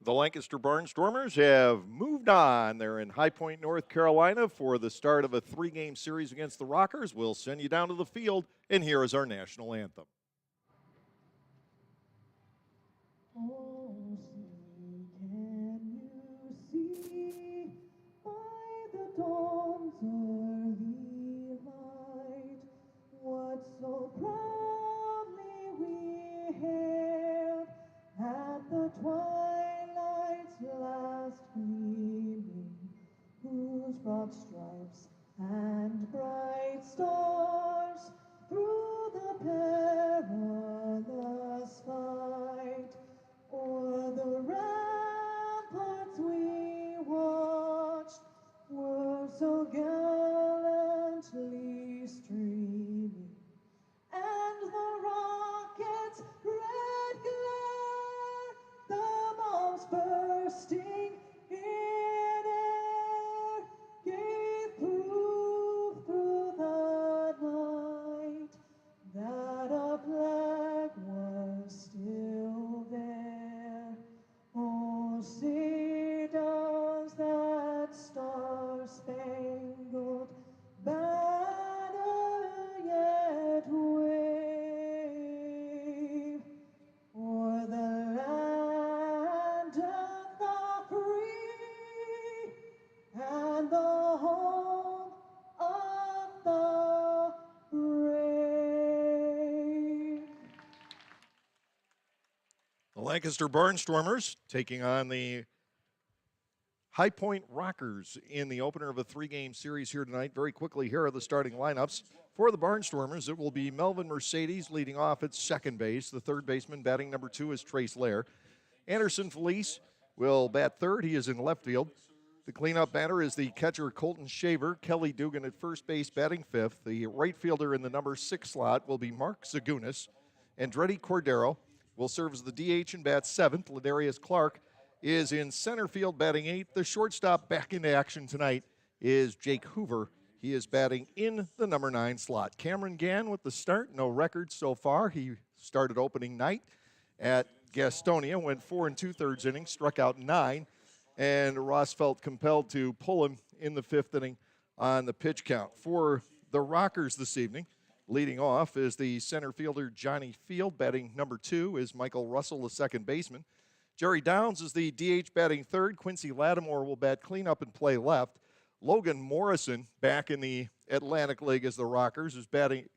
The Lancaster Barnstormers have moved on. They're in High Point, North Carolina for the start of a 3-game series against the Rockers. We'll send you down to the field, and here is our national anthem. Oh, see, can you see by the dawn's early light what so proudly we hailed at the twilight's last gleaming, whose broad stripes and bright stars through the perilous fight o'er the ramparts we watched were so gallantly streaming, and the rocket's red glare, the bombs bursting in air, gave proof through the night that a flag was still there. Oh, say does that star-spangled banner yet wave o'er the land of the free and the home of the brave. The Lancaster Barnstormers taking on the High Point Rockers in the opener of a 3-game series here tonight. Very quickly, here are the starting lineups. For the Barnstormers, it will be Melvin Mercedes leading off at second base. The third baseman batting number 2 is Trace Lair. Anderson Felice will bat third. He is in left field. The cleanup batter is the catcher Colton Shaver. Kelly Dugan at first base batting fifth. The right fielder in the number 6 slot will be Mark Zagunis. Andretti Cordero will serve as the DH and bat seventh. Ladarius Clark is in center field batting eighth. The shortstop back into action tonight is Jake Hoover. He is batting in the number 9 slot. Cameron Gann with the start. No record so far. He started opening night at Gastonia, went 4 2/3 innings, struck out 9, and Ross felt compelled to pull him in the 5th inning on the pitch count. For the Rockers this evening, leading off is the center fielder Johnny Field. Batting number 2 is Michael Russell, the second baseman. Jerry Downs is the DH batting third. Quincy Lattimore will bat cleanup and play left. Logan Morrison, back in the Atlantic League as the Rockers, is batting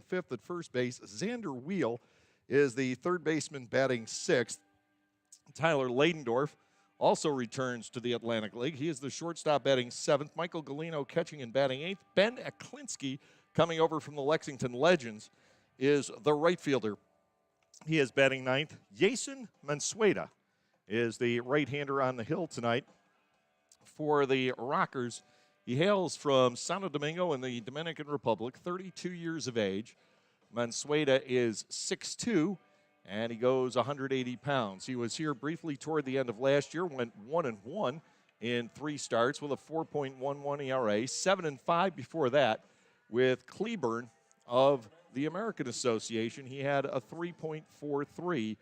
fifth at first base. Xander Wheel is the third baseman batting sixth. Tyler Ladendorf also returns to the Atlantic League. He is the shortstop batting seventh. Michael Galino catching and batting eighth. Ben Eklinski, coming over from the Lexington Legends, is the right fielder. He is batting ninth. Jason Mansueda is the right-hander on the hill tonight for the Rockers. He hails from Santo Domingo in the Dominican Republic, 32 years of age. Mansueda is 6'2", and he goes 180 pounds. He was here briefly toward the end of last year, went 1-1 in 3 starts with a 4.11 ERA, 7-5 before that with Cleburne of the American Association. He had a 3.43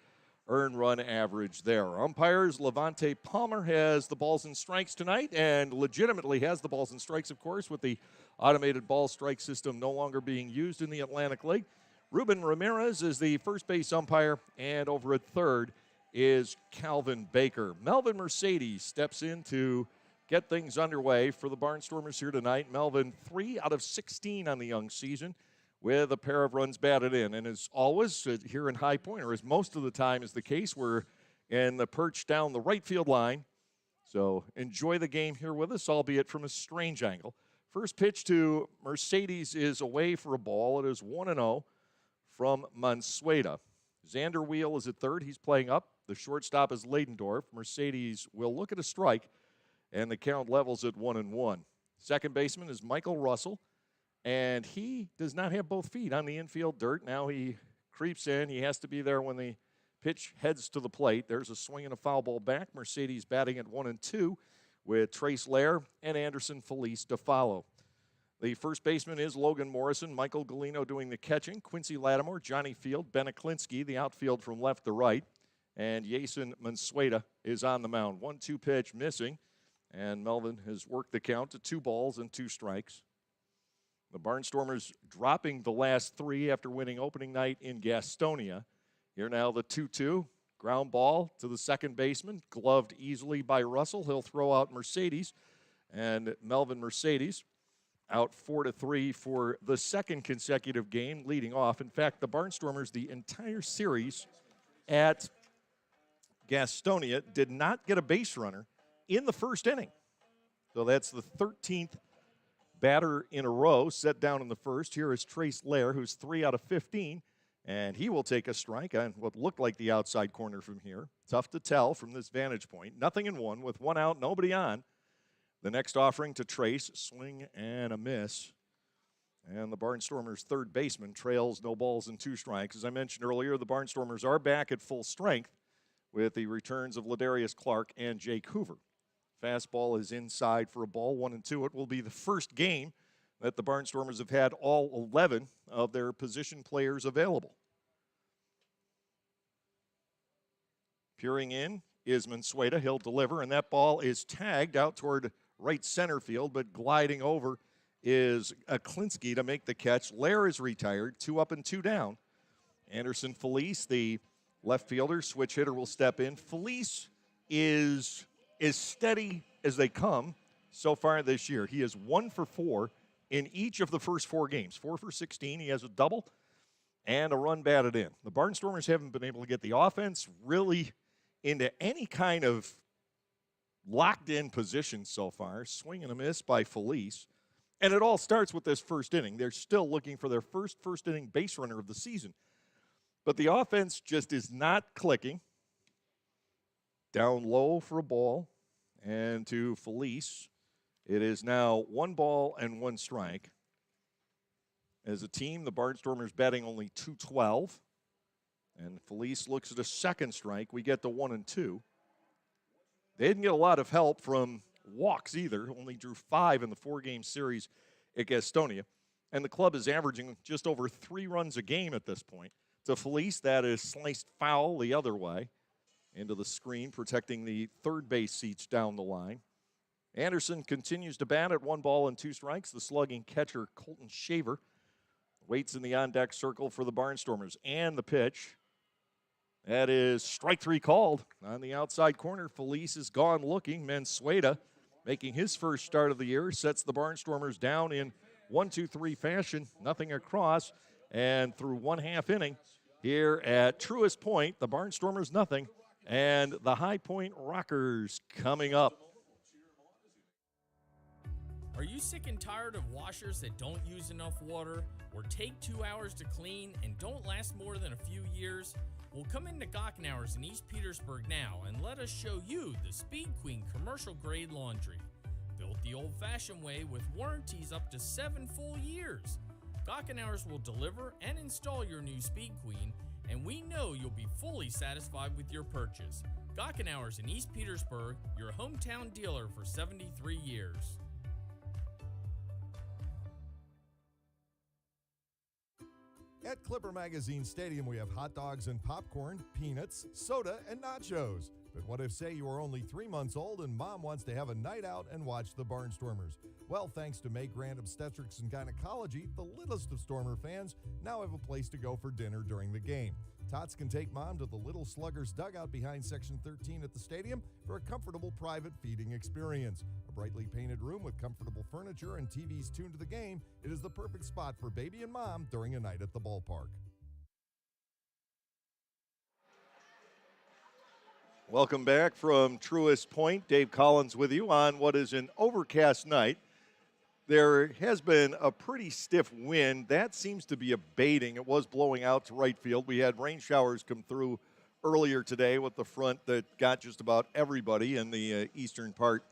earned run average there. Umpires, Levante Palmer has the balls and strikes tonight, and legitimately has the balls and strikes, of course, with the automated ball strike system no longer being used in the Atlantic League. Ruben Ramirez is the first base umpire, and over at third is Calvin Baker. Melvin Mercedes steps in to get things underway for the Barnstormers here tonight. Melvin, 3 out of 16 on the young season, with a pair of runs batted in. And as always, here in High Point, or as most of the time is the case, we're in the perch down the right field line. So enjoy the game here with us, albeit from a strange angle. First pitch to Mercedes is away for a ball. It is 1-0 from Mansueda. Xander Wheel is at third. He's playing up. The shortstop is Ladendorf. Mercedes will look at a strike, and the count levels at 1-1. Second baseman is Michael Russell. And he does not have both feet on the infield dirt. Now he creeps in. He has to be there when the pitch heads to the plate. There's a swing and a foul ball back. Mercedes batting at 1-2 with Trace Lair and Anderson Felice to follow. The first baseman is Logan Morrison. Michael Galino doing the catching. Quincy Lattimore, Johnny Field, Ben Eklinski, the outfield from left to right. and Jason Mansueta is on the mound. 1-2 pitch missing, and Melvin has worked the count to 2 balls and 2 strikes. The Barnstormers dropping the last 3 after winning opening night in Gastonia. Here now the 2-2. Ground ball to the second baseman, gloved easily by Russell. He'll throw out Mercedes, and Melvin Mercedes out 4-3 for the second consecutive game, leading off. In fact, the Barnstormers, the entire series at Gastonia, did not get a base runner in the first inning. So that's the 13th batter in a row set down in the first. Here is Trace Lair, who's 3 out of 15, and he will take a strike on what looked like the outside corner from here. Tough to tell from this vantage point. Nothing in one with 1 out, nobody on. The next offering to Trace, swing and a miss. And the Barnstormers' third baseman trails no balls and 2 strikes. As I mentioned earlier, the Barnstormers are back at full strength with the returns of Ladarius Clark and Jake Hoover. Fastball is inside for a ball, 1-2. It will be the first game that the Barnstormers have had all 11 of their position players available. Peering in is Mansueta. He'll deliver, and that ball is tagged out toward right center field, but gliding over is Aklinski to make the catch. Lair is retired, 2 up and 2 down. Anderson Felice, the left fielder, switch hitter, will step in. Felice is as steady as they come so far this year. He is 1 for 4 in each of the first 4 games. 4 for 16. He has a double and a run batted in. The Barnstormers haven't been able to get the offense really into any kind of locked-in position so far. Swing and a miss by Felice. And it all starts with this first inning. They're still looking for their first inning base runner of the season. But the offense just is not clicking. Down low for a ball. And to Felice, it is now 1 ball and 1 strike. As a team, the Barnstormers batting only .212. And Felice looks at a second strike. We get to 1-2. They didn't get a lot of help from walks either. Only drew 5 in the 4-game series at Gastonia. And the club is averaging just over 3 runs a game at this point. To Felice, that is sliced foul the other way into the screen, protecting the third base seats down the line. Anderson continues to bat at 1 ball and 2 strikes. The slugging catcher, Colton Shaver, waits in the on-deck circle for the Barnstormers. And the pitch. That is strike 3 called on the outside corner. Felice is gone looking. Mansueta, making his first start of the year, sets the Barnstormers down in 1-2-3 fashion. Nothing across. And through 1/2 inning here at Truist Point, the Barnstormers nothing. And the High Point Rockers coming up. Are you sick and tired of washers that don't use enough water or take 2 hours to clean and don't last more than a few years? Well, come into Gockenauer's in East Petersburg now and let us show you the Speed Queen commercial grade laundry. Built the old-fashioned way with warranties up to 7 full years. Gockenauer's will deliver and install your new Speed Queen, and we know you'll be fully satisfied with your purchase. Gockenauer's in East Petersburg, your hometown dealer for 73 years. At Clipper Magazine Stadium, we have hot dogs and popcorn, peanuts, soda, and nachos. But what if, say, you are only 3 months old and mom wants to have a night out and watch the Barnstormers? Well, thanks to May Grant Obstetrics and Gynecology, the littlest of Stormer fans now have a place to go for dinner during the game. Tots can take mom to the Little Sluggers dugout behind Section 13 at the stadium for a comfortable private feeding experience. A brightly painted room with comfortable furniture and TVs tuned to the game, it is the perfect spot for baby and mom during a night at the ballpark. Welcome back from Truist Point. Dave Collins with you on what is an overcast night. There has been a pretty stiff wind. That seems to be abating. It was blowing out to right field. We had rain showers come through earlier today with the front that got just about everybody in the eastern part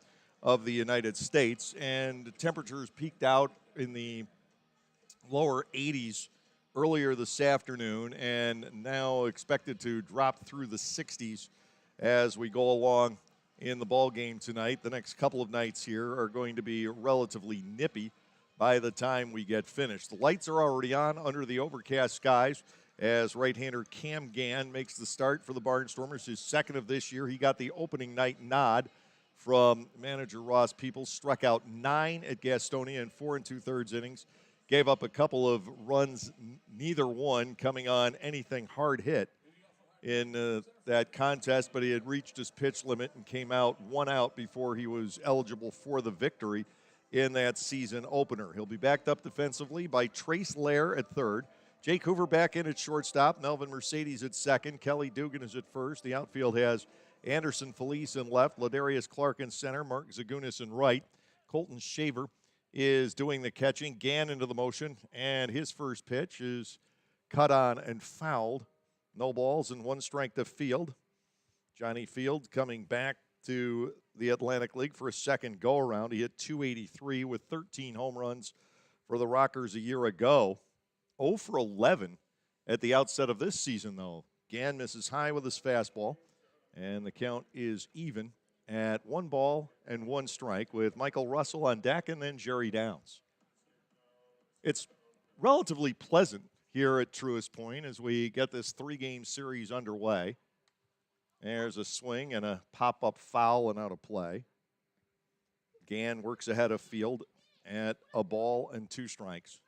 of the United States. And the temperatures peaked out in the lower 80s earlier this afternoon and now expected to drop through the 60s as we go along in the ball game tonight. The next couple of nights here are going to be relatively nippy by the time we get finished. The lights are already on under the overcast skies as right-hander Cam Gann makes the start for the Barnstormers, his second of this year. He got the opening night nod from manager Ross Peoples, struck out 9 at Gastonia in 4 2/3 innings, gave up a couple of runs, neither one coming on anything hard hit in that contest, but he had reached his pitch limit and came out 1 out before he was eligible for the victory in that season opener. He'll be backed up defensively by Trace Lair at third. Jake Hoover back in at shortstop. Melvin Mercedes at second. Kelly Dugan is at first. The outfield has Anderson Felice in left. Ladarius Clark in center. Mark Zagunis in right. Colton Shaver is doing the catching. Gann into the motion, and his first pitch is cut on and fouled. No balls and 1 strike to Field. Johnny Field coming back to the Atlantic League for a second go-around. He hit .283 with 13 home runs for the Rockers a year ago. 0 for 11 at the outset of this season, though. Gann misses high with his fastball, and the count is even at 1 ball and 1 strike with Michael Russell on deck and then Jerry Downs. It's relatively pleasant here at Truist Point as we get this 3-game series underway. There's a swing and a pop-up foul and out of play. Gann works ahead of Field at 1 ball and 2 strikes.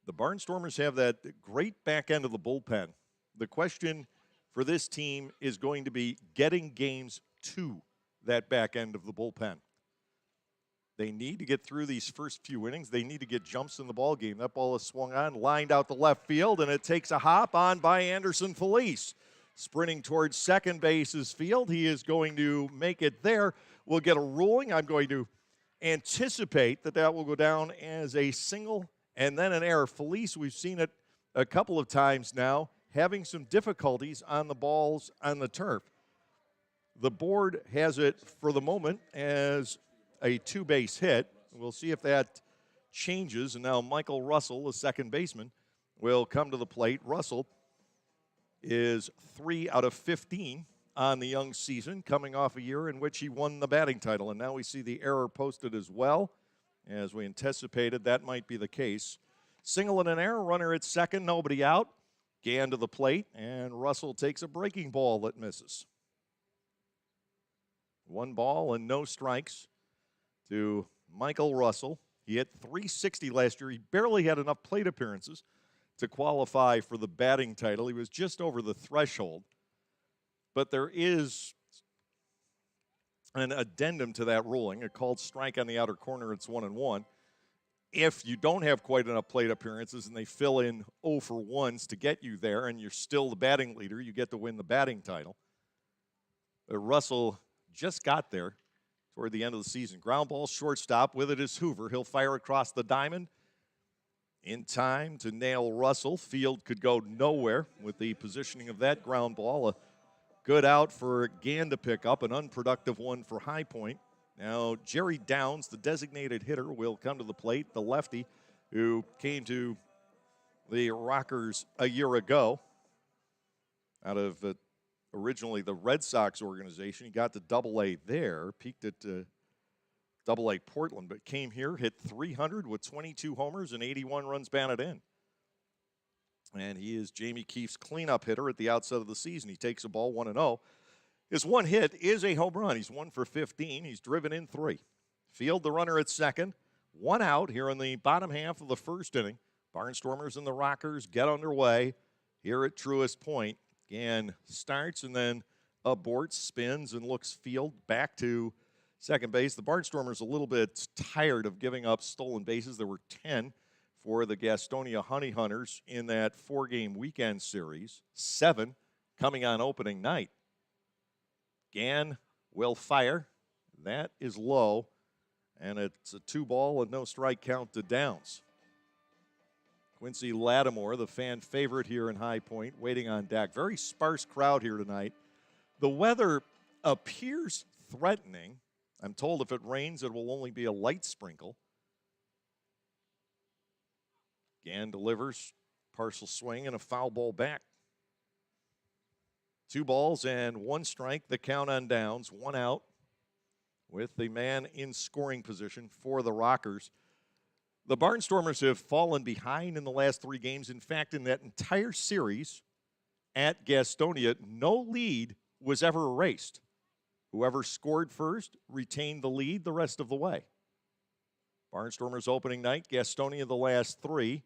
The Barnstormers have that great back end of the bullpen. The question for this team is going to be getting games to that back end of the bullpen. They need to get through these first few innings. They need to get jumps in the ball game. That ball is swung on, lined out to left field, and it takes a hop on by Anderson Felice. Sprinting towards second base is Field. He is going to make it there. We'll get a ruling. I'm going to anticipate that will go down as a single and then an error. Felice, we've seen it a couple of times now, having some difficulties on the balls on the turf. The board has it for the moment as a 2-base hit. We'll see if that changes. And now Michael Russell, the second baseman, will come to the plate. Russell is 3 out of 15 on the young season, coming off a year in which he won the batting title. And now we see the error posted as well. As we anticipated, that might be the case. Single and an error, runner at second, nobody out. Gann to the plate, and Russell takes a breaking ball that misses. 1 ball and no strikes to Michael Russell. He hit .360 last year. He barely had enough plate appearances to qualify for the batting title. He was just over the threshold. But there is an addendum to that ruling, a called strike on the outer corner. It's 1-1. If you don't have quite enough plate appearances and they fill in 0 for 1s to get you there and you're still the batting leader, you get to win the batting title. Russell just got there toward the end of the season. Ground ball, shortstop. With it is Hoover. He'll fire across the diamond in time to nail Russell. Field could go nowhere with the positioning of that ground ball. A good out for Gann to pick up, an unproductive one for High Point. Now, Jerry Downs, the designated hitter, will come to the plate, the lefty who came to the Rockers a year ago out of originally the Red Sox organization. He got to Double-A there, peaked at Double-A Portland, but came here, hit .300 with 22 homers and 81 runs batted in. And he is Jamie Keefe's cleanup hitter at the outset of the season. He takes a ball 1-0. His one hit is a home run. He's 1 for 15. He's driven in 3. Field, the runner at second. 1 out here in the bottom half of the first inning. Barnstormers and the Rockers get underway here at Truist Point. Gann starts and then aborts, spins, and looks Field back to second base. The Barnstormers a little bit tired of giving up stolen bases. There were 10 for the Gastonia Honey Hunters in that 4-game weekend series. 7 coming on opening night. Gann will fire. That is low, and it's a 2-ball and no strike count to Downs. Quincy Lattimore, the fan favorite here in High Point, waiting on deck. Very sparse crowd here tonight. The weather appears threatening. I'm told if it rains, it will only be a light sprinkle. Gann delivers, partial swing, and a foul ball back. 2 balls and 1 strike, the count on Downs. 1 out with the man in scoring position for the Rockers. The Barnstormers have fallen behind in the last 3 games. In fact, in that entire series at Gastonia, no lead was ever erased. Whoever scored first retained the lead the rest of the way. Barnstormers opening night, Gastonia the last 3.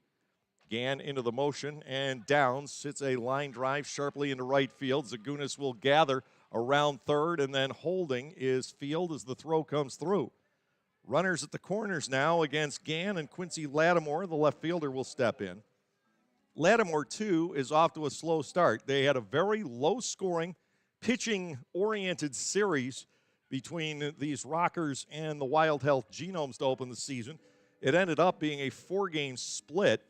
Gann into the motion, and Downs hits a line drive sharply into right field. Zagunis will gather around third, and then holding is Field as the throw comes through. Runners at the corners now against Gann and Quincy Lattimore. The left fielder will step in. Lattimore, too, is off to a slow start. They had a very low-scoring, pitching-oriented series between these Rockers and the Wild Health Genomes to open the season. It ended up being a 4-game split.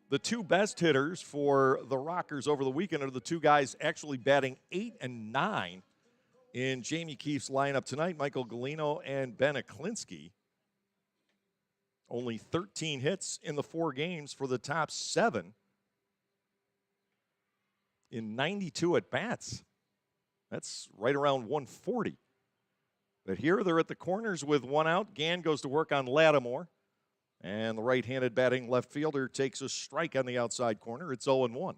The 2 best hitters for the Rockers over the weekend are the 2 guys actually batting 8 and 9 in Jamie Keefe's lineup tonight, Michael Galino and Ben Aklinski. Only 13 hits in the 4 games for the top 7 in 92 at-bats. That's right around 140. But here they're at the corners with 1 out. Gann goes to work on Lattimore. And the right-handed batting left fielder takes a strike on the outside corner. It's 0-1.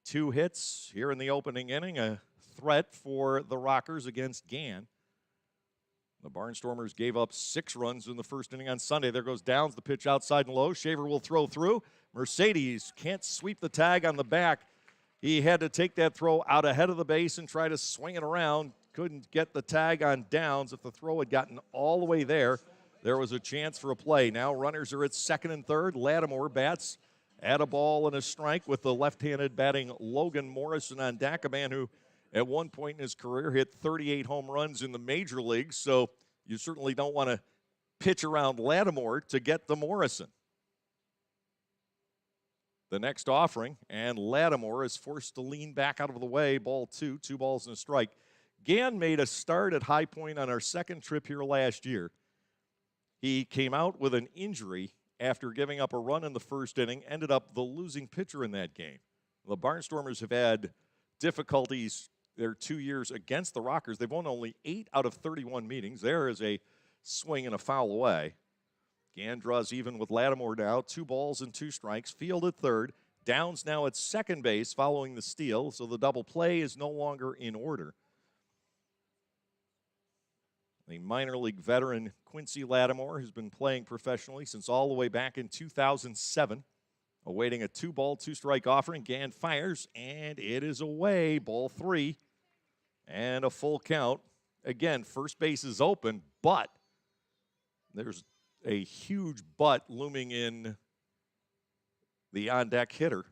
2 hits here in the opening inning, a threat for the Rockers against Gann. The Barnstormers gave up 6 runs in the first inning on Sunday. There goes Downs, the pitch outside and low. Shaver will throw through. Mercedes can't sweep the tag on the back. He had to take that throw out ahead of the base and try to swing it around. Couldn't get the tag on Downs. If the throw had gotten all the way there, there was a chance for a play. Now runners are at second and third. Lattimore bats at a ball and a strike with the left-handed batting Logan Morrison on deck, a man who at one point in his career hit 38 home runs in the major leagues. So you certainly don't want to pitch around Lattimore to get the Morrison. The next offering, and Lattimore is forced to lean back out of the way. Ball 2, 2 balls and a strike. Gann made a start at High Point on our second trip here last year. He came out with an injury after giving up a run in the first inning, ended up the losing pitcher in that game. The Barnstormers have had difficulties their 2 years against the Rockers. They've won only 8 out of 31 meetings. There is a swing and a foul away. Gann draws even with Lattimore now. 2 balls and 2 strikes. Field at third. Downs now at second base following the steal, so the double play is no longer in order. The minor league veteran Quincy Lattimore has been playing professionally since all the way back in 2007. Awaiting a 2-ball, 2-strike offering. Gann fires, and it is away. Ball 3, and a full count. Again, first base is open, but there's a huge but looming in the on-deck hitter.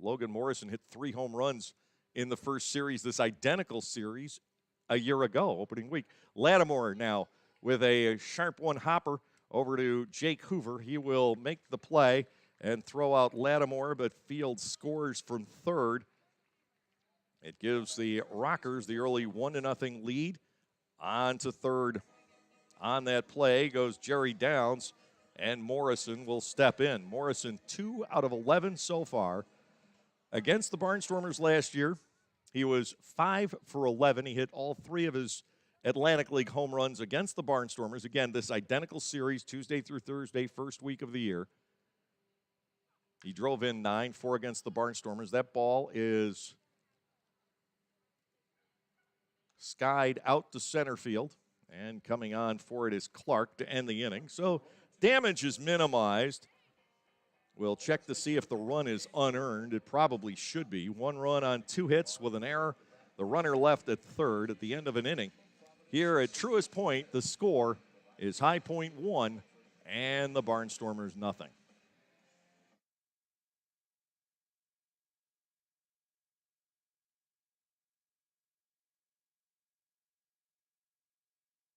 Logan Morrison hit 3 home runs in the first series, this identical series, a year ago, opening week. Lattimore now with a sharp one hopper over to Jake Hoover. He will make the play and throw out Lattimore, but Field scores from third. It gives the Rockers the early 1-0 lead. On to third. On that play goes Jerry Downs, and Morrison will step in. Morrison 2 out of 11 so far. Against the Barnstormers last year, he was 5 for 11. He hit all 3 of his Atlantic League home runs against the Barnstormers. Again, this identical series, Tuesday through Thursday, first week of the year. He drove in 9-4 against the Barnstormers. That ball is skied out to center field. And coming on for it is Clark to end the inning. So damage is minimized. We'll check to see if the run is unearned. It probably should be. 1 run on 2 hits with an error. The runner left at third at the end of an inning. Here at Truist Point, the score is High Point 1 and the Barnstormers nothing.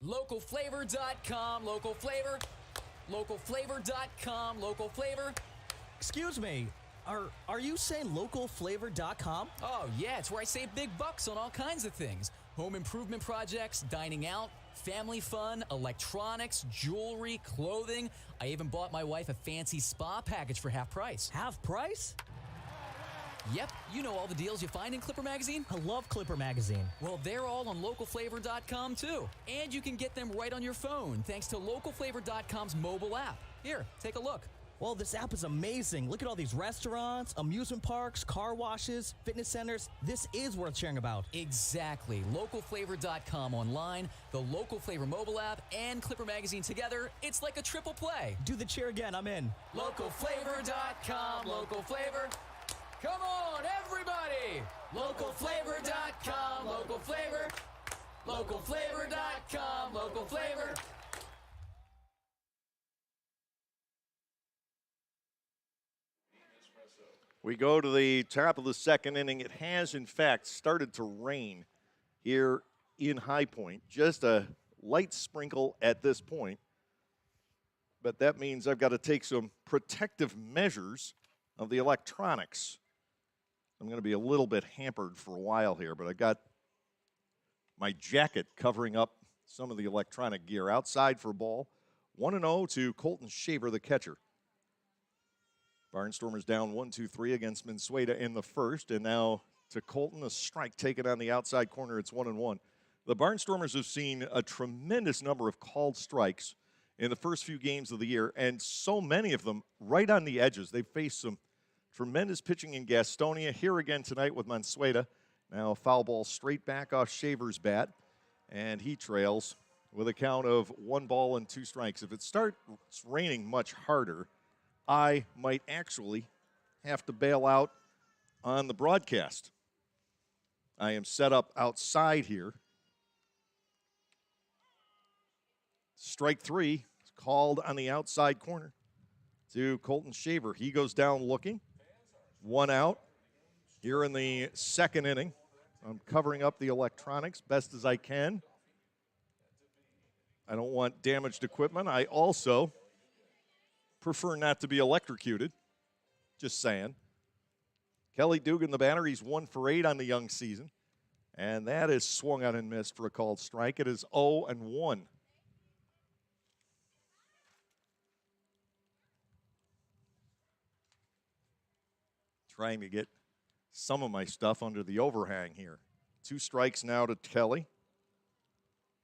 Localflavor.com, local flavor, localflavor.com, local flavor. Excuse me, are you saying localflavor.com? Oh yeah, it's where I save big bucks on all kinds of things. Home improvement projects, dining out, family fun, electronics, jewelry, clothing. I even bought my wife a fancy spa package for half price. Half price? Yep, you know all the deals you find in Clipper Magazine. I love Clipper Magazine. Well, they're all on localflavor.com too. And you can get them right on your phone thanks to localflavor.com's mobile app. Here, take a look. Well, this app is amazing. Look at all these restaurants, amusement parks, car washes, fitness centers. This is worth sharing about. Exactly. Localflavor.com online, the Local Flavor mobile app, and Clipper Magazine together. It's like a triple play. Do the cheer again. I'm in. Localflavor.com, Local Flavor. Come on, everybody! Localflavor.com, Local Flavor. Localflavor.com, Local Flavor. We go to the top of the second inning. It has, in fact, started to rain here in High Point. Just a light sprinkle at this point. But that means I've got to take some protective measures of the electronics. I'm going to be a little bit hampered for a while here, but I got my jacket covering up some of the electronic gear. Outside for ball. 1-0 to Colton Shaver, the catcher. Barnstormers down 1-2-3 against Mansueta in the first, and now to Colton, a strike taken on the outside corner. It's 1-1. The Barnstormers have seen a tremendous number of called strikes in the first few games of the year, and so many of them right on the edges. They've faced some tremendous pitching in Gastonia. Here again tonight with Mansueta. Now a foul ball straight back off Shaver's bat, and he trails with a count of 1-2 strikes. If it starts raining much harder, I might actually have to bail out on the broadcast. I am set up outside here. Strike three is called on the outside corner to Colton Shaver. He goes down looking. 1 out here in the second inning. I'm covering up the electronics best as I can. I don't want damaged equipment. I also prefer not to be electrocuted. Just saying. Kelly Dugan, the batter, he's 1 for 8 on the young season. And that is swung on and missed for a called strike. It is 0-1. Trying to get some of my stuff under the overhang here. 2 strikes now to Kelly.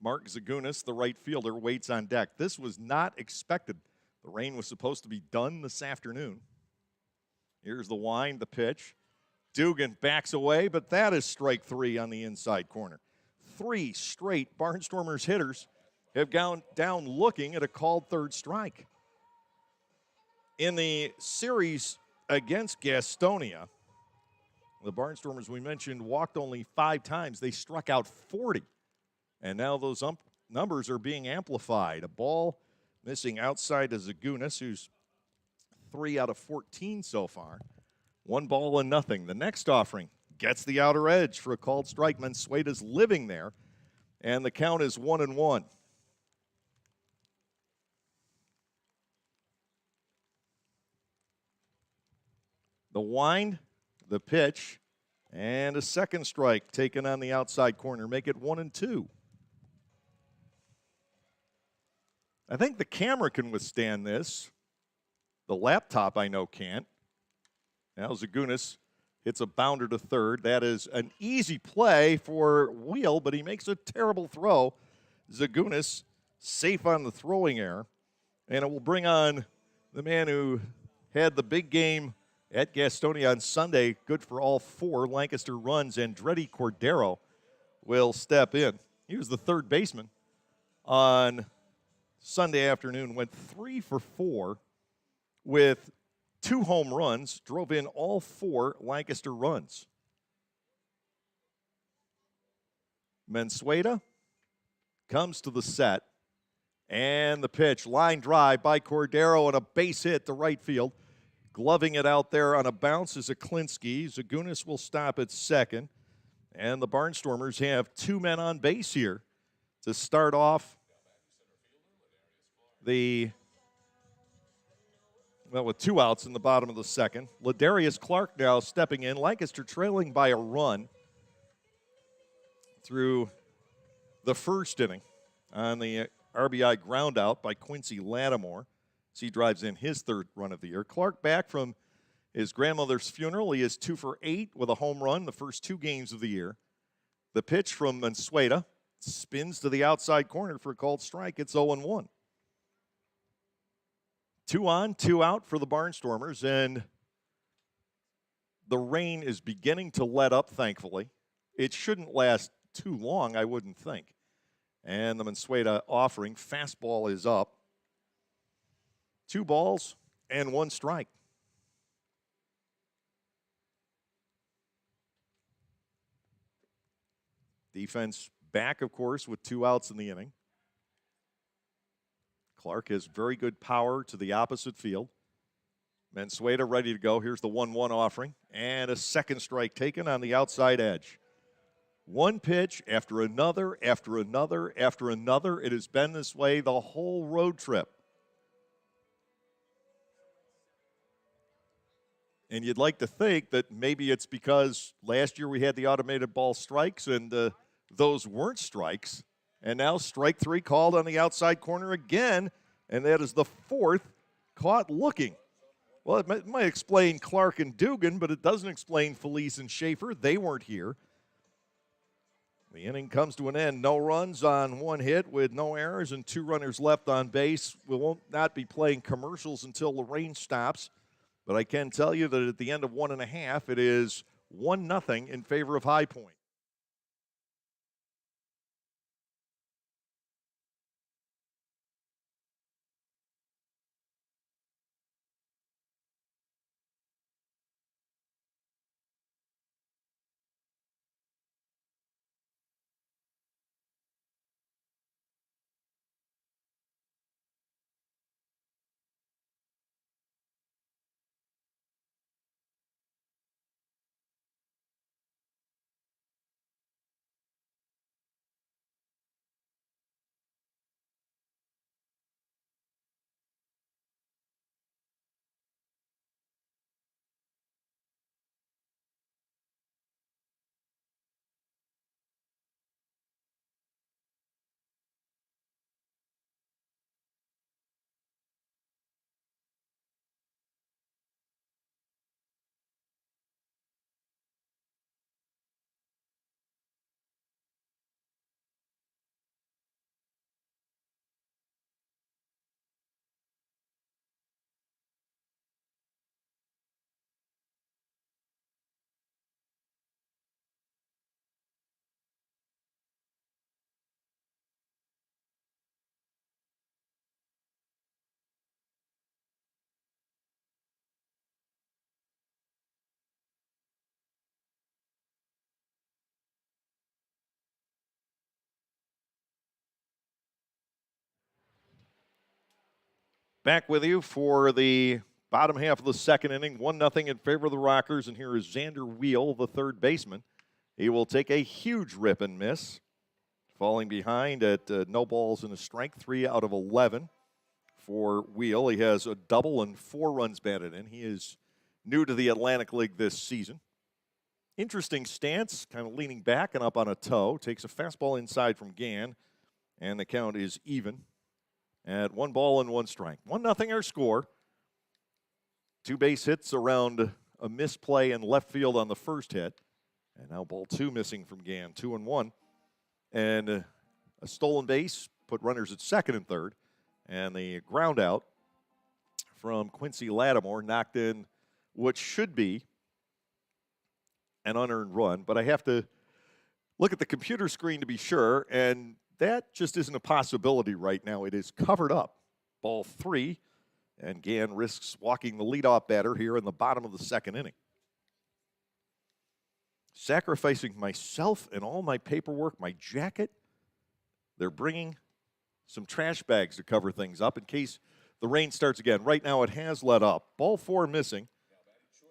Mark Zagunis, the right fielder, waits on deck. This was not expected. The rain was supposed to be done this afternoon. Here's the wind, the pitch. Dugan backs away, but that is strike 3 on the inside corner. 3 straight Barnstormers hitters have gone down looking at a called third strike. In the series against Gastonia, the Barnstormers, we mentioned, walked only 5 times. They struck out 40. And now those numbers are being amplified. A ball missing outside to Zagunis, who's 3 out of 14 so far. 1-0. The next offering gets the outer edge for a called strike. Mansueta's living there, and the count is 1-1. The wind, the pitch, and a second strike taken on the outside corner. Make it 1-2. I think the camera can withstand this. The laptop, I know, can't. Now Zagunis hits a bounder to third. That is an easy play for Wheel, but he makes a terrible throw. Zagunis safe on the throwing error. And it will bring on the man who had the big game at Gastonia on Sunday. Good for all 4 Lancaster runs. Andretti Cordero will step in. He was the third baseman on Sunday afternoon, went 3 for 4 with 2 home runs, drove in all 4 Lancaster runs. Mansueta comes to the set, and the pitch, line drive by Cordero and a base hit to right field. Gloving it out there on a bounce is Aklinski. Zagunis will stop at second, and the Barnstormers have 2 men on base here to start off with 2 outs in the bottom of the second. Ladarius Clark now stepping in. Lancaster trailing by a run through the first inning on the RBI ground out by Quincy Lattimore as he drives in his 3rd run of the year. Clark back from his grandmother's funeral. He is 2 for 8 with a home run the first 2 games of the year. The pitch from Mansueta spins to the outside corner for a called strike. It's 0-1. 2 on, 2 out for the Barnstormers, and the rain is beginning to let up, thankfully. It shouldn't last too long, I wouldn't think. And the Mansueta offering, fastball is up. 2 balls and 1 strike. Defense back, of course, with 2 outs in the inning. Clark has very good power to the opposite field. Mansueta ready to go. Here's the 1-1 offering. And a second strike taken on the outside edge. One pitch after another, after another, after another. It has been this way the whole road trip. And you'd like to think that maybe it's because last year we had the automated ball strikes and those weren't strikes. And now strike 3 called on the outside corner again, and that is the 4th caught looking. Well, it might explain Clark and Dugan, but it doesn't explain Felice and Schaefer. They weren't here. The inning comes to an end. No runs on 1 hit with no errors and 2 runners left on base. We won't not be playing commercials until the rain stops. But I can tell you that at the end of 1.5, it is 1-0 in favor of High Point. Back with you for the bottom half of the second inning. 1-0 in favor of the Rockers, and here is Xander Wheel, the third baseman. He will take a huge rip and miss, falling behind at no balls and a strike, 3 out of 11 for Wheel. He has a double and 4 runs batted in. He is new to the Atlantic League this season. Interesting stance, kind of leaning back and up on a toe. Takes a fastball inside from Gann, and the count is even at 1 ball and 1 strike. 1-0 our score. 2 base hits around a misplay in left field on the first hit. And now ball 2 missing from Gann, 2-1. And a stolen base, put runners at second and third. And the ground out from Quincy Lattimore knocked in what should be an unearned run. But I have to look at the computer screen to be sure, and that just isn't a possibility right now. It is covered up. Ball 3, and Gann risks walking the leadoff batter here in the bottom of the second inning. Sacrificing myself and all my paperwork, my jacket. They're bringing some trash bags to cover things up in case the rain starts again. Right now it has let up. Ball 4 missing.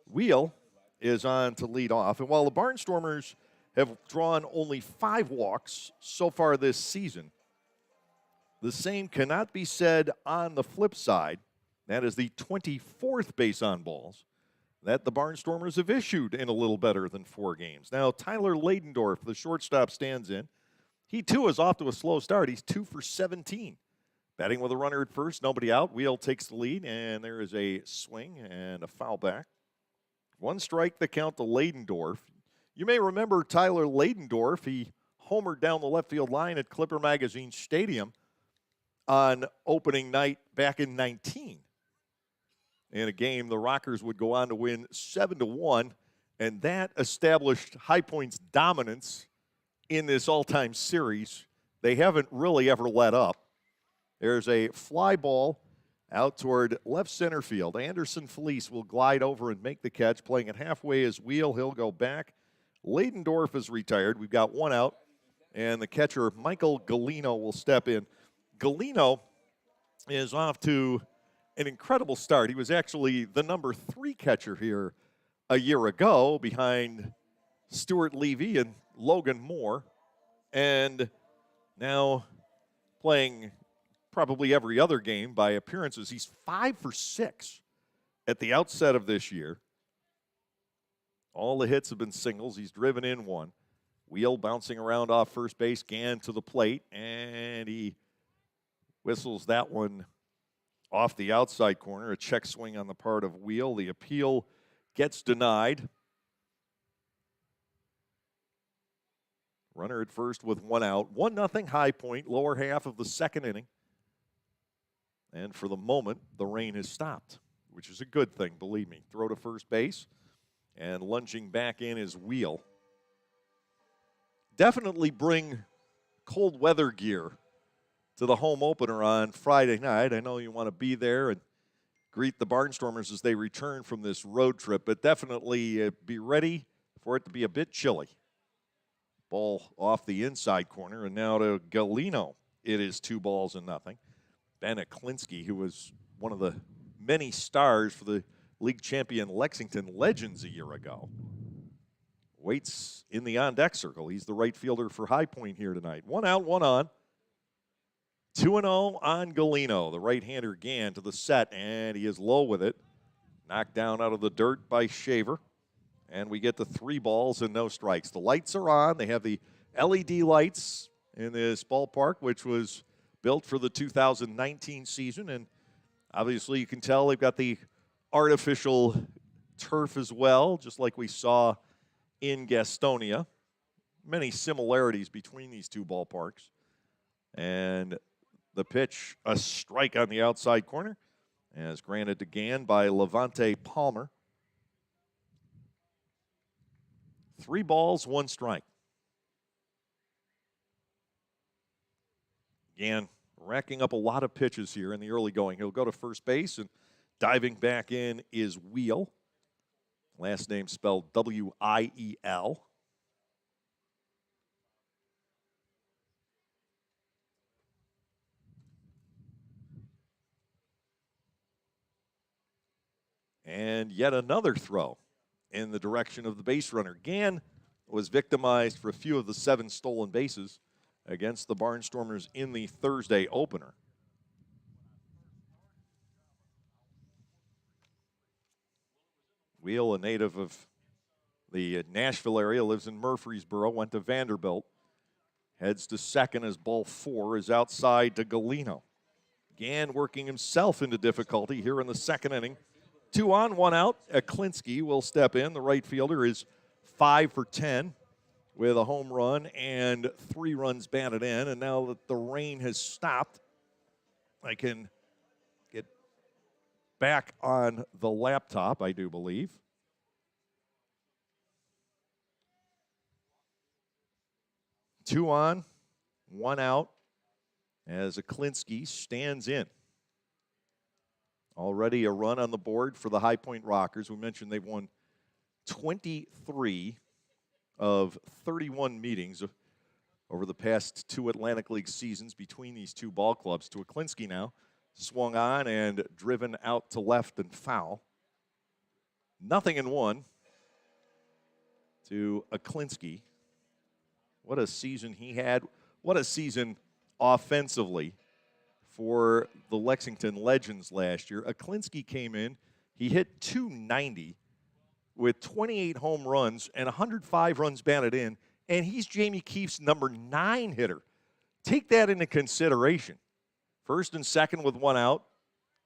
Wheel is on to lead off. And while the Barnstormers have drawn only 5 walks so far this season, the same cannot be said on the flip side. That is the 24th base on balls that the Barnstormers have issued in a little better than 4 games. Now, Tyler Ladendorf, the shortstop, stands in. He, too, is off to a slow start. He's 2 for 17. Batting with a runner at first, nobody out. Wheel takes the lead, and there is a swing and a foul back. One strike, the count to Ladendorf. You may remember Tyler Ladendorf. He homered down the left field line at Clipper Magazine Stadium on opening night back in 19. In a game, the Rockers would go on to win 7-1, and that established High Point's dominance in this all-time series. They haven't really ever let up. There's a fly ball out toward left center field. Anderson Felice will glide over and make the catch. Playing it halfway is Wheel. He'll go back. Ladendorf is retired. We've got one out, and the catcher, Michael Galino, will step in. Galino is off to an incredible start. He was actually the number 3 catcher here a year ago behind Stuart Levy and Logan Moore, and now playing probably every other game by appearances. He's 5 for 6 at the outset of this year. All the hits have been singles. He's driven in one. Wheel bouncing around off first base. Gann to the plate, and he whistles that one off the outside corner. A check swing on the part of Wheel. The appeal gets denied. Runner at first with one out. 1-0 High Point, lower half of the second inning. And for the moment, the rain has stopped, which is a good thing, believe me. Throw to first base, and lunging back in is Wheel. Definitely bring cold weather gear to the home opener on Friday night. I know you want to be there and greet the Barnstormers as they return from this road trip, but definitely be ready for it to be a bit chilly. Ball off the inside corner, and now to Galino. It is 2-0. Ben Aklinski, who was one of the many stars for the league champion Lexington Legends a year ago, waits in the on-deck circle. He's the right fielder for High Point here tonight. 1 out, 1 on. 2-0 on Galino. The right-hander Gann to the set, and he is low with it. Knocked down out of the dirt by Shaver. And we get the 3 balls and no strikes. The lights are on. They have the LED lights in this ballpark, which was built for the 2019 season. And obviously you can tell they've got the artificial turf as well, just like we saw in Gastonia. Many similarities between these two ballparks. And the pitch, a strike on the outside corner, as granted to Gann by Levante Palmer. 3 balls, 1 strike. Gann racking up a lot of pitches here in the early going. He'll go to first base, and diving back in is Wheel. Last name spelled W-I-E-L. And yet another throw in the direction of the base runner. Gann was victimized for a few of the 7 stolen bases against the Barnstormers in the Thursday opener. Wheel, a native of the Nashville area, lives in Murfreesboro, went to Vanderbilt. Heads to second as ball 4 is outside to Galino. Gann working himself into difficulty here in the second inning. 2 on, 1 out. Aklinski will step in. The right fielder is 5 for 10 with a home run and 3 runs batted in. And now that the rain has stopped, I can get back on the laptop, I do believe. Two on, 1 out as Aklinski stands in. Already a run on the board for the High Point Rockers. We mentioned they've won 23 of 31 meetings over the past 2 Atlantic League seasons between these 2 ball clubs. To Aklinski now, swung on and driven out to left and foul. 0-1 to Aklinski. What a season he had. What a season offensively for the Lexington Legends last year. Aklinski came in. He hit .290 with 28 home runs and 105 runs batted in, and he's Jamie Keefe's number 9 hitter. Take that into consideration. First and second with 1 out.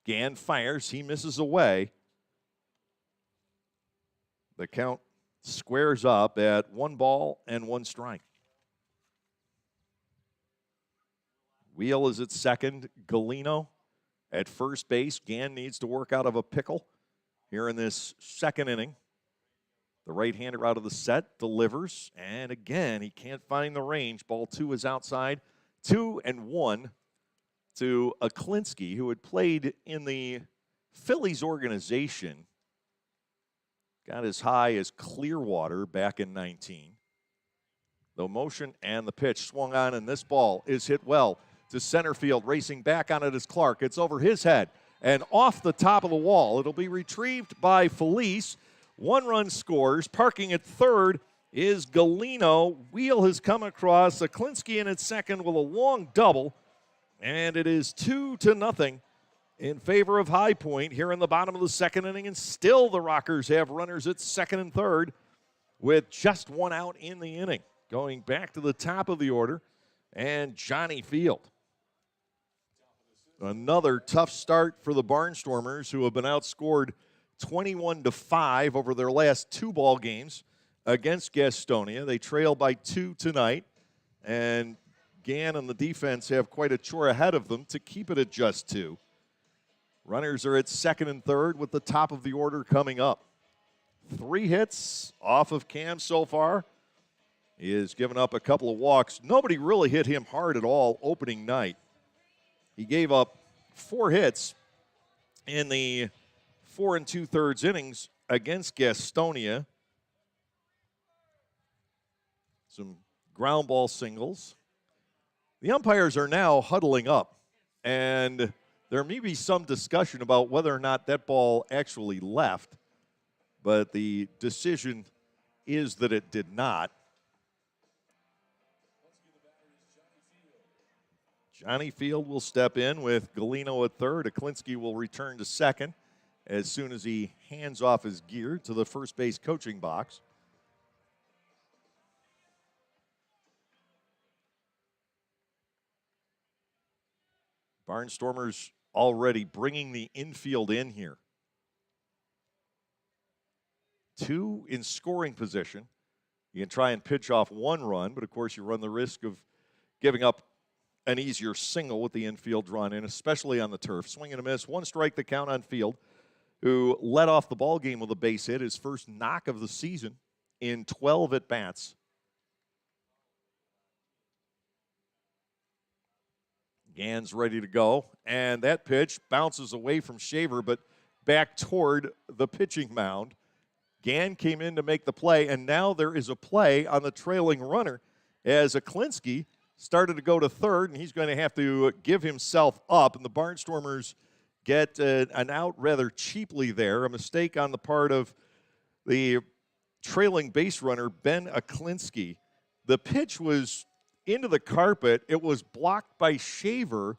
Gann fires. He misses away. The count squares up at 1 ball and 1 strike. Wheel is at second. Galino at first base. Gann needs to work out of a pickle here in this second inning. The right-hander out of the set delivers. And again, he can't find the range. Ball 2 is outside. 2-1 to Aklinski, who had played in the Phillies organization. Got as high as Clearwater back in 19. The motion and the pitch swung on, and this ball is hit well to center field. Racing back on it is Clark. It's over his head and off the top of the wall. It'll be retrieved by Felice. 1 run scores. Parking at third is Galino. Wheel has come across. Aklinski in at second with a long double. And it is 2-0 in favor of High Point here in the bottom of the second inning. And still the Rockers have runners at second and third with just 1 out in the inning. Going back to the top of the order, and Johnny Field. Another tough start for the Barnstormers, who have been outscored 21-5 over their last 2 ball games against Gastonia. They trail by 2 tonight, and Gann and the defense have quite a chore ahead of them to keep it at just 2. Runners are at second and third with the top of the order coming up. 3 hits off of Cam so far. He has given up a couple of walks. Nobody really hit him hard at all opening night. He gave up 4 hits in the 4 2/3 innings against Gastonia. Some ground ball singles. The umpires are now huddling up, and there may be some discussion about whether or not that ball actually left, but the decision is that it did not. Johnny Field will step in with Galino at third. Aklinski will return to second as soon as he hands off his gear to the first base coaching box. Barnstormers already bringing the infield in here. 2 in scoring position. You can try and pitch off 1 run, but of course you run the risk of giving up an easier single with the infield drawn in, especially on the turf. Swing and a miss. 1 strike the count on Field, who led off the ball game with a base hit, his first knock of the season in 12 at-bats. Gann's ready to go, and that pitch bounces away from Shaver, but back toward the pitching mound. Gann came in to make the play, and now there is a play on the trailing runner as Aklinski started to go to third, and he's going to have to give himself up, and the Barnstormers get an out rather cheaply there, a mistake on the part of the trailing base runner, Ben Aklinski. The pitch was into the carpet. It was blocked by Shaver,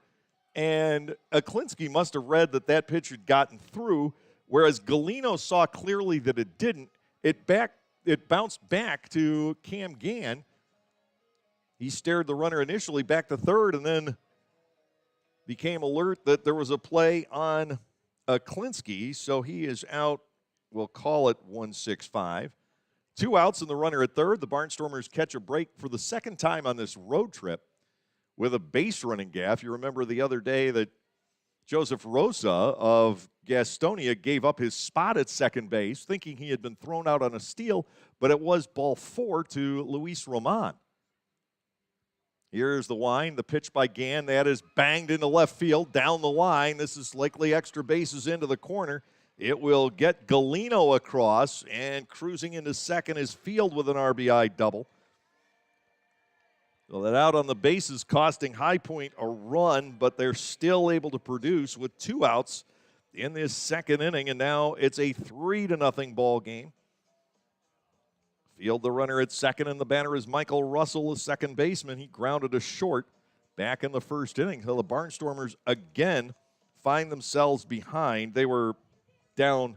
and Aklinski must have read that that pitch had gotten through, whereas Galino saw clearly that it didn't. It bounced back to Cam Gann. He stared the runner initially back to third and then became alert that there was a play on Aklinski, so he is out. We'll call it 1-6-5. 2 outs and the runner at third. The Barnstormers catch a break for the second time on this road trip with a base running gaff. You remember the other day that Joseph Rosa of Gastonia gave up his spot at second base, thinking he had been thrown out on a steal, but it was ball 4 to Luis Roman. Here's the wind, the pitch by Gann. That is banged into left field, down the line. This is likely extra bases into the corner. It will get Galino across, and cruising into second is Field with an RBI double. So that out on the bases costing High Point a run, but they're still able to produce with 2 outs in this second inning, and now it's a 3-0 ball game. Field the runner at second, and the batter is Michael Russell, the second baseman. He grounded a short back in the first inning. So the Barnstormers again find themselves behind. They were down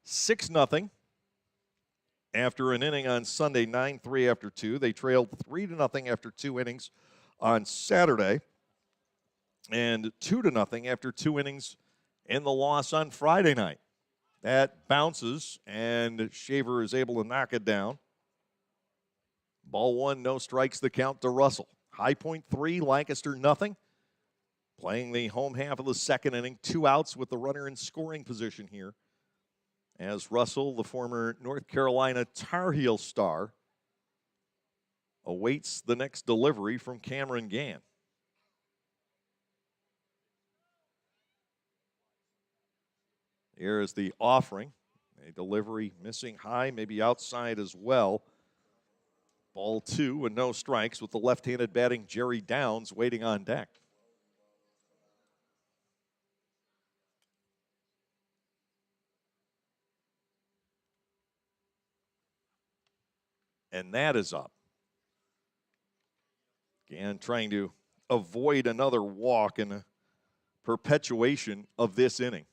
6-0 after an inning on Sunday, 9-3 after 2. They trailed 3-0 after 2 innings on Saturday, and 2-0 after 2 innings in the loss on Friday night. That bounces, and Shaver is able to knock it down. Ball one, no strikes, the count to Russell. High Point 3, Lancaster nothing. Playing the home half of the second inning, 2 outs with the runner in scoring position here. As Russell, the former North Carolina Tar Heel star, awaits the next delivery from Cameron Gann. Here is the offering. A delivery missing high, maybe outside as well. Ball 2 and no strikes with the left-handed batting Jerry Downs waiting on deck. And that is up. Gann trying to avoid another walk and a perpetuation of this inning.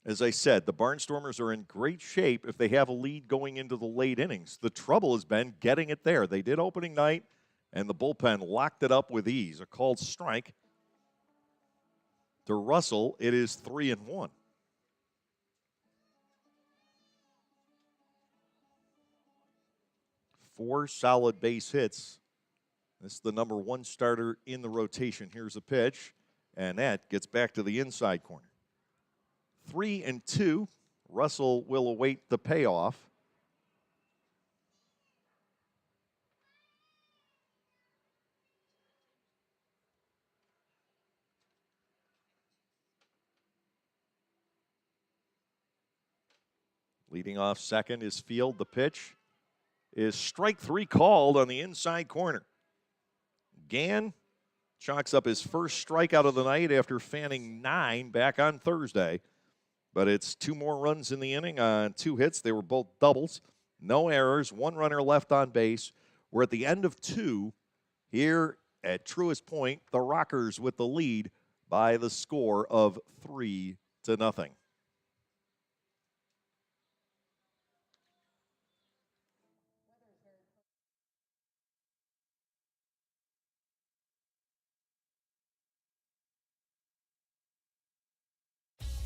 As I said, the Barnstormers are in great shape if they have a lead going into the late innings. The trouble has been getting it there. They did opening night, and the bullpen locked it up with ease. A called strike to Russell. It is 3-1. Four solid base hits. This is the number 1 starter in the rotation. Here's a pitch, and that gets back to the inside corner. 3-2. Russell will await the payoff. Leading off second is Field. The pitch is strike 3 called on the inside corner. Gann chalks up his first strikeout of the night after fanning 9 back on Thursday. But it's 2 more runs in the inning on 2 hits. They were both doubles. No errors. 1 runner left on base. We're at the end of 2 here at Truist Point. The Rockers with the lead by the score of 3-0.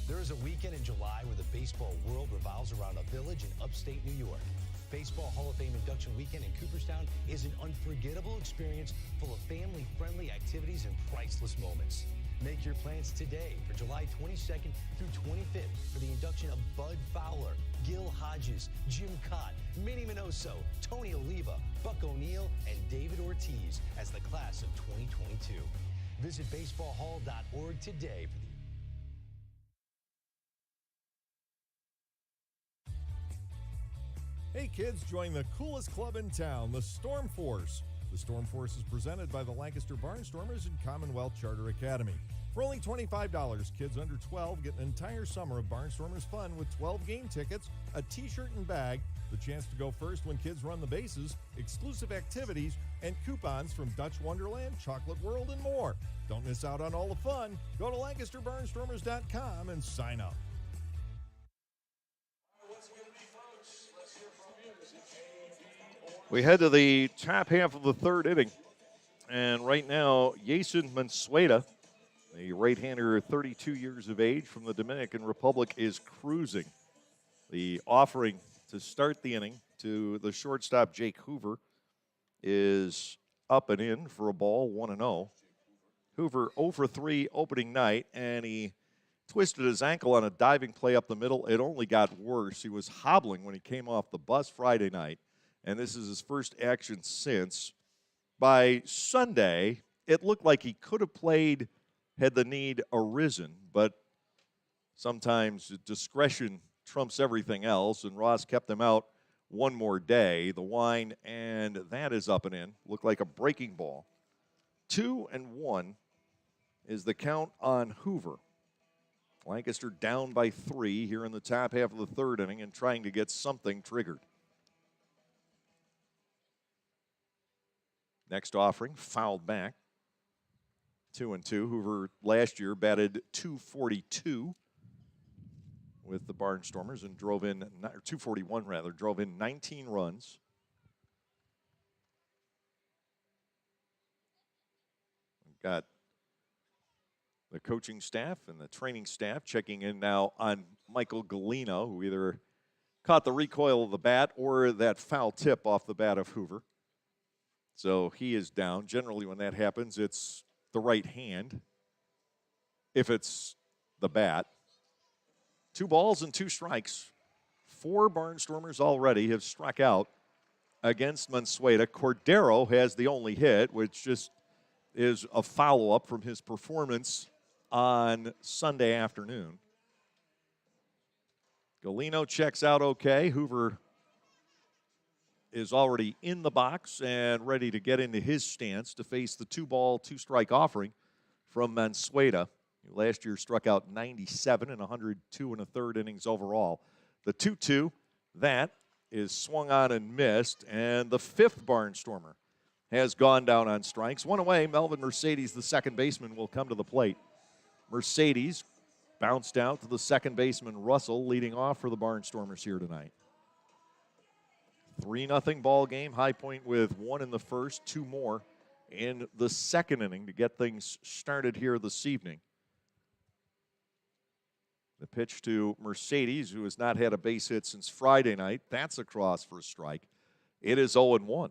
There is a weekend in July where the baseball world revolves around a village in upstate New York. Baseball Hall of Fame induction weekend in Cooperstown is an unforgettable experience full of family-friendly activities and priceless moments. Make your plans today for July 22nd through 25th for the induction of Bud Fowler, Gil Hodges, Jim Cott, Minnie Minoso, Tony Oliva, Buck O'Neill, and David Ortiz as the class of 2022. Visit baseballhall.org today for the Hey kids, join the coolest club in town, the Storm Force. The Storm Force is presented by the Lancaster Barnstormers and Commonwealth Charter Academy. For only $25, kids under 12 get an entire summer of Barnstormers fun with 12 game tickets, a t-shirt and bag, the chance to go first when kids run the bases, exclusive activities, and coupons from Dutch Wonderland, Chocolate World, and more. Don't miss out on all the fun. Go to LancasterBarnstormers.com and sign up. We head to the top half of the third inning. And right now, Jason Mansueta, the right-hander, 32 years of age from the Dominican Republic, is cruising. The offering to start the inning to the shortstop, Jake Hoover, is up and in for a ball, 1-0. Hoover 0 for 3 opening night, and he twisted his ankle on a diving play up the middle. It only got worse. He was hobbling when he came off the bus Friday night, and this is his first action since. By Sunday, it looked like he could have played had the need arisen, but sometimes discretion trumps everything else, and Ross kept him out one more day. The wine, and that is up and in. Looked like a breaking ball. 2-1 is the count on Hoover. Lancaster down by 3 here in the top half of the third inning and trying to get something triggered. Next offering, fouled back. 2-2. Hoover last year batted .242 with the Barnstormers and drove in, or .241 rather, drove in 19 runs. We've got the coaching staff and the training staff checking in now on Michael Galino, who either caught the recoil of the bat or that foul tip off the bat of Hoover. So he is down. Generally, when that happens, it's the right hand, if it's the bat. 2 balls and 2 strikes. 4 Barnstormers already have struck out against Mansueta. Cordero has the only hit, which just is a follow-up from his performance on Sunday afternoon. Galino checks out okay. Hoover is already in the box and ready to get into his stance to face the 2-ball, 2-strike offering from Mansueta. Last year struck out 97 in 102 1/3 innings overall. The 2-2, that is swung on and missed, and the 5th Barnstormer has gone down on strikes. 1 away, Melvin Mercedes, the second baseman, will come to the plate. Mercedes bounced out to the second baseman, Russell, leading off for the Barnstormers here tonight. 3-0 ball game. High Point with 1 in the first, 2 more in the second inning to get things started here this evening. The pitch to Mercedes, who has not had a base hit since Friday night. That's a cross for a strike. It is 0-1.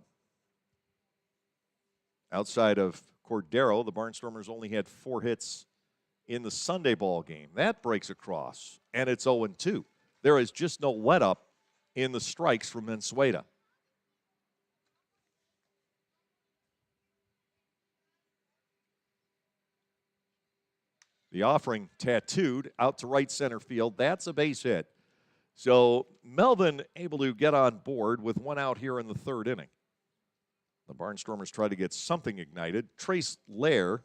Outside of Cordero, the Barnstormers only had 4 hits in the Sunday ball game. That breaks across, and it's 0-2. There is just no let-up in the strikes from Mansueta. The offering tattooed out to right center field. That's a base hit. So Melvin able to get on board with 1 out here in the 3rd inning. The Barnstormers try to get something ignited. Trace Lair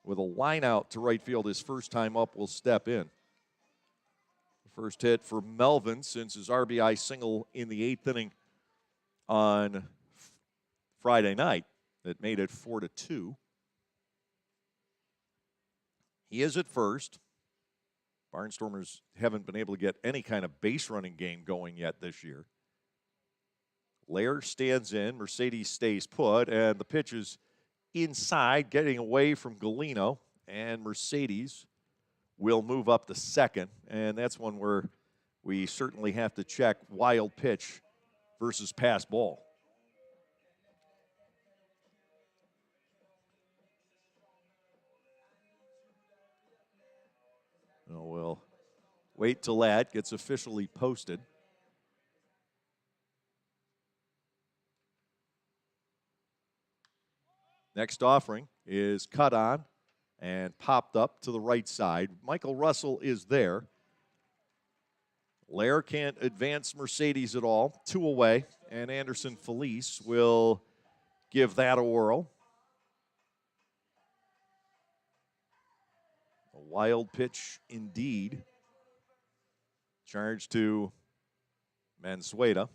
with a line out to right field his first time up will step in. The first hit for Melvin since his RBI single in the 8th inning on Friday night that made it 4-2. He is at first. Barnstormers haven't been able to get any kind of base running game going yet this year. Lair stands in, Mercedes stays put, and the pitch is inside, getting away from Galino, and Mercedes will move up to second, and that's one where we certainly have to check wild pitch versus pass ball. We'll wait till that gets officially posted. Next offering is cut on and popped up to the right side. Michael Russell is there. Lair can't advance Mercedes at all. 2 away, and Anderson Felice will give that a whirl. A wild pitch indeed. Charge to Mansueta.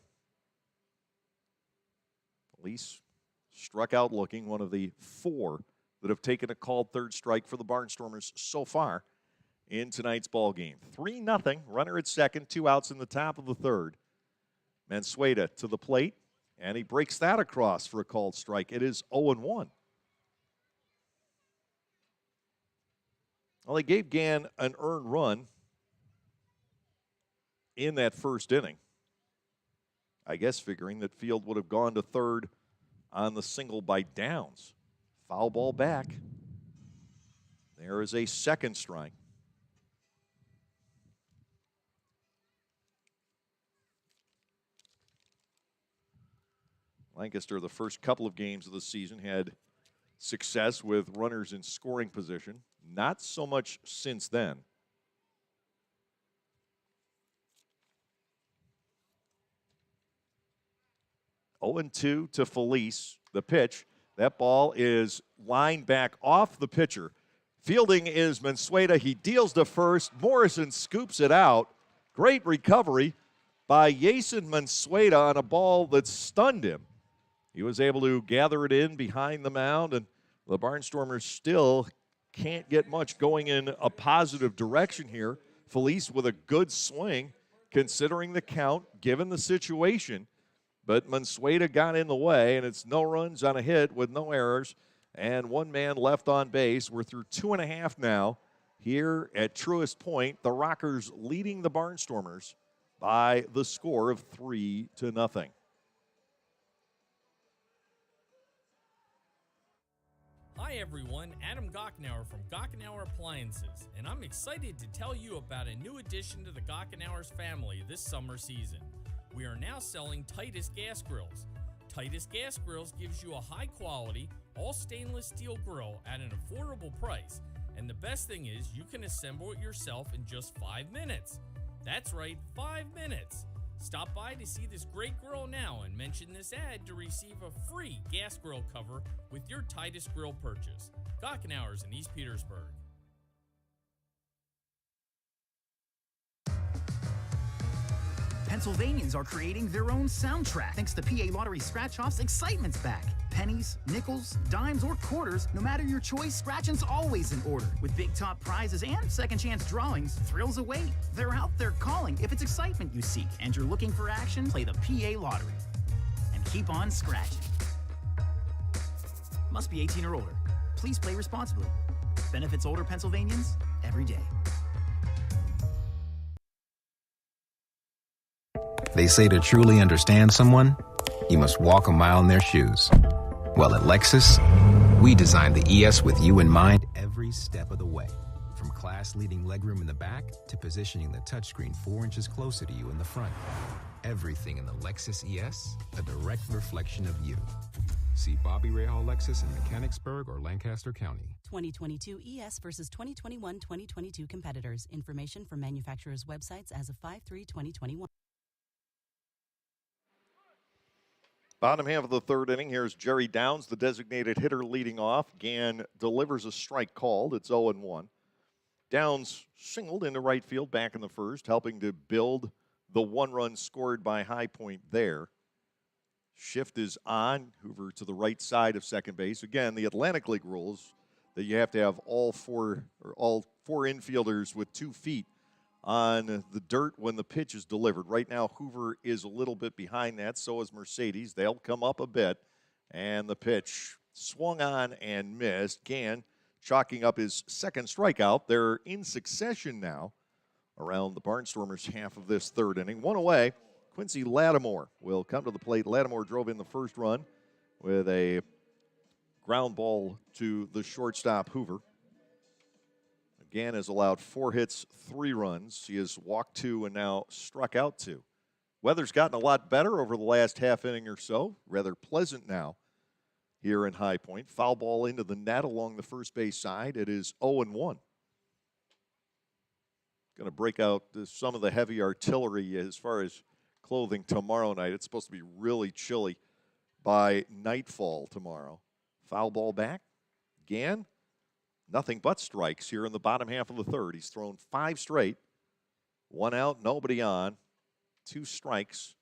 Felice struck out looking, one of the 4 that have taken a called 3rd strike for the Barnstormers so far in tonight's ball game. 3-0, runner at second, 2 outs in the top of the 3rd. Mansueta to the plate, and he breaks that across for a called strike. It is 0-1. Well, they gave Gann an earned run in that first inning. I guess figuring that Field would have gone to 3rd on the single by Downs. Foul ball back. There is a 2nd strike. Lancaster, the first couple of games of the season, had success with runners in scoring position. Not so much since then. 0-2 to Felice. The pitch. That ball is lined back off the pitcher. Fielding is Mansueta. He deals to first. Morrison scoops it out. Great recovery by Jason Mansueta on a ball that stunned him. He was able to gather it in behind the mound, and the Barnstormers still can't get much going in a positive direction here. Felice with a good swing, considering the count, given the situation. But Mansueta got in the way, and it's no runs on a hit with no errors, and 1 man left on base. We're through 2.5 now here at Truist Point. The Rockers leading the Barnstormers by the score of 3-0. Hi everyone, Adam Gochenauer from Gochenauer Appliances, and I'm excited to tell you about a new addition to the Gochenauers family this summer season. We are now selling Titus Gas Grills. Titus Gas Grills gives you a high quality, all stainless steel grill at an affordable price, and the best thing is you can assemble it yourself in just 5 minutes. That's right, 5 minutes. Stop by to see this great grill now and mention this ad to receive a free gas grill cover with your Titus grill purchase. Gochenauers in East Petersburg. Pennsylvanians are creating their own soundtrack. Thanks to PA Lottery Scratch-Offs, excitement's back. Pennies, nickels, dimes, or quarters, no matter your choice, scratching's always in order. With big top prizes and second chance drawings, thrills await. They're out there calling. If it's excitement you seek and you're looking for action, play the PA Lottery. And keep on scratching. Must be 18 or older. Please play responsibly. Benefits older Pennsylvanians every day. They say to truly understand someone, you must walk a mile in their shoes. Well, at Lexus, we designed the ES with you in mind every step of the way. From class-leading legroom in the back to positioning the touchscreen 4 inches closer to you in the front. Everything in the Lexus ES, a direct reflection of you. See Bobby Rahal Lexus in Mechanicsburg or Lancaster County. 2022 ES versus 2021-2022 competitors. Information from manufacturers' websites as of 5/3/2021. Bottom half of the third inning, here's Jerry Downs, the designated hitter leading off. Gann delivers a strike called. It's 0-1. Downs singled into right field back in the first, helping to build the 1 run scored by High Point there. Shift is on. Hoover to the right side of second base. Again, the Atlantic League rules that you have to have all four infielders with 2 feet on the dirt when the pitch is delivered. Right now, Hoover is a little bit behind that. So is Mercedes. They'll come up a bit. And the pitch swung on and missed. Gann chalking up his second strikeout. They're in succession now around the Barnstormers' half of this third inning. 1 away. Quincy Lattimore will come to the plate. Lattimore drove in the first run with a ground ball to the shortstop, Hoover. Gann has allowed 4 hits, 3 runs. He has walked 2 and now struck out 2. Weather's gotten a lot better over the last half inning or so. Rather pleasant now here in High Point. Foul ball into the net along the first base side. It is 0-1. Going to break out some of the heavy artillery as far as clothing tomorrow night. It's supposed to be really chilly by nightfall tomorrow. Foul ball back. Gann. Nothing but strikes here in the bottom half of the third. He's thrown 5 straight. 1 out, nobody on. 2 strikes.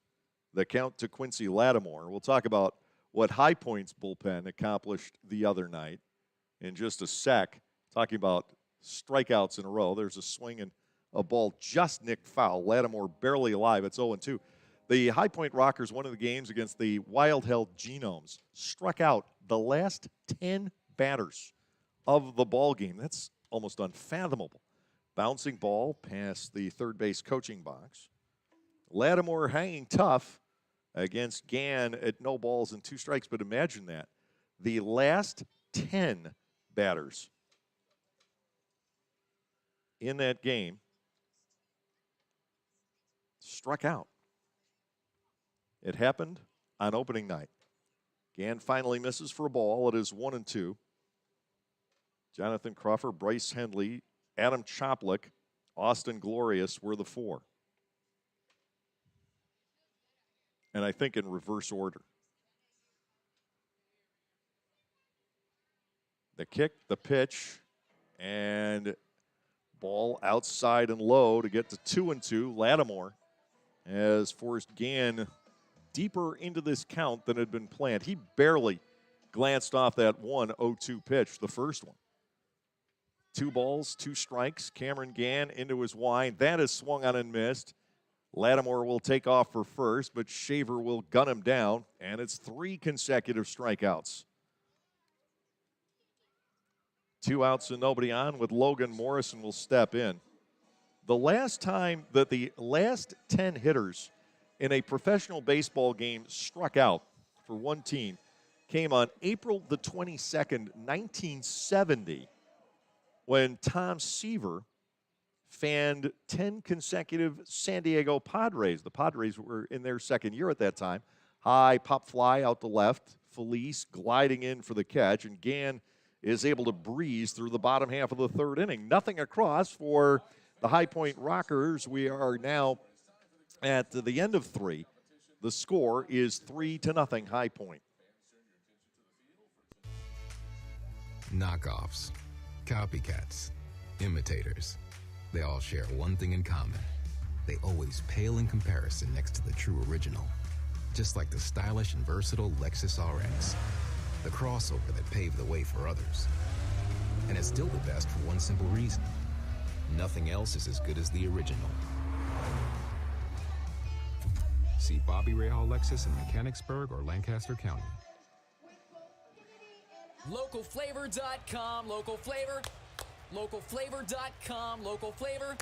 The count to Quincy Lattimore. We'll talk about what High Point's bullpen accomplished the other night in just a sec. Talking about strikeouts in a row. There's a swing and a ball just nicked foul. Lattimore barely alive. It's 0-2. The High Point Rockers, one of the games against the Wild Held Genomes, struck out the last 10 batters of the ball game. That's almost unfathomable. Bouncing ball past the third base coaching box. Lattimore hanging tough against Gann at no balls and 2 strikes, but imagine that. The last 10 batters in that game struck out. It happened on opening night. Gann finally misses for a ball. It is 1-2. Jonathan Crawford, Bryce Hendley, Adam Choplik, Austin Glorious were the 4. And I think in reverse order. The kick, the pitch, and ball outside and low to get to 2-2. Lattimore has forced Gann deeper into this count than had been planned. He barely glanced off that 1-0-2 pitch, the first one. 2 balls, 2 strikes. Cameron Gann into his wind. That is swung on and missed. Lattimore will take off for first, but Shaver will gun him down, and it's 3 consecutive strikeouts. 2 outs and nobody on with Logan Morrison will step in. The last time that the last 10 hitters in a professional baseball game struck out for one team came on April the 22nd, 1970, when Tom Seaver fanned 10 consecutive San Diego Padres. The Padres were in their second year at that time. High pop fly out to left. Felice gliding in for the catch, and Gann is able to breeze through the bottom half of the third inning. Nothing across for the High Point Rockers. We are now at the end of 3. The score is 3-0 High Point. Knockoffs, copycats, imitators. They all share one thing in common. They always pale in comparison next to the true original. Just like the stylish and versatile Lexus RX. The crossover that paved the way for others. And it's still the best for one simple reason. Nothing else is as good as the original. See Bobby Rahal Lexus in Mechanicsburg or Lancaster County. Localflavor.com, local flavor. Localflavor.com, local flavor.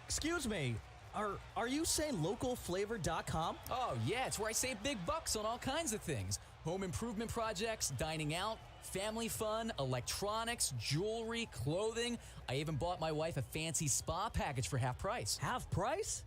Excuse me, are you saying localflavor.com? Oh, yeah, it's where I save big bucks on all kinds of things. Home improvement projects, dining out, family fun, electronics, jewelry, clothing. I even bought my wife a fancy spa package for half price. Half price?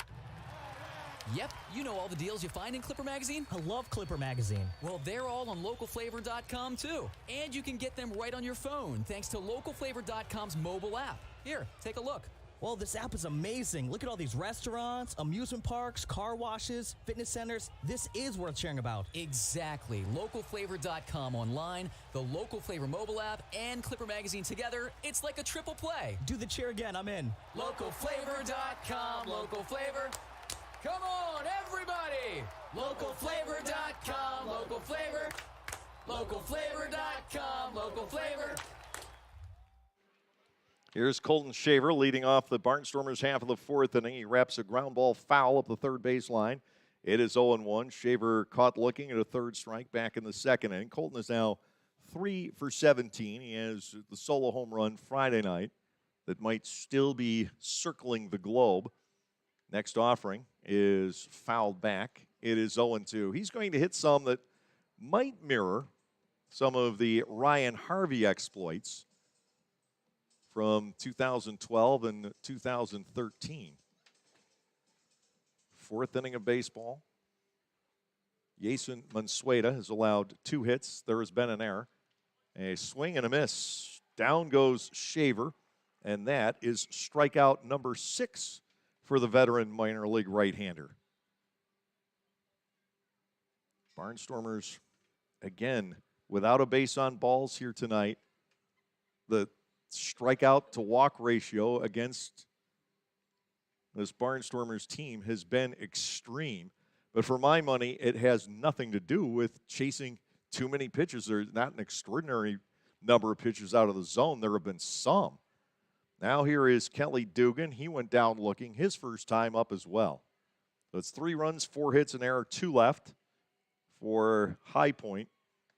Yep, you know all the deals you find in Clipper Magazine. I love Clipper Magazine. Well, they're all on localflavor.com too. And you can get them right on your phone thanks to localflavor.com's mobile app. Here, take a look. Well, this app is amazing. Look at all these restaurants, amusement parks, car washes, fitness centers. This is worth sharing about. Exactly. Localflavor.com online, the Local Flavor mobile app, and Clipper Magazine together. It's like a triple play. Do the cheer again. I'm in. Localflavor.com, local flavor. Come on, everybody! Localflavor.com, local flavor. Localflavor.com, local flavor. Here's Colton Shaver leading off the Barnstormers half of the 4th inning. He wraps a ground ball foul up the third base line. It is 0-1. Shaver caught looking at a third strike back in the second inning. Colton is now 3 for 17. He has the solo home run Friday night that might still be circling the globe. Next offering is fouled back. It is 0-2. He's going to hit some that might mirror some of the Ryan Harvey exploits from 2012 and 2013. 4th inning of baseball. Jason Mansueta has allowed 2 hits. There has been an error. A swing and a miss. Down goes Shaver, and that is strikeout number 6 for the veteran minor league right-hander. Barnstormers, again, without a base on balls here tonight. The strikeout to walk ratio against this Barnstormers team has been extreme. But for my money, it has nothing to do with chasing too many pitches. There's not an extraordinary number of pitches out of the zone. There have been some. Now here is Kelly Dugan. He went down looking his first time up as well. So it's 3 runs, 4 hits, an error, 2 left for High Point.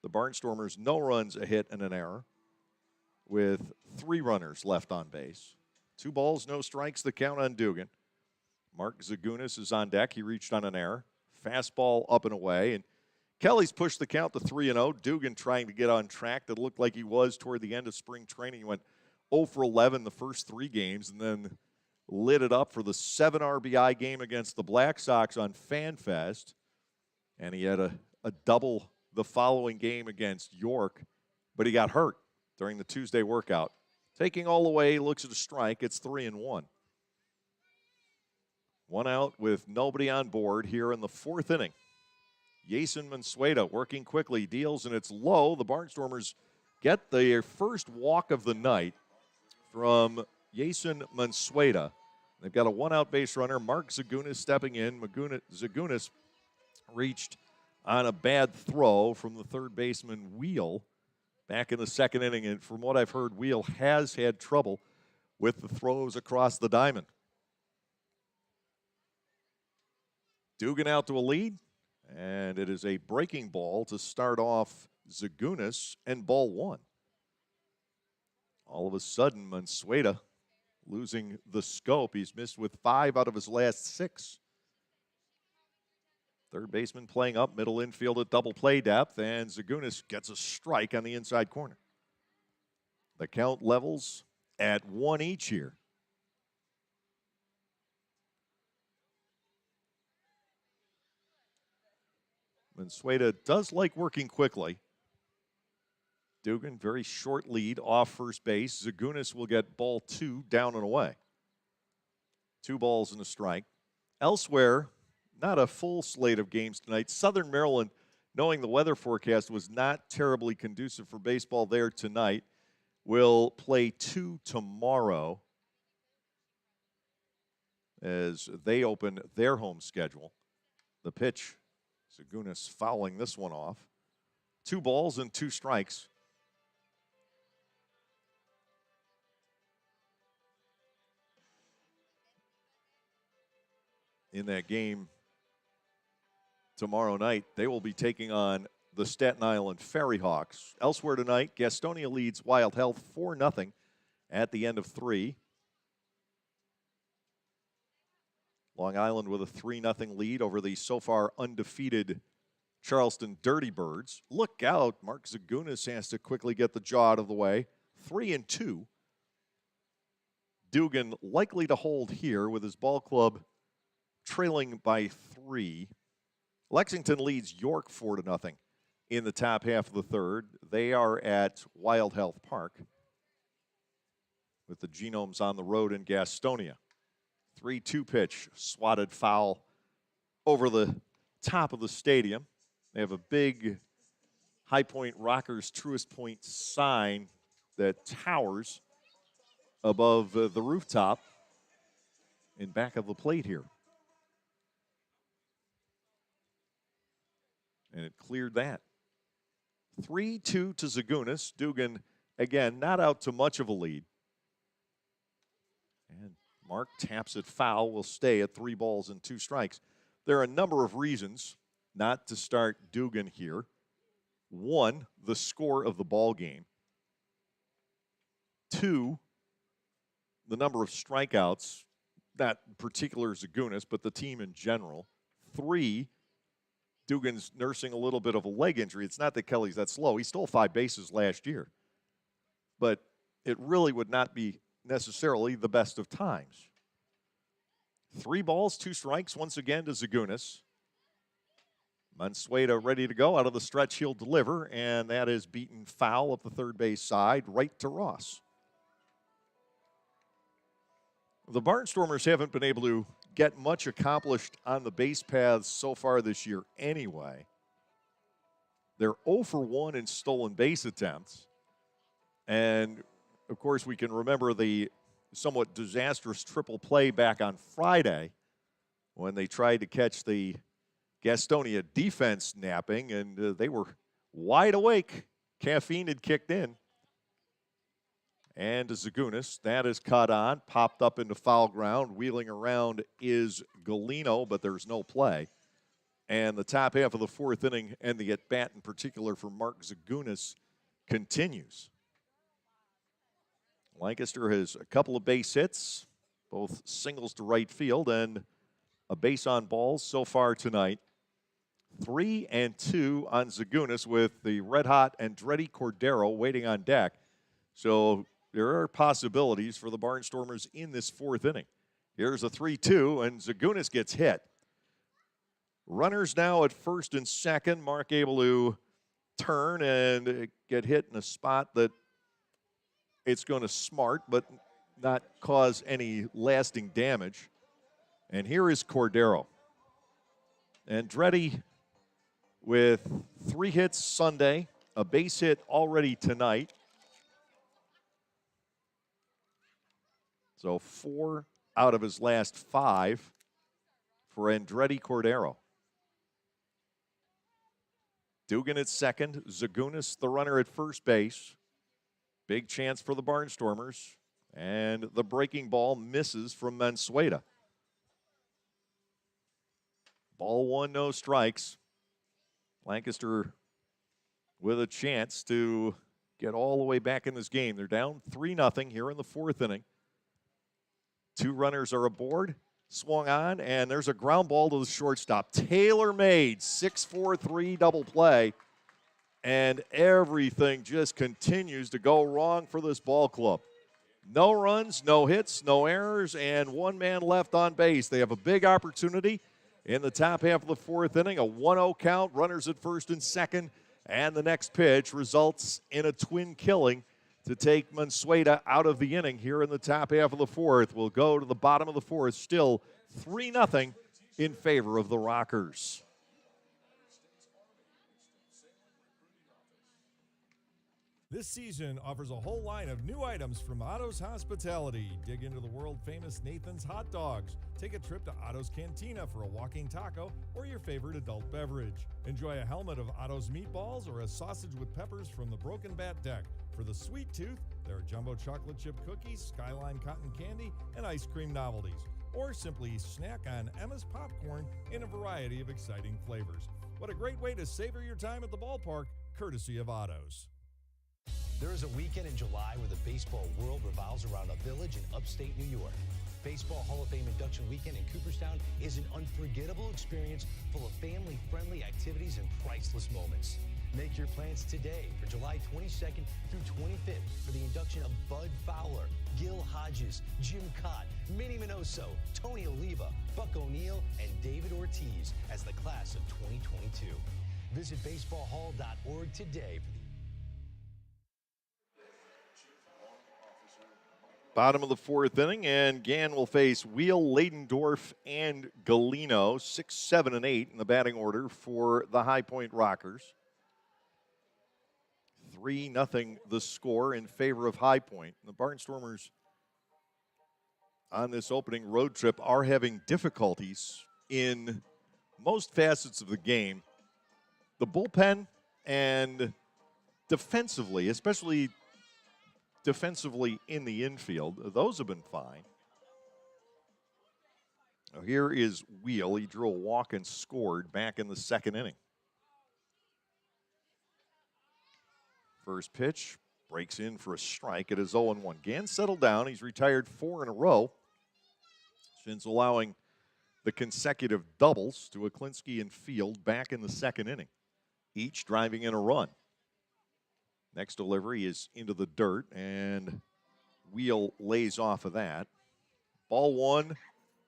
The Barnstormers, no runs, a hit, and an error, with 3 runners left on base. 2 balls, no strikes, the count on Dugan. Mark Zagunis is on deck. He reached on an error. Fastball up and away. And Kelly's pushed the count to 3-0. Dugan trying to get on track. That looked like he was toward the end of spring training. He went 0 for 11 the first 3 games and then lit it up for the 7 RBI game against the Black Sox on FanFest. And he had a double the following game against York, but he got hurt during the Tuesday workout. Taking all away, looks at a strike. It's 3-1. 1 out with nobody on board here in the 4th inning. Jason Mansueta working quickly, deals, and it's low. The Barnstormers get their first walk of the night from Jason Mansueta. They've got a 1-out base runner. Mark Zagunis stepping in. Zagunis reached on a bad throw from the third baseman, Wheel, back in the 2nd inning. And from what I've heard, Wheel has had trouble with the throws across the diamond. Dugan out to a lead, and it is a breaking ball to start off Zagunis, and ball 1. All of a sudden, Mansueta losing the scope. He's missed with 5 out of his last 6. Third baseman playing up, middle infield at double play depth, and Zagunis gets a strike on the inside corner. The count levels at 1 each here. Mansueta does like working quickly. Dugan, very short lead off first base. Zagunis will get ball 2 down and away. 2 balls and a strike. Elsewhere, not a full slate of games tonight. Southern Maryland, knowing the weather forecast was not terribly conducive for baseball there tonight, will play 2 tomorrow as they open their home schedule. The pitch, Zagunis fouling this one off. 2 balls and 2 strikes. In that game tomorrow night, they will be taking on the Staten Island Ferry Hawks. Elsewhere tonight, Gastonia leads Wild Health 4-0 at the end of 3. Long Island with a 3-0 lead over the so far undefeated Charleston Dirty Birds. Look out, Mark Zagunis has to quickly get the jaw out of the way. 3-2. Dugan likely to hold here with his ball club trailing by 3. Lexington leads York 4-0 in the top half of the third. They are at Wild Health Park with the Genomes on the road in Gastonia. 3-2 pitch, swatted foul over the top of the stadium. They have a big High Point Rockers Truist Point sign that towers above the rooftop in back of the plate here. And it cleared that. 3-2 to Zagunis. Dugan, again, not out to much of a lead. And Mark taps it foul, will stay at 3 balls and 2 strikes. There are a number of reasons not to start Dugan here. 1, the score of the ball game. 2, the number of strikeouts, not in particular Zagunis, but the team in general. 3, Dugan's nursing a little bit of a leg injury. It's not that Kelly's that slow. He stole 5 bases last year. But it really would not be necessarily the best of times. 3 balls, 2 strikes once again to Zagunis. Mansueta ready to go. Out of the stretch, he'll deliver, and that is beaten foul up the third base side, right to Ross. The Barnstormers haven't been able to get much accomplished on the base paths so far this year anyway. They're 0 for 1 in stolen base attempts. And, of course, we can remember the somewhat disastrous triple play back on Friday when they tried to catch the Gastonia defense napping, and they were wide awake. Caffeine had kicked in. And to Zagunis, that is caught on, popped up into foul ground. Wheeling around is Galino, but there's no play. And the top half of the 4th inning, and the at-bat in particular for Mark Zagunis, continues. Lancaster has a couple of base hits, both singles to right field, and a base on balls so far tonight. 3-2 on Zagunis with the red-hot Andretti Cordero waiting on deck. So there are possibilities for the Barnstormers in this 4th inning. Here's a 3-2, and Zagunis gets hit. Runners now at first and second. Mark able to turn and get hit in a spot that it's going to smart but not cause any lasting damage. And here is Cordero. Andretti with 3 hits Sunday, a base hit already tonight. So 4 out of his last 5 for Andretti Cordero. Dugan at second, Zagunis the runner at first base. Big chance for the Barnstormers. And the breaking ball misses from Mansueta. Ball 1, no strikes. Lancaster with a chance to get all the way back in this game. They're down 3-0 here in the fourth inning. 2 runners are aboard, swung on, and there's a ground ball to the shortstop. Tailor-made 6-4-3 double play, and everything just continues to go wrong for this ball club. No runs, no hits, no errors, and 1 man left on base. They have a big opportunity in the top half of the fourth inning, a 1-0 count, runners at first and second, and the next pitch results in a twin killing to take Mansueta out of the inning here in the top half of the fourth. We'll go to the bottom of the fourth, still 3-0 in favor of the Rockers. This season offers a whole line of new items from Otto's Hospitality. Dig into the world-famous Nathan's Hot Dogs. Take a trip to Otto's Cantina for a walking taco or your favorite adult beverage. Enjoy a helmet of Otto's meatballs or a sausage with peppers from the Broken Bat Deck. For the sweet tooth, there are jumbo chocolate chip cookies, Skyline cotton candy, and ice cream novelties. Or simply snack on Emma's popcorn in a variety of exciting flavors. What a great way to savor your time at the ballpark, courtesy of Otto's. There is a weekend in July where the baseball world revolves around a village in upstate New York. Baseball Hall of Fame induction weekend in Cooperstown is an unforgettable experience full of family-friendly activities and priceless moments. Make your plans today for July 22nd through 25th for the induction of Bud Fowler, Gil Hodges, Jim Cott, Minnie Minoso, Tony Oliva, Buck O'Neill, and David Ortiz as the class of 2022. Visit baseballhall.org today for the Bottom of the fourth inning, and Gann will face Wheel, Ladendorf, and Galino, 6, 7, and 8 in the batting order for the High Point Rockers. 3-0 the score in favor of High Point. The Barnstormers on this opening road trip are having difficulties in most facets of the game. The bullpen and defensively, especially defensively in the infield, those have been fine. Now here is Wheel. He drew a walk and scored back in the second inning. First pitch breaks in for a strike. It is 0-1. Gann settled down. He's retired 4 in a row since allowing the consecutive doubles to Aklinski and Field back in the second inning, each driving in a run. Next delivery is into the dirt, and Wheel lays off of that. Ball 1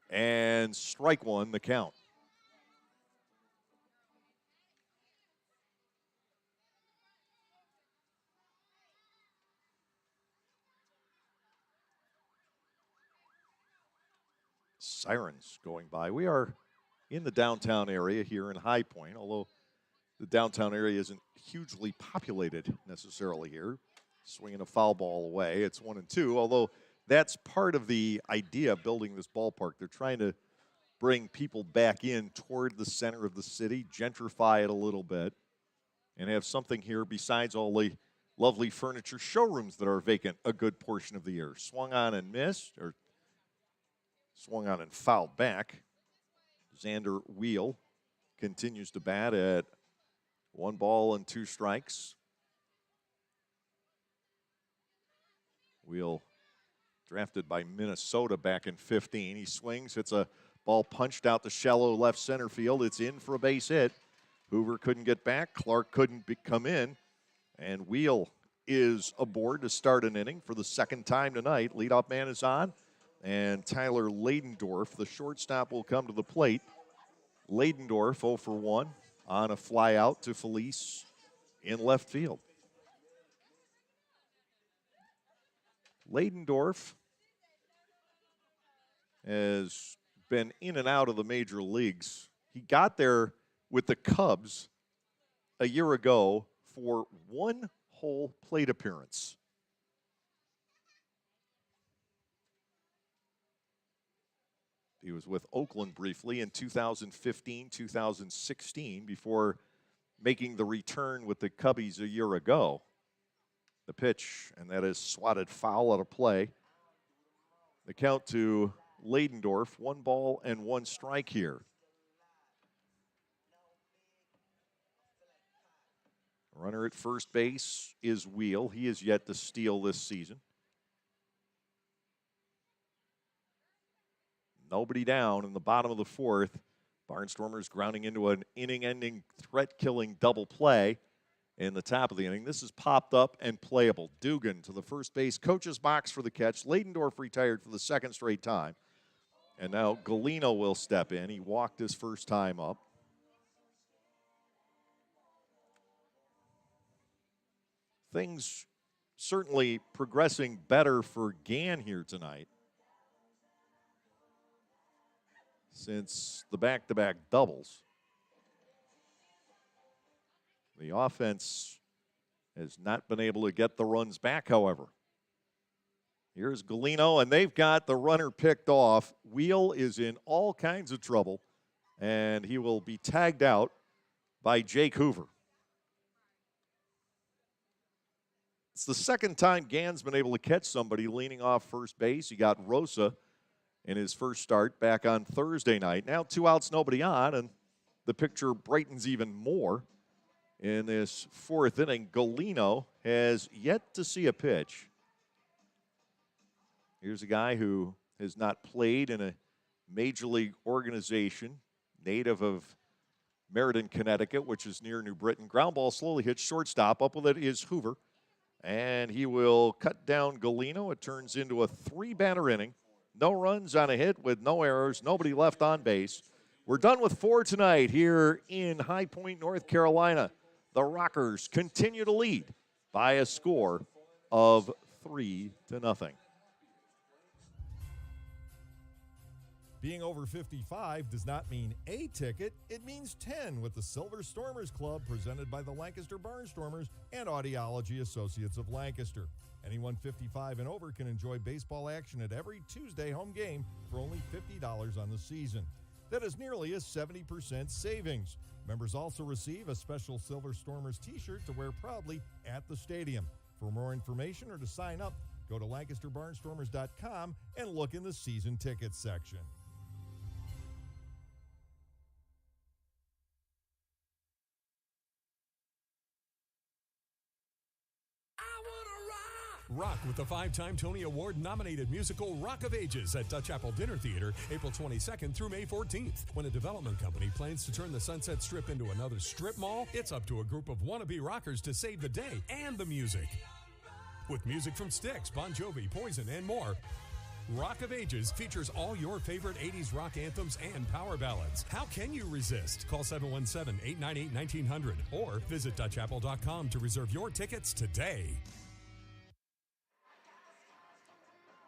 and strike 1, the count. Sirens going by. We are in the downtown area here in High Point, although the downtown area isn't hugely populated necessarily here. Swinging a foul ball away. It's 1-2, although that's part of the idea of building this ballpark. They're trying to bring people back in toward the center of the city, gentrify it a little bit, and have something here besides all the lovely furniture showrooms that are vacant a good portion of the year. Swung on and missed, or swung on and fouled back. Xander Wheel continues to bat at 1 ball and 2 strikes. Wheel drafted by Minnesota back in 15. He swings, hits a ball punched out to shallow left center field. It's in for a base hit. Hoover couldn't get back. Clark couldn't come in. And Wheel is aboard to start an inning for the second time tonight. Leadoff man is on. And Tyler Ladendorf, the shortstop, will come to the plate. Ladendorf 0 for 1 on a fly out to Felice in left field. Ladendorf has been in and out of the major leagues. He got there with the Cubs a year ago for 1 whole plate appearance. He was with Oakland briefly in 2015, 2016 before making the return with the Cubbies a year ago. The pitch, and that is swatted foul out of play. The count to Ladendorf, 1 ball and 1 strike here. Runner at first base is Wheel. He is yet to steal this season. Nobody down in the bottom of the fourth. Barnstormers grounding into an inning-ending, threat-killing double play in the top of the inning. This is popped up and playable. Dugan to the first base coach's box for the catch. Ladendorf retired for the second straight time. And now Galino will step in. He walked his first time up. Things certainly progressing better for Gann here tonight, since the back-to-back doubles. The offense has not been able to get the runs back, however. Here's Galino, and they've got the runner picked off. Wheel is in all kinds of trouble, and he will be tagged out by Jake Hoover. It's the second time Gann's been able to catch somebody leaning off first base. He got Rosa in his first start back on Thursday night. Now 2 outs, nobody on, and the picture brightens even more in this fourth inning. Galino has yet to see a pitch. Here's a guy who has not played in a major league organization, native of Meriden, Connecticut, which is near New Britain. Ground ball slowly hits shortstop. Up with it is Hoover, and he will cut down Galino. It turns into a 3-batter inning. No runs on a hit with no errors, nobody left on base. We're done with 4 tonight here in High Point, North Carolina. The Rockers continue to lead by a score of 3-0. Being over 55 does not mean a ticket, it means 10 with the Silver Stormers Club presented by the Lancaster Barnstormers and Audiology Associates of Lancaster. Anyone 55 and over can enjoy baseball action at every Tuesday home game for only $50 on the season. That is nearly a 70% savings. Members also receive a special Silver Stormers t-shirt to wear proudly at the stadium. For more information or to sign up, go to LancasterBarnstormers.com and look in the season tickets section. Rock with the 5-time Tony Award-nominated musical Rock of Ages at Dutch Apple Dinner Theater, April 22nd through May 14th. When a development company plans to turn the Sunset Strip into another strip mall, it's up to a group of wannabe rockers to save the day and the music. With music from Styx, Bon Jovi, Poison, and more, Rock of Ages features all your favorite 80s rock anthems and power ballads. How can you resist? Call 717-898-1900 or visit DutchApple.com to reserve your tickets today.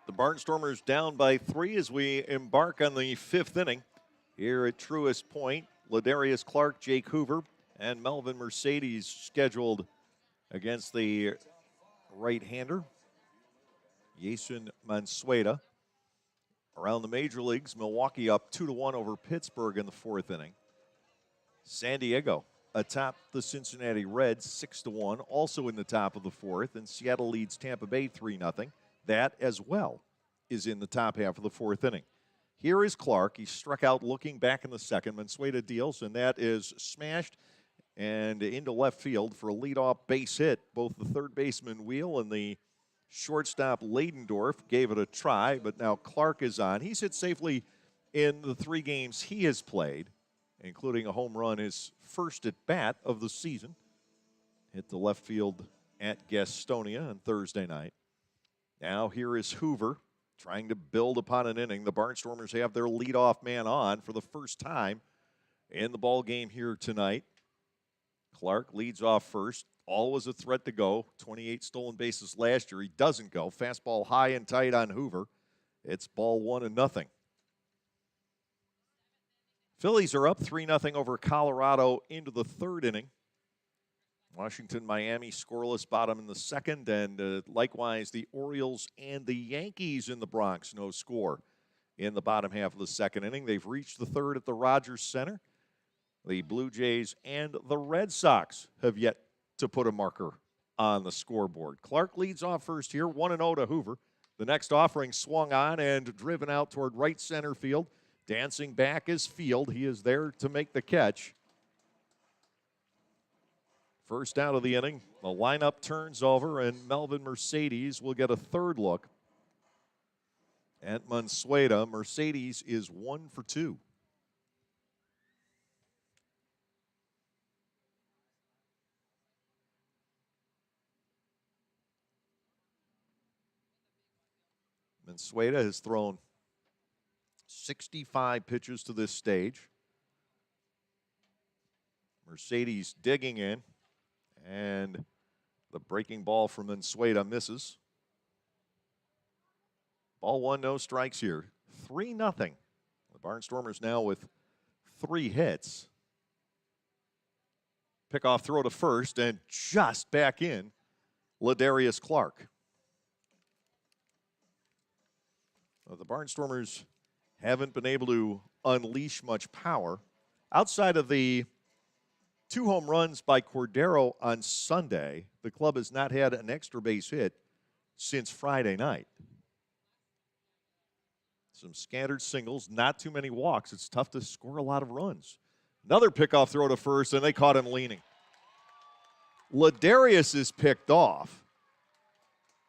The Barnstormers down by 3 as we embark on the 5th inning. Here at Truist Point, Ladarius Clark, Jake Hoover, and Melvin Mercedes scheduled against the right-hander, Jason Mansueta. Around the major leagues, Milwaukee up 2-1 over Pittsburgh in the 4th inning. San Diego atop the Cincinnati Reds 6-1, also in the top of the 4th, and Seattle leads Tampa Bay 3-0. That, as well, is in the top half of the 4th inning. Here is Clark. He struck out looking back in the second. Mansueta deals, and that is smashed and into left field for a leadoff base hit. Both the third baseman Wheel and the shortstop Ladendorf gave it a try, but now Clark is on. He's hit safely in the 3 games he has played, including a home run his first at bat of the season. Hit the left field at Gastonia on Thursday night. Now here is Hoover trying to build upon an inning. The Barnstormers have their leadoff man on for the first time in the ball game here tonight. Clark leads off first. Always a threat to go. 28 stolen bases last year. He doesn't go. Fastball high and tight on Hoover. It's ball 1-0. Phillies are up 3-0 over Colorado into the 3rd inning. Washington, Miami, scoreless bottom in the 2nd, and likewise the Orioles and the Yankees in the Bronx, no score in the bottom half of the 2nd inning. They've reached the 3rd at the Rogers Center. The Blue Jays and the Red Sox have yet to put a marker on the scoreboard. Clark leads off first here, 1-0 to Hoover. The next offering swung on and driven out toward right center field. Dancing back is Field. He is there to make the catch. First out of the inning, the lineup turns over, and Melvin Mercedes will get a third look at Mansueda. Mercedes is 1 for 2. Mansueda has thrown 65 pitches to this stage. Mercedes digging in, and the breaking ball from Mansueda misses. Ball 1, no strikes here. 3-0. The Barnstormers now with 3 hits. Pickoff throw to first, and just back in, Ladarius Clark. Well, the Barnstormers haven't been able to unleash much power. Outside of the 2 home runs by Cordero on Sunday, the club has not had an extra base hit since Friday night. Some scattered singles, not too many walks. It's tough to score a lot of runs. Another pickoff throw to first, and they caught him leaning. Ladarius is picked off,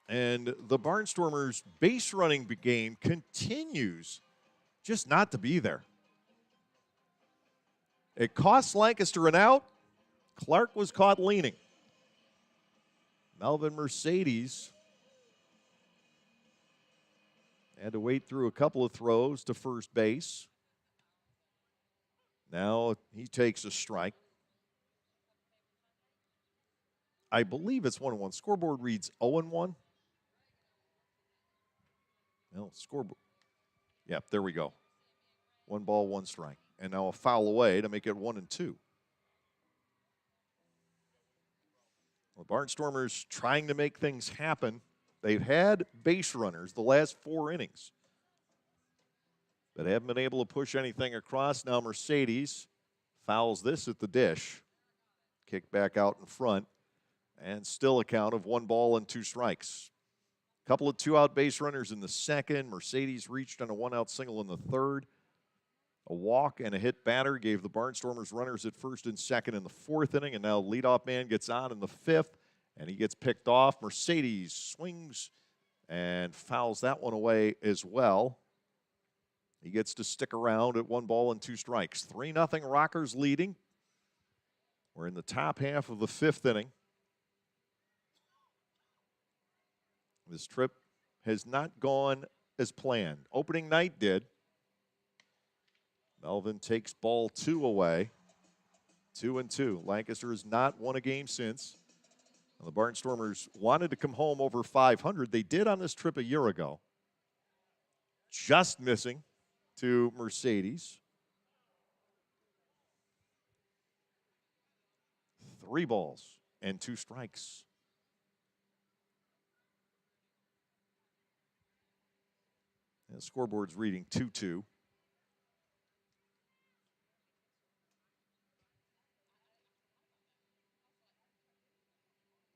and the Barnstormers' base running game continues just not to be there. It costs Lancaster an out. Clark was caught leaning. Melvin Mercedes had to wait through a couple of throws to first base. Now he takes a strike. I believe it's 1-1. Scoreboard reads 0-1. Well, scoreboard. Yep, there we go. 1 ball, 1 strike. And now a foul away to make it 1-2. The Barnstormers trying to make things happen. They've had base runners the last 4 innings, but haven't been able to push anything across. Now Mercedes fouls this at the dish. Kick back out in front, and still a count of 1 ball and 2 strikes. Couple of 2-out base runners in the second. Mercedes reached on a 1-out single in the third. A walk and a hit batter gave the Barnstormers runners at first and second in the 4th inning, and now leadoff man gets on in the 5th, and he gets picked off. Mercedes swings and fouls that one away as well. He gets to stick around at 1 ball and 2 strikes. 3-0 Rockers leading. We're in the top half of the 5th inning. This trip has not gone as planned. Opening night did. Melvin takes ball 2 away. 2-2. Lancaster has not won a game since. The Barnstormers wanted to come home over 500. They did on this trip a year ago. Just missing to Mercedes. 3 balls and 2 strikes. And the scoreboard's reading 2-2.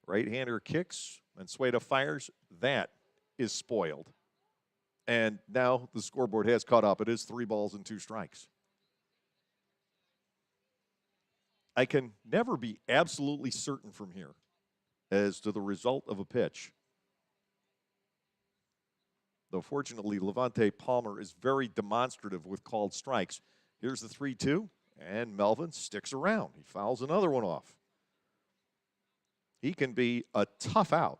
Right-hander kicks, and Mansueda fires. That is spoiled. And now the scoreboard has caught up. It is 3 balls and 2 strikes. I can never be absolutely certain from here as to the result of a pitch. Though fortunately, Levante Palmer is very demonstrative with called strikes. Here's the 3-2, and Melvin sticks around. He fouls another one off. He can be a tough out.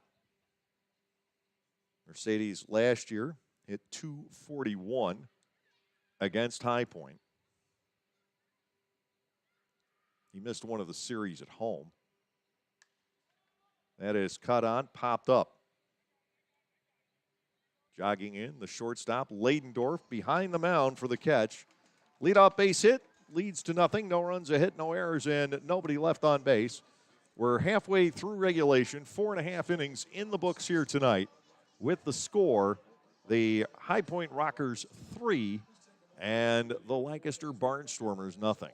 Mercedes last year hit .241 against High Point. He missed one of the series at home. That is cut on, popped up. Jogging in, the shortstop, Ladendorf, behind the mound for the catch. Leadoff base hit, leads to nothing. No runs, a hit, no errors, and nobody left on base. We're halfway through regulation, 4.5 innings in the books here tonight. With the score, the High Point Rockers 3 and the Lancaster Barnstormers nothing.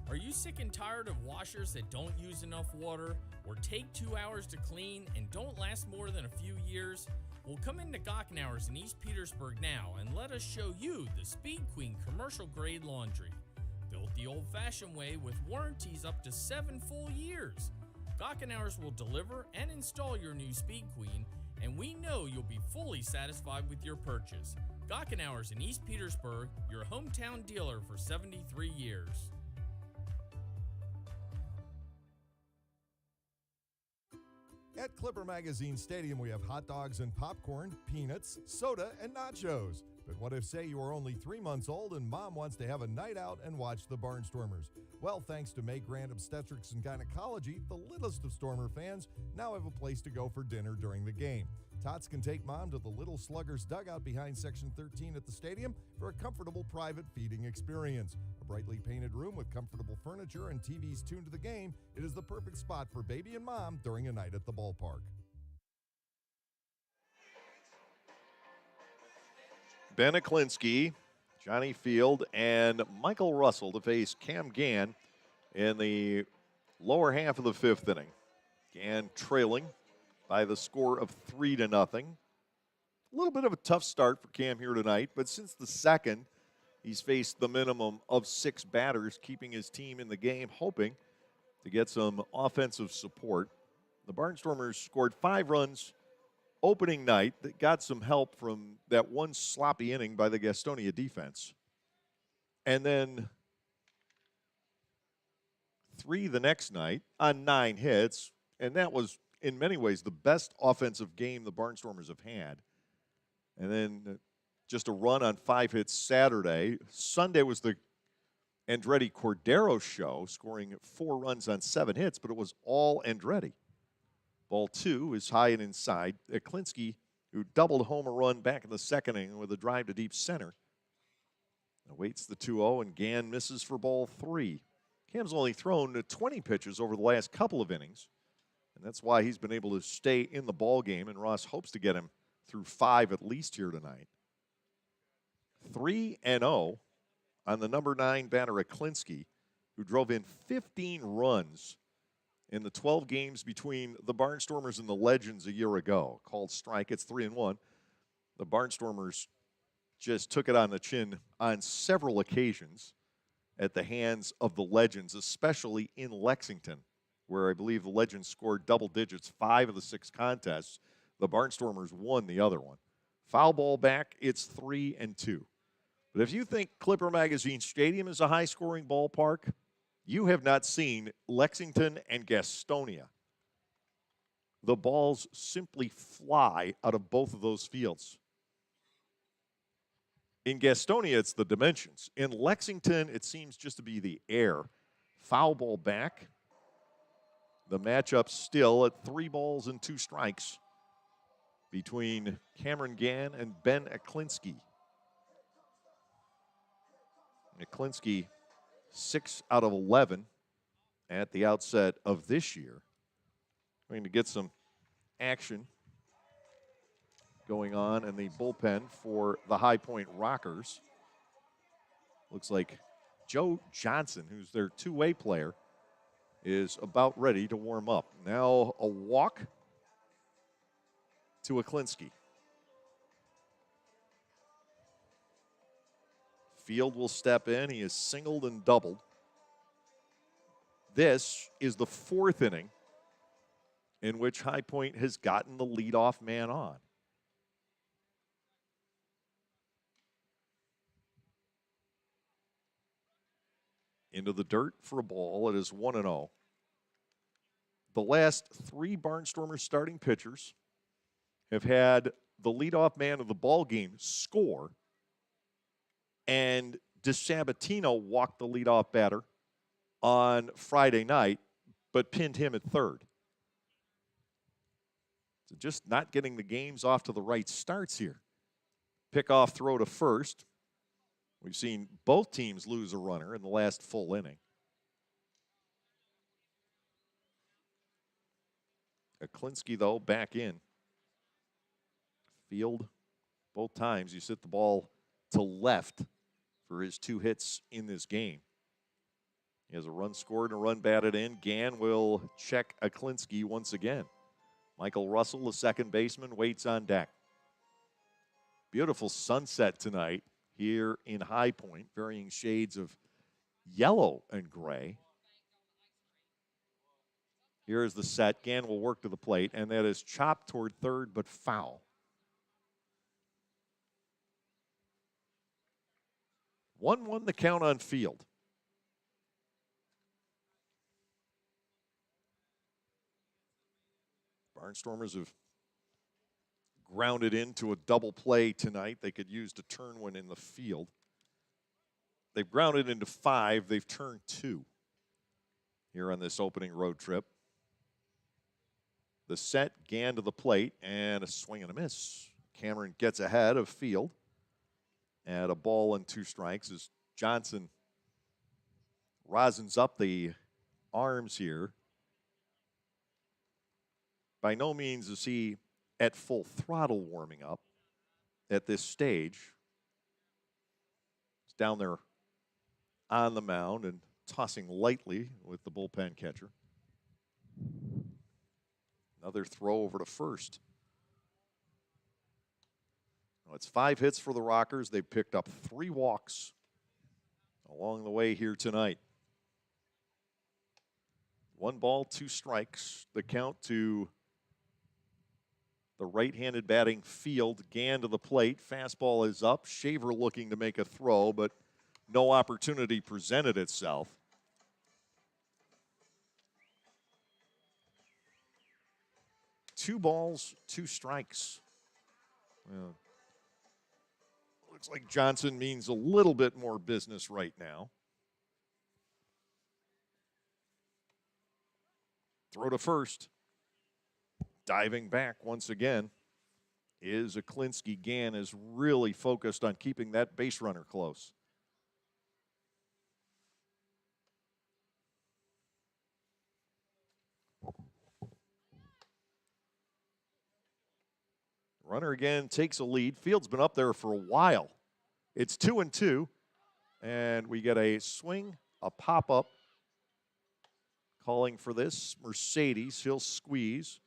Are you sick and tired of washers that don't use enough water or take 2 hours to clean and don't last more than a few years? Well, come into Gockenauers in East Petersburg now and let us show you the Speed Queen commercial grade laundry. Built the old-fashioned way with warranties up to 7 full years. Gockenauers will deliver and install your new Speed Queen, and we know you'll be fully satisfied with your purchase. Gockenauers in East Petersburg, your hometown dealer for 73 years. At Clipper Magazine Stadium, we have hot dogs and popcorn, peanuts, soda, and nachos. But what if, say, you are only 3 months old and mom wants to have a night out and watch the Barnstormers? Well, thanks to May Grant Obstetrics and Gynecology, the littlest of Stormer fans now have a place to go for dinner during the game. Tots can take mom to the Little Sluggers dugout behind Section 13 at the stadium for a comfortable private feeding experience. A brightly painted room with comfortable furniture and TVs tuned to the game, it is the perfect spot for baby and mom during a night at the ballpark. Ben Aklinski, Johnny Field, and Michael Russell to face Cam Gann in the lower half of the 5th inning. Gann trailing by the score of 3-0. A little bit of a tough start for Cam here tonight, but since the second, he's faced the minimum of 6 batters, keeping his team in the game, hoping to get some offensive support. The Barnstormers scored 5 runs opening night that got some help from that one sloppy inning by the Gastonia defense. And then 3 the next night on 9 hits, and that was in many ways the best offensive game the Barnstormers have had. And then just a run on 5 hits Saturday. Sunday was the Andretti Cordero show, scoring 4 runs on 7 hits, but it was all Andretti. Ball 2 is high and inside. Aklinski, who doubled home a run back in the second inning with a drive to deep center, awaits the 2-0, and Gann misses for ball 3. Cam's only thrown 20 pitches over the last couple of innings, and that's why he's been able to stay in the ball game, and Ross hopes to get him through 5 at least here tonight. 3-0 on the number 9 batter, Aklinski, who drove in 15 runs in the 12 games between the Barnstormers and the Legends a year ago. Called strike. It's 3-1. The Barnstormers just took it on the chin on several occasions at the hands of the Legends, especially in Lexington, where I believe the Legends scored double digits 5 of the 6 contests. The Barnstormers won the other one. Foul ball back, it's 3-2. But if you think Clipper Magazine Stadium is a high-scoring ballpark, you have not seen Lexington and Gastonia. The balls simply fly out of both of those fields. In Gastonia, it's the dimensions. In Lexington, it seems just to be the air. Foul ball back. The matchup still at 3 balls and 2 strikes between Cameron Gann and Ben Aklinski. Aklinski 6 out of 11 at the outset of this year. Going to get some action going on in the bullpen for the High Point Rockers. Looks like Joe Johnson, who's their two-way player, is about ready to warm up. Now a walk to Aklinski. Field will step in. He is singled and doubled. This is the 4th inning in which High Point has gotten the leadoff man on. Into the dirt for a ball. It is 1-0. The last 3 Barnstormers starting pitchers have had the leadoff man of the ball game score, and DeSabatino walked the leadoff batter on Friday night, but pinned him at 3rd. So just not getting the games off to the right starts here. Pickoff throw to first. We've seen both teams lose a runner in the last full inning. Aklinski, though, back in. Field, both times, you sit the ball to left for his 2 hits in this game. He has a run scored and a run batted in. Gann will check Aklinski once again. Michael Russell, the second baseman, waits on deck. Beautiful sunset tonight here in High Point. Varying shades of yellow and gray. Here is the set. Gann will work to the plate, and that is chopped toward third, but foul. 1-1 the count on Field. Barnstormers have grounded into a double play tonight. They could use to turn one in the field. They've grounded into 5. They've turned 2 here on this opening road trip. The set, Gann to the plate, and a swing and a miss. Cameron gets ahead of Field at a ball and 2 strikes as Johnson rosins up the arms here. By no means is he at full throttle warming up at this stage. He's down there on the mound and tossing lightly with the bullpen catcher. Another throw over to first. Well, it's 5 hits for the Rockers. They've picked up 3 walks along the way here tonight. 1 ball, 2 strikes. The count to the right-handed batting Field. Gann to the plate. Fastball is up. Shaver looking to make a throw, but no opportunity presented itself. Two balls, 2 strikes. Well, looks like Johnson means a little bit more business right now. Throw to first. Diving back once again is Aklinski. Gann is really focused on keeping that base runner close. Runner again takes a lead. Field's been up there for a while. It's 2-2, and we get a swing, a pop-up. Calling for this, Mercedes. He'll squeeze.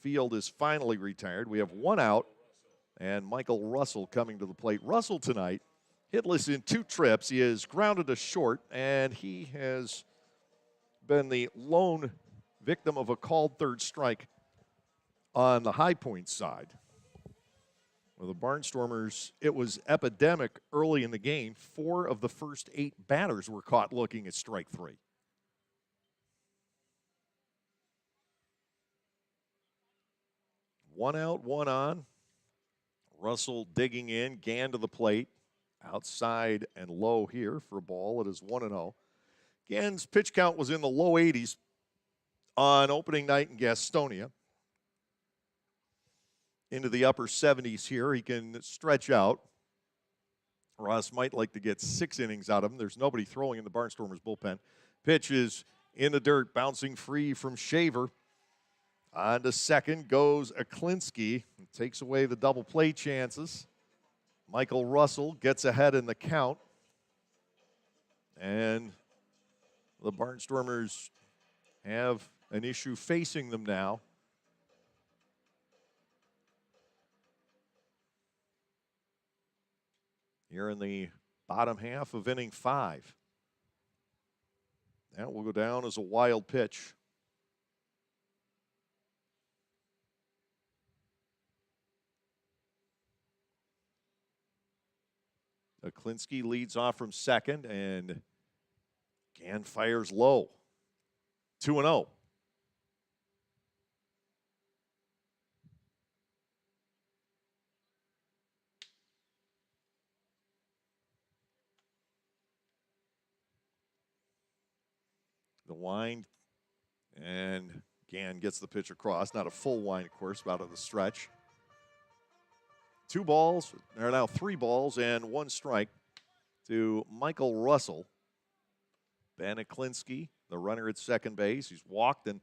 Field is finally retired. We have 1 out, and Michael Russell coming to the plate. Russell tonight, hitless in 2 trips. He is grounded to short, and he has been the lone victim of a called third strike on the High Point side. Well, the Barnstormers, it was epidemic early in the game. 4 of the first 8 batters were caught looking at strike 3. One out, 1 on. Russell digging in. Gann to the plate. Outside and low here for a ball. It is 1-0. Gann's pitch count was in the low 80s on opening night in Gastonia. Into the upper 70s here. He can stretch out. Ross might like to get 6 innings out of him. There's nobody throwing in the Barnstormers bullpen. Pitch is in the dirt, bouncing free from Shaver. On to second goes Aklinski. Takes away the double play chances. Michael Russell gets ahead in the count. And the Barnstormers have an issue facing them now. Here in the bottom half of inning 5. That will go down as a wild pitch. Aklinski leads off from second, and Gann fires low. 2-0. The wind, and Gann gets the pitch across. Not a full wind, of course, out of the stretch. 2 balls, there are now 3 balls and 1 strike to Michael Russell. Ben Aklinski, the runner at second base. He's walked and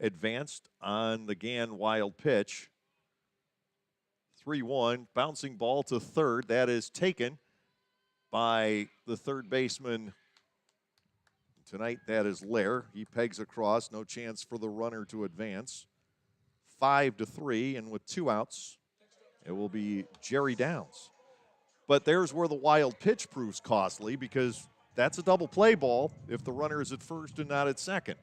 advanced on the Gann wild pitch. 3-1, bouncing ball to third. That is taken by the third baseman. Tonight, that is Lair. He pegs across. No chance for the runner to advance. 5-3, and with 2 outs, it will be Jerry Downs. But there's where the wild pitch proves costly, because that's a double play ball if the runner is at first and not at second.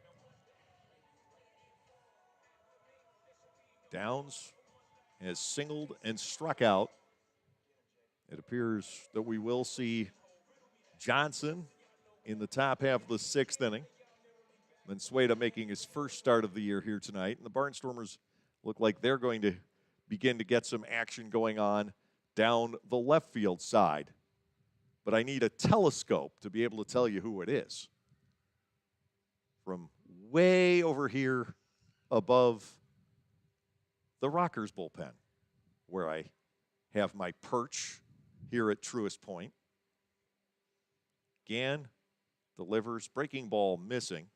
Downs has singled and struck out. It appears that we will see Johnson in the top half of the sixth inning. Mansueta making his first start of the year here tonight. And the Barnstormers look like they're going to begin to get some action going on down the left field side. But I need a telescope to be able to tell you who it is. From way over here above the Rockers bullpen, where I have my perch here at Truist Point. Gann delivers, breaking ball missing.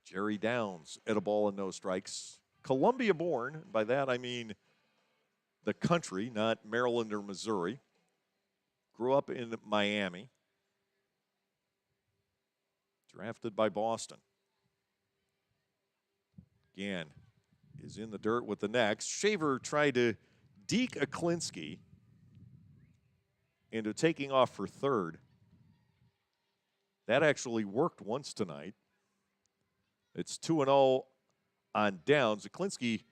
Jerry Downs at a ball and no strikes. Columbia born, by that I mean the country, not Maryland or Missouri. Grew up in Miami. Drafted by Boston. Gann is in the dirt with the next. Shaver tried to deke Aklinski into taking off for third. That actually worked once tonight. It's 2-0 on Downs. Aklinski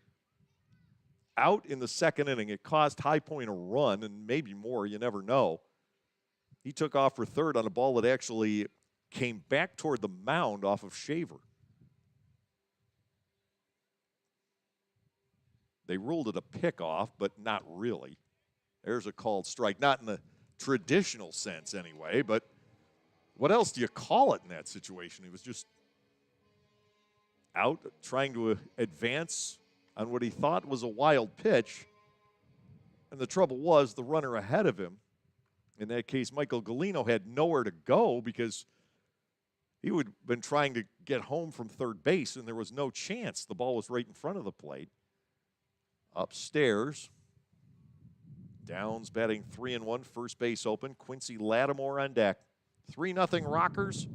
out in the second inning. It cost High Point a run and maybe more. You never know. He took off for third on a ball that actually came back toward the mound off of Shaver. They ruled it a pickoff, but not really. There's a called strike. Not in the traditional sense anyway, but what else do you call it in that situation? He was just out trying to advance on what he thought was a wild pitch. And the trouble was the runner ahead of him, in that case Michael Galino, had nowhere to go because he would have been trying to get home from third base, and there was no chance. The ball was right in front of the plate. Upstairs, Downs batting 3-1, first base open. Quincy Lattimore on deck. 3-0 Rockers.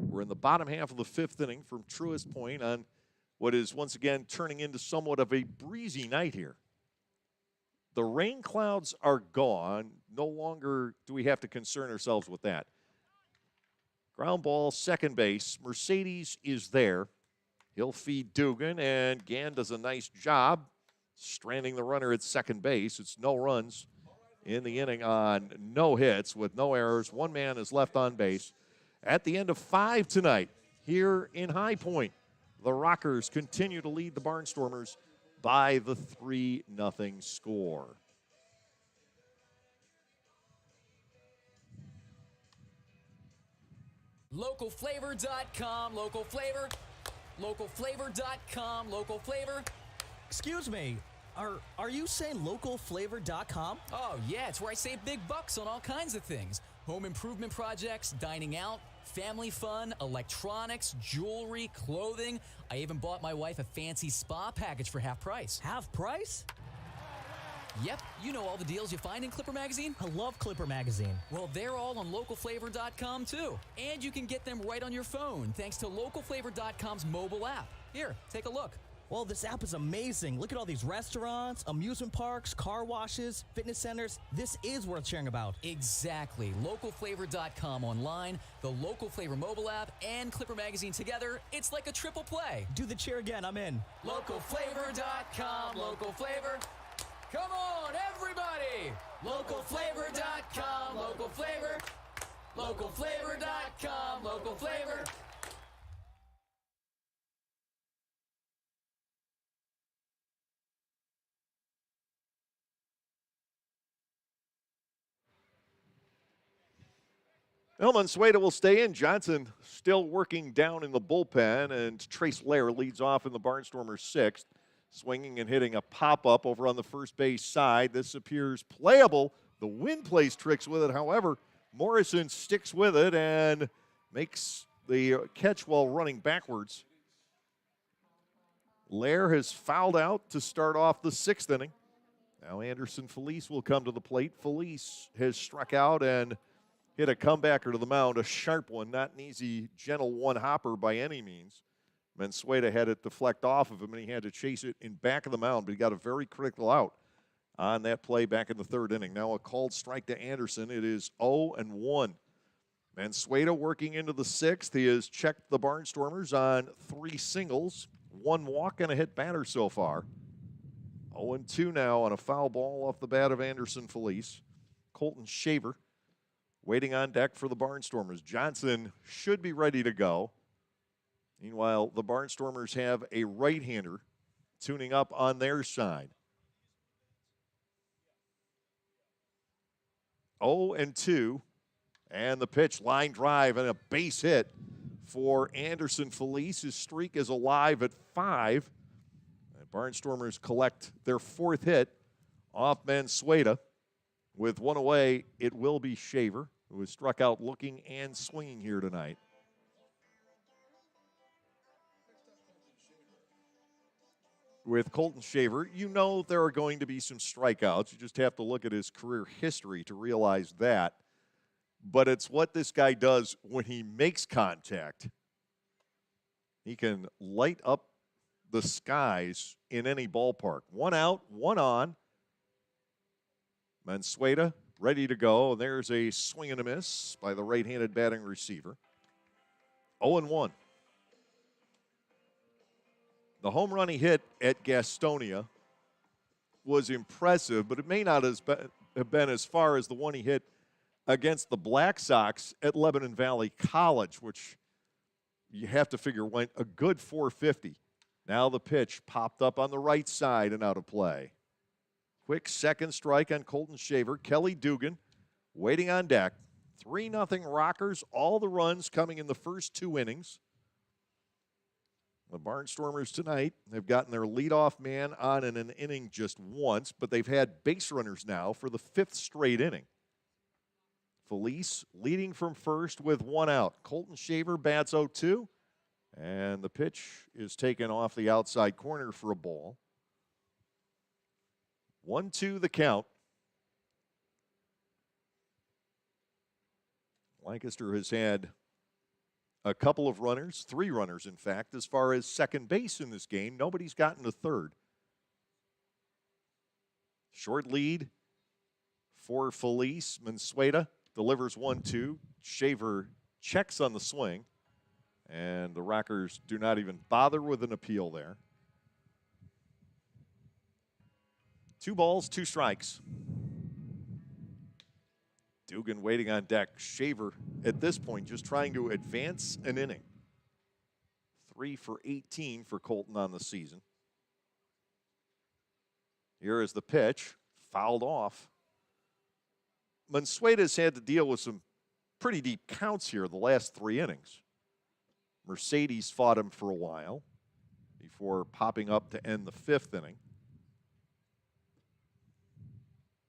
We're in the bottom half of the fifth inning from Truist Point on what is once again turning into somewhat of a breezy night here. The rain clouds are gone. No longer do we have to concern ourselves with that. Ground ball, second base. Mercedes is there. He'll feed Dugan, and Gann does a nice job stranding the runner at second base. It's no runs in the inning on no hits with no errors. One man is left on base. At the end of 5 tonight here in High Point, the Rockers continue to lead the Barnstormers by the 3-0 score. Localflavor.com, local flavor. Localflavor.com, local flavor. Excuse me, are you saying localflavor.com? Oh, yeah, it's where I save big bucks on all kinds of things. Home improvement projects, dining out, family fun, electronics, jewelry, clothing. I even bought my wife a fancy spa package for half price. Half price? Yep, you know all the deals you find in Clipper Magazine. I love Clipper Magazine. Well, they're all on localflavor.com too. And you can get them right on your phone thanks to localflavor.com's mobile app. Here, take a look. Well, this app is amazing. Look at all these restaurants, amusement parks, car washes, fitness centers. This is worth sharing about. Exactly. Localflavor.com online, the Local Flavor mobile app, and Clipper Magazine together. It's like a triple play. Do the cheer again. I'm in. Localflavor.com, local flavor. Come on, everybody! Localflavor.com, local flavor. Localflavor.com, local flavor. Mansueta will stay in. Johnson still working down in the bullpen, and Trace Lair leads off in the Barnstormers' sixth. Swinging and hitting a pop-up over on the first base side. This appears playable. The wind plays tricks with it. However, Morrison sticks with it and makes the catch while running backwards. Lair has fouled out to start off the sixth inning. Now Anderson Felice will come to the plate. Felice has struck out and hit a comebacker to the mound, a sharp one, not an easy, gentle one-hopper by any means. Mansueta had it deflect off of him, and he had to chase it in back of the mound, but he got a very critical out on that play back in the third inning. Now a called strike to Anderson. It is 0-1. Mansueto working into the sixth. He has checked the Barnstormers on 3 singles, 1 walk, and a hit batter so far. 0-2 now on a foul ball off the bat of Anderson Felice. Colton Shaver waiting on deck for the Barnstormers. Johnson should be ready to go. Meanwhile, the Barnstormers have a right-hander tuning up on their side. 0-2. And the pitch, line drive, and a base hit for Anderson Felice. His streak is alive at 5. And Barnstormers collect their 4th hit off Mansueto. With 1 away, it will be Shaver, who was struck out looking and swinging here tonight. With Colton Shaver, you know there are going to be some strikeouts. You just have to look at his career history to realize that. But it's what this guy does when he makes contact. He can light up the skies in any ballpark. 1 out, 1 on. Mansueto ready to go. There's a swing and a miss by the right-handed batting receiver. 0-1. The home run he hit at Gastonia was impressive, but it may not have been as far as the one he hit against the Black Sox at Lebanon Valley College, which you have to figure went a good 450. Now the pitch popped up on the right side and out of play. Quick second strike on Colton Shaver. Kelly Dugan waiting on deck. 3-0 Rockers, all the runs coming in the first 2 innings. The Barnstormers tonight have gotten their leadoff man on in an inning just once, but they've had base runners now for the 5th straight inning. Felice leading from first with 1 out. Colton Shaver bats 0-2, and the pitch is taken off the outside corner for a ball. 1-2 the count. Lancaster has had a couple of runners, 3 runners, in fact, as far as second base in this game. Nobody's gotten to third. Short lead for Felice. Mansueto delivers 1-2. Shaver checks on the swing, and the Rockers do not even bother with an appeal there. 2 balls, 2 strikes. Dugan waiting on deck. Shaver, at this point, just trying to advance an inning. 3 for 18 for Colton on the season. Here is the pitch, fouled off. Mansueto's had to deal with some pretty deep counts here the last 3 innings. Mercedes fought him for a while before popping up to end the 5th inning.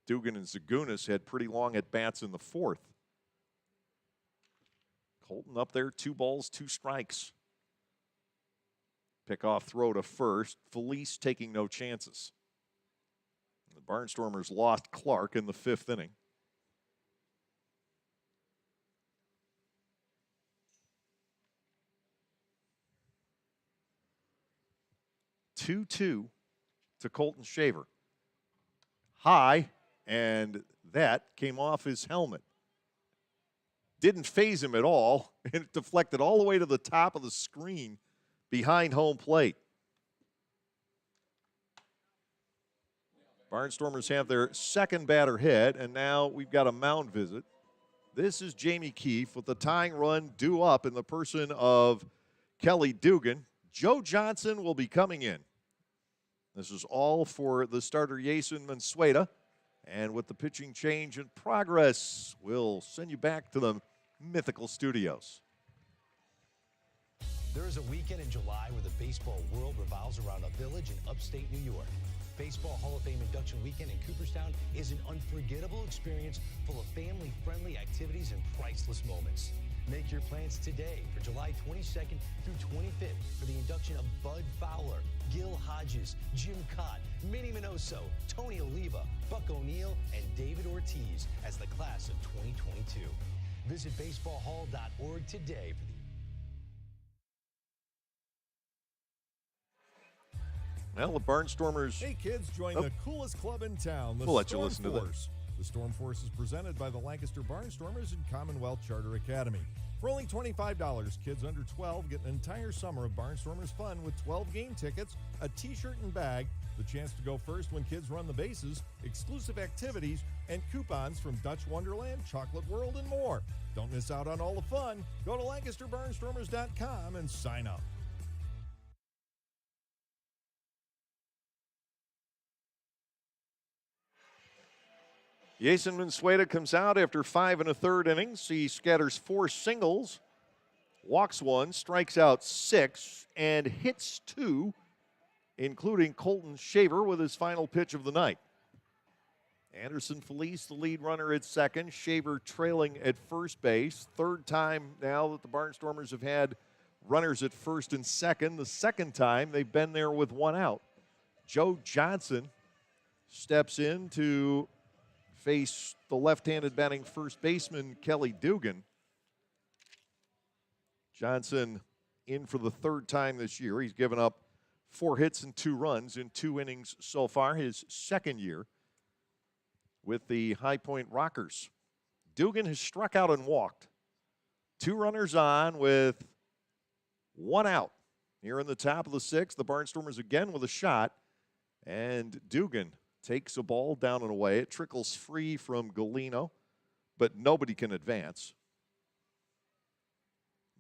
Dugan and Zagunis had pretty long at-bats in the 4th. Colton up there, 2 balls, 2 strikes. Pickoff throw to first. Felice taking no chances. The Barnstormers lost Clark in the 5th inning. Two to Colton Shaver. High, and that came off his helmet. Didn't phase him at all, and it deflected all the way to the top of the screen behind home plate. Barnstormers have their second batter hit, and now we've got a mound visit. This is Jamie Keefe with the tying run due up in the person of Kelly Dugan. Joe Johnson will be coming in. This is all for the starter, Jason Mansueto. And with the pitching change in progress, we'll send you back to the mythical studios. There is a weekend in July where the baseball world revolves around a village in upstate New York. Baseball Hall of Fame induction weekend in Cooperstown is an unforgettable experience full of family-friendly activities and priceless moments. Make your plans today for July 22nd through 25th for the induction of Bud Fowler, Gil Hodges, Jim Cott, Minnie Minoso, Tony Oliva, Buck O'Neill, and David Ortiz as the class of 2022. Visit baseballhall.org today for the Well, the Barnstormers. Hey kids, join the coolest club in town, the We'll let you Storm listen to that. Force. The Storm Force is presented by the Lancaster Barnstormers and Commonwealth Charter Academy. For only $25, kids under 12 get an entire summer of Barnstormers fun with 12 game tickets, a t-shirt and bag, the chance to go first when kids run the bases, exclusive activities, and coupons from Dutch Wonderland, Chocolate World, and more. Don't miss out on all the fun. Go to LancasterBarnstormers.com and sign up. Jason Mansueta comes out after 5 1/3 innings. He scatters 4 singles, walks 1, strikes out 6, and hits 2, including Colton Shaver with his final pitch of the night. Anderson Felice, the lead runner at second. Shaver trailing at first base. Third time now that the Barnstormers have had runners at first and second. The second time they've been there with 1 out. Joe Johnson steps in to face the left-handed batting first baseman Kelly Dugan. Johnson in for the 3rd time this year. He's given up 4 hits and 2 runs in 2 innings so far, his 2nd year with the High Point Rockers. Dugan has struck out and walked. 2 runners on with 1 out. Here in the top of the 6th, the Barnstormers again with a shot, and Dugan takes a ball down and away. It trickles free from Galino, but nobody can advance.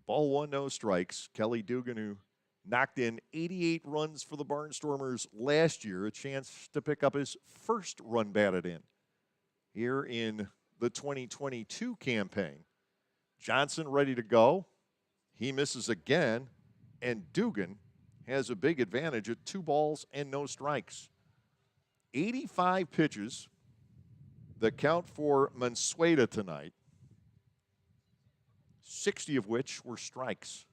Ball 1, no strikes. Kelly Dugan, who knocked in 88 runs for the Barnstormers last year, a chance to pick up his first run batted in here in the 2022 campaign. Johnson ready to go. He misses again, and Dugan has a big advantage at 2 balls and no strikes. 85 pitches that count for Mansueta tonight, 60 of which were strikes.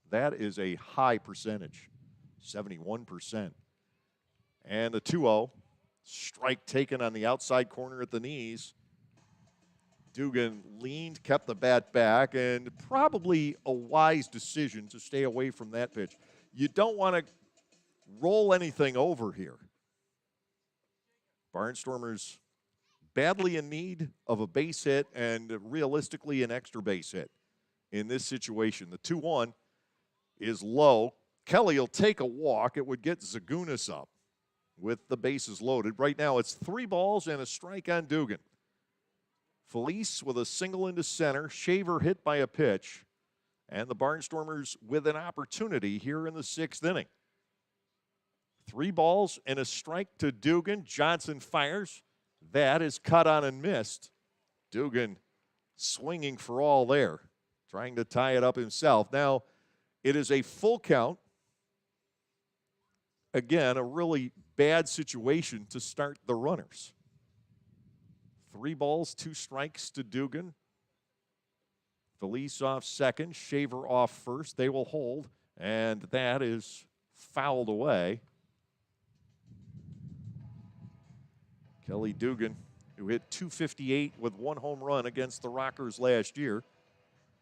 That is a high percentage, 71%. And the 2-0, strike taken on the outside corner at the knees. Dugan leaned, kept the bat back, and probably a wise decision to stay away from that pitch. You don't want to roll anything over here. Barnstormers badly in need of a base hit and realistically an extra base hit in this situation. The 2-1 is low. Kelly will take a walk. It would get Zagunis up with the bases loaded. Right now it's 3 balls and a strike on Dugan. Felice with a single into center. Shaver hit by a pitch. And the Barnstormers with an opportunity here in the 6th inning. 3 balls and a strike to Dugan. Johnson fires. That is cut on and missed. Dugan swinging for all there, trying to tie it up himself. Now, it is a full count. Again, a really bad situation to start the runners. 3 balls, 2 strikes to Dugan. Felice off second, Shaver off first. They will hold, and that is fouled away. Kelly Dugan, who hit .258 with 1 home run against the Rockers last year,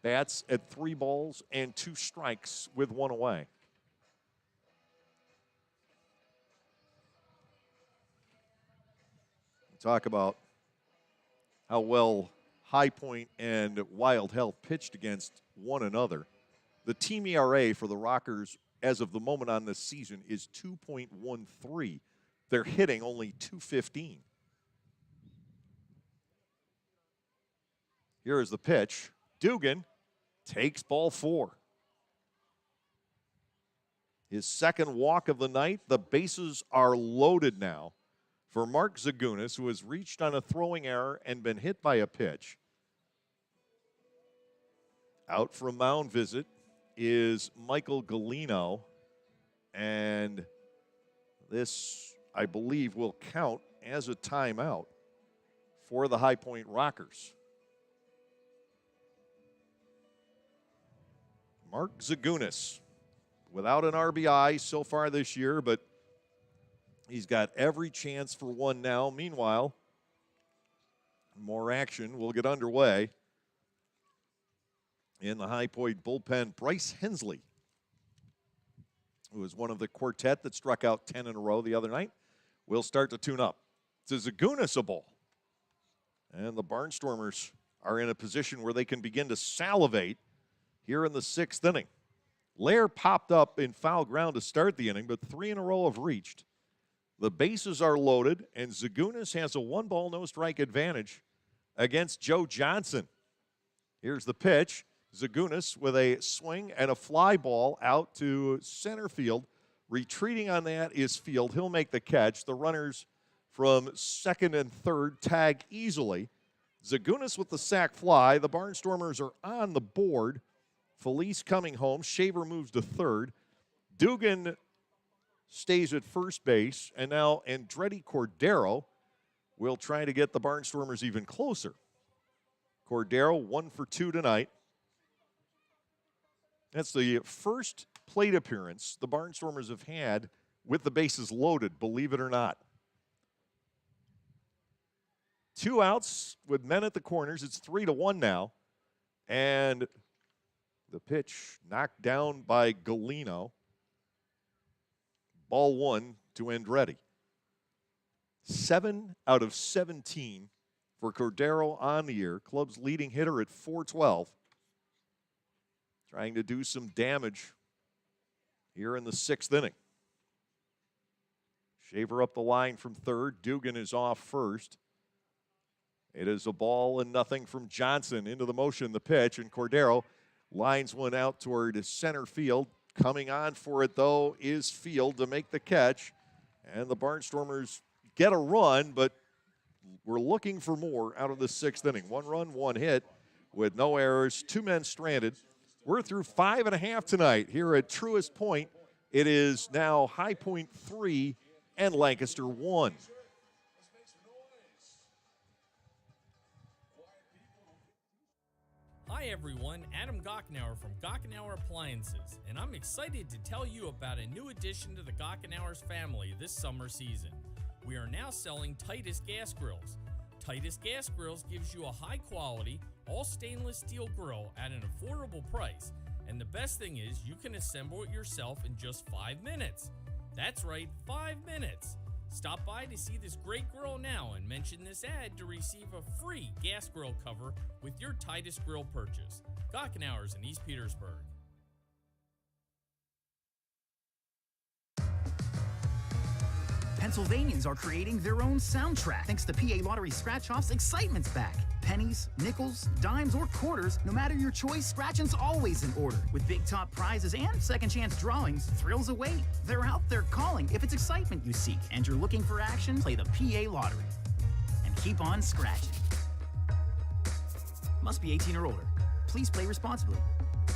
bats at 3 balls and 2 strikes with 1 away. Talk about how well High Point and Wild Health pitched against one another. The team ERA for the Rockers as of the moment on this season is 2.13. They're hitting only .215. Here is the pitch. Dugan takes ball 4. His 2nd walk of the night. The bases are loaded now for Mark Zagunis, who has reached on a throwing error and been hit by a pitch. Out from Mound Visit is Michael Galino, and this, I believe, will count as a timeout for the High Point Rockers. Mark Zagunis, without an RBI so far this year, but he's got every chance for one now. Meanwhile, more action will get underway in the High Point bullpen. Bryce Hensley who was one of the quartet that struck out 10 in a row the other night, will start to tune up. It's a Zagunis a ball. And the Barnstormers are in a position where they can begin to salivate here in the 6th inning. Lair popped up in foul ground to start the inning, but 3 in a row have reached. The bases are loaded, and Zagunis has a 1-ball, no-strike advantage against Joe Johnson. Here's the pitch. Zagunis with a swing and a fly ball out to center field. Retreating on that is Field. He'll make the catch. The runners from second and third tag easily. Zagunis with the sac fly. The Barnstormers are on the board. Felice coming home. Shaver moves to third. Dugan stays at first base. And now Andretti Cordero will try to get the Barnstormers even closer. Cordero 1 for 2 tonight. That's the first plate appearance the Barnstormers have had with the bases loaded, believe it or not. 2 outs with men at the corners. It's 3-1 now. And the pitch knocked down by Galeno. Ball 1 to Andretti. 7 out of 17 for Cordero on the year. Club's leading hitter at .412. Trying to do some damage here in the 6th inning. Shaver up the line from third. Dugan is off first. It is a ball and nothing from Johnson. Into the motion, the pitch, and Cordero lines one out toward center field. Coming on for it, though, is Field to make the catch. And the Barnstormers get a run, but we're looking for more out of the 6th inning. 1 run, 1 hit with no errors, 2 men stranded. We're through 5.5 tonight here at Truist Point. It is now High Point 3 and Lancaster 1. Hi everyone, Adam Gochenauer from Gochenauer Appliances, and I'm excited to tell you about a new addition to the Gochenauers family this summer season. We are now selling Titus Gas Grills. Titus Gas Grills gives you a high quality, all stainless steel grill at an affordable price, and the best thing is you can assemble it yourself in just 5 minutes. That's right, 5 minutes. Stop by to see this great grill now and mention this ad to receive a free gas grill cover with your Titus Grill purchase. Gochenauers in East Petersburg. Pennsylvanians are creating their own soundtrack. Thanks to PA Lottery Scratch-Offs, excitement's back. Pennies, nickels, dimes, or quarters, no matter your choice, scratching's always in order. With big top prizes and second chance drawings, thrills await. They're out there calling. If it's excitement you seek and you're looking for action, play the PA Lottery. And keep on scratching. Must be 18 or older. Please play responsibly.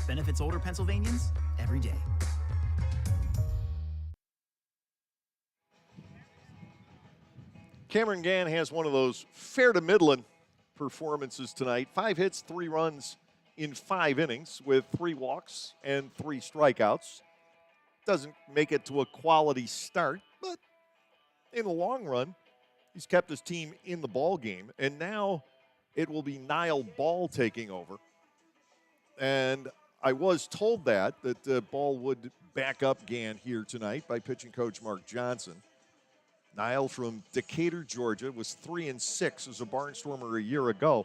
Benefits older Pennsylvanians every day. Cameron Gann has one of those fair to middling performances tonight. 5 hits, 3 runs in 5 innings with 3 walks and 3 strikeouts. Doesn't make it to a quality start, but in the long run, he's kept his team in the ball game. And now it will be Niall Ball taking over. And I was told that Ball would back up Gann here tonight by pitching coach Mark Johnson. Niall from Decatur, Georgia, was 3-6 as a Barnstormer a year ago.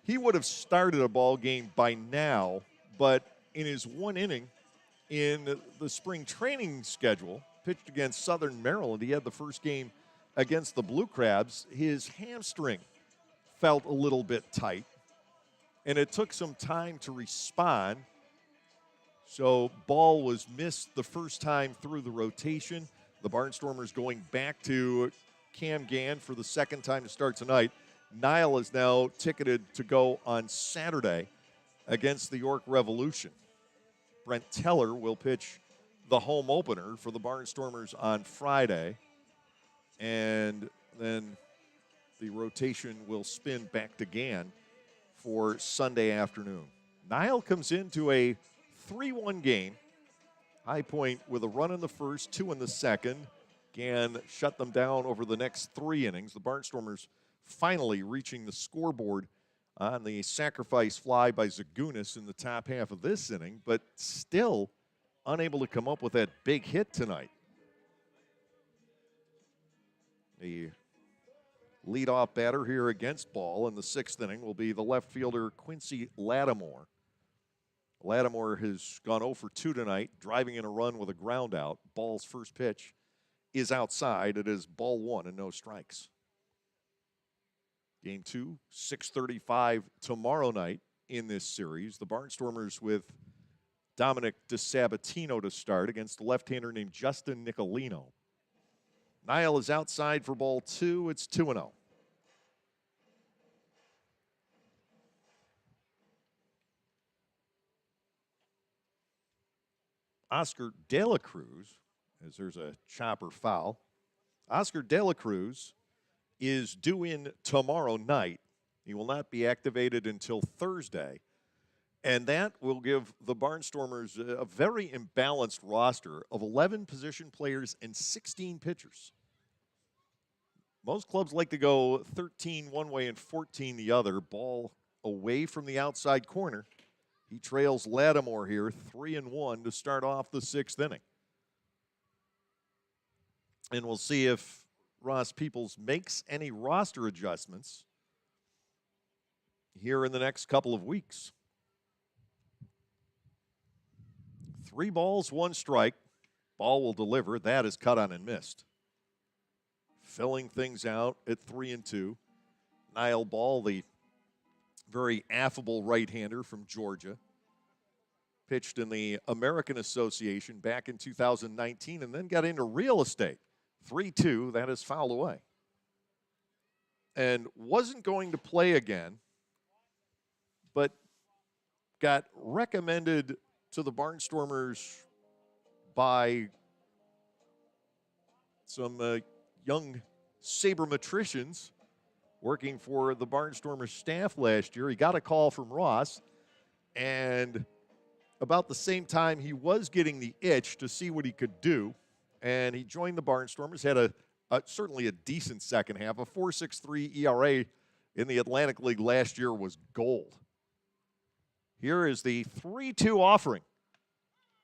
He would have started a ball game by now, but in his 1 inning in the spring training schedule, pitched against Southern Maryland, he had the first game against the Blue Crabs. His hamstring felt a little bit tight, and it took some time to respond. So Ball was missed the first time through the rotation. The Barnstormers going back to Cam Gann for the second time to start tonight. Niall is now ticketed to go on Saturday against the York Revolution. Brent Teller will pitch the home opener for the Barnstormers on Friday. And then the rotation will spin back to Gann for Sunday afternoon. Niall comes into a 3-1 game. High Point with a run in the first, 2 in the second. Gann shut them down over the next 3 innings. The Barnstormers finally reaching the scoreboard on the sacrifice fly by Zagunis in the top half of this inning, but still unable to come up with that big hit tonight. The leadoff batter here against Ball in the 6th inning will be the left fielder Quincy Lattimore. Lattimore has gone 0 for 2 tonight, driving in a run with a ground out. Ball's first pitch is outside. It is ball 1 and no strikes. Game 2, 6:35 tomorrow night in this series. The Barnstormers with Dominic DeSabatino to start against a left-hander named Justin Nicolino. Niall is outside for ball 2. It's 2-0. Oscar De La Cruz, as there's a chopper foul. Oscar De La Cruz is due in tomorrow night. He will not be activated until Thursday. And that will give the Barnstormers a very imbalanced roster of 11 position players and 16 pitchers. Most clubs like to go 13 one way and 14 the other. Ball away from the outside corner. He trails Lattimore here, 3-1 to start off the 6th inning. And we'll see if Ross Peoples makes any roster adjustments here in the next couple of weeks. 3 balls, 1 strike. Ball will deliver. That is cut on and missed. Filling things out at 3-2. Niall Ball, the very affable right-hander from Georgia. Pitched in the American Association back in 2019 and then got into real estate. 3-2, that is fouled away. And wasn't going to play again, but got recommended to the Barnstormers by some young sabermetricians working for the Barnstormers staff last year. He got a call from Ross, and about the same time he was getting the itch to see what he could do, and he joined the Barnstormers, had certainly a decent second half. A 4.63 ERA in the Atlantic League last year was gold. Here is the 3-2 offering,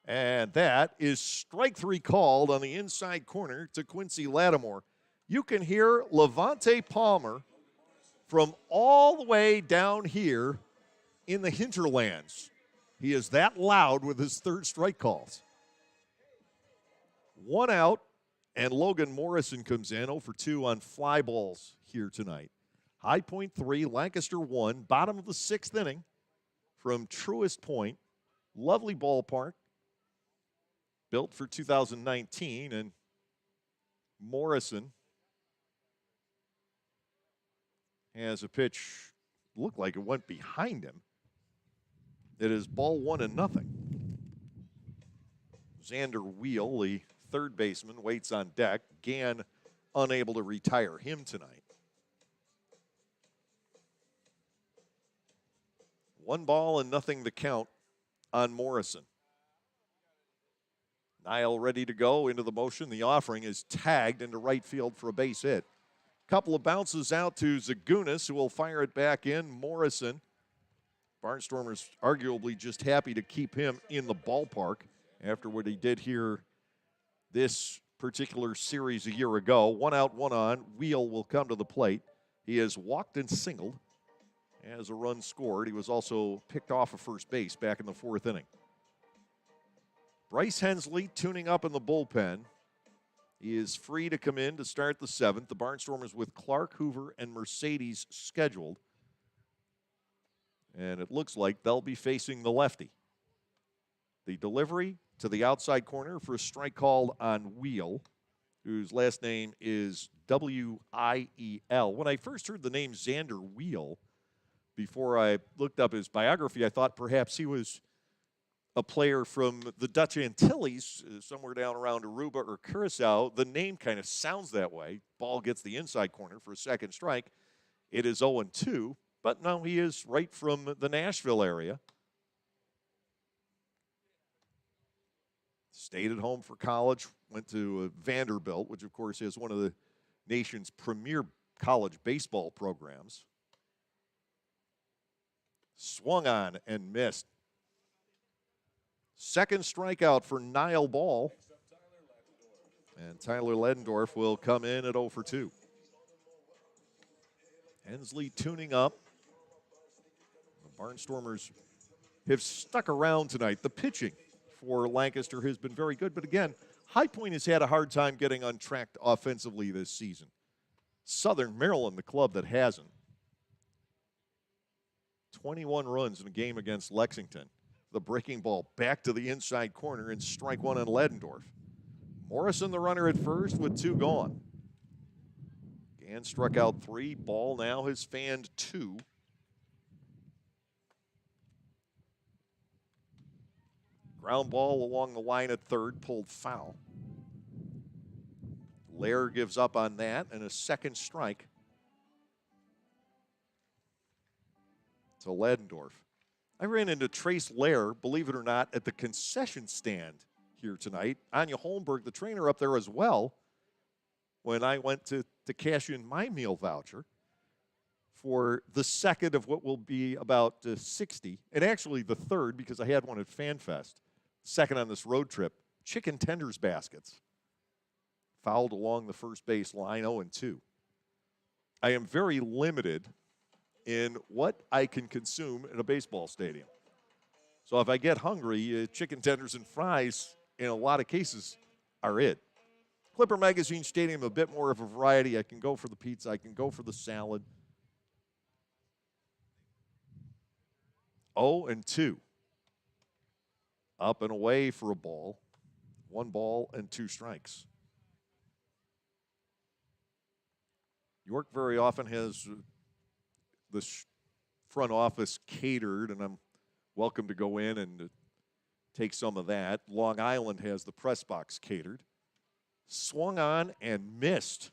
and that is strike 3 called on the inside corner to Quincy Lattimore. You can hear Levante Palmer from all the way down here in the hinterlands. He is that loud with his 3rd strike calls. 1 out, and Logan Morrison comes in 0 for 2 on fly balls here tonight. High Point 3, Lancaster 1, bottom of the 6th inning from Truist Point. Lovely ballpark, built for 2019, and Morrison has a pitch, looked like it went behind him. It is ball 1-0. Xander Wheel, the 3rd baseman, waits on deck. Gann unable to retire him tonight. 1-0 the count on Morrison. Niall ready to go into the motion. The offering is tagged into right field for a base hit. Couple of bounces out to Zagunis, who will fire it back in. Morrison. Barnstormers arguably just happy to keep him in the ballpark after what he did here this particular series a year ago. 1 out, 1 on. Wheel will come to the plate. He has walked and singled as a run scored. He was also picked off of first base back in the 4th inning. Bryce Hensley tuning up in the bullpen. He is free to come in to start the 7th. The Barnstormers with Clark, Hoover, and Mercedes scheduled. And it looks like they'll be facing the lefty. The delivery to the outside corner for a strike called on Wheel, whose last name is W-I-E-L. When I first heard the name Xander Wheel, before I looked up his biography, I thought perhaps he was a player from the Dutch Antilles, somewhere down around Aruba or Curacao. The name kind of sounds that way. Ball gets the inside corner for a 2nd strike. It is 0-2, but no, he is right from the Nashville area. Stayed at home for college, went to Vanderbilt, which of course is one of the nation's premier college baseball programs. Swung on and missed. Second strikeout for Niall Ball. And Tyler Ledendorf will come in at 0 for 2. Hensley tuning up. The Barnstormers have stuck around tonight. The pitching for Lancaster has been very good. But again, High Point has had a hard time getting untracked offensively this season. Southern Maryland, the club that hasn't. 21 runs in a game against Lexington. The breaking ball back to the inside corner and strike one on Ledendorf. Morrison, the runner at first, with 2 gone. Gann struck out 3. Ball now has fanned 2. Ground ball along the line at third, pulled foul. Lair gives up on that, and a second strike to Ledendorf. I ran into Trace Lair, believe it or not, at the concession stand here tonight. Anya Holmberg, the trainer, up there as well, when I went to cash in my meal voucher for the second of what will be about 60, and actually the third because I had one at FanFest, second on this road trip, chicken tenders baskets. Fouled along the first base line, 0-2. I am very limited in what I can consume in a baseball stadium. So if I get hungry, chicken tenders and fries, in a lot of cases, are it. Clipper Magazine Stadium, a bit more of a variety. I can go for the pizza. I can go for the salad. 0-2. Up and away for a ball. 1 ball and 2 strikes. York very often has the front office catered, and I'm welcome to go in and take some of that. Long Island has the press box catered. Swung on and missed.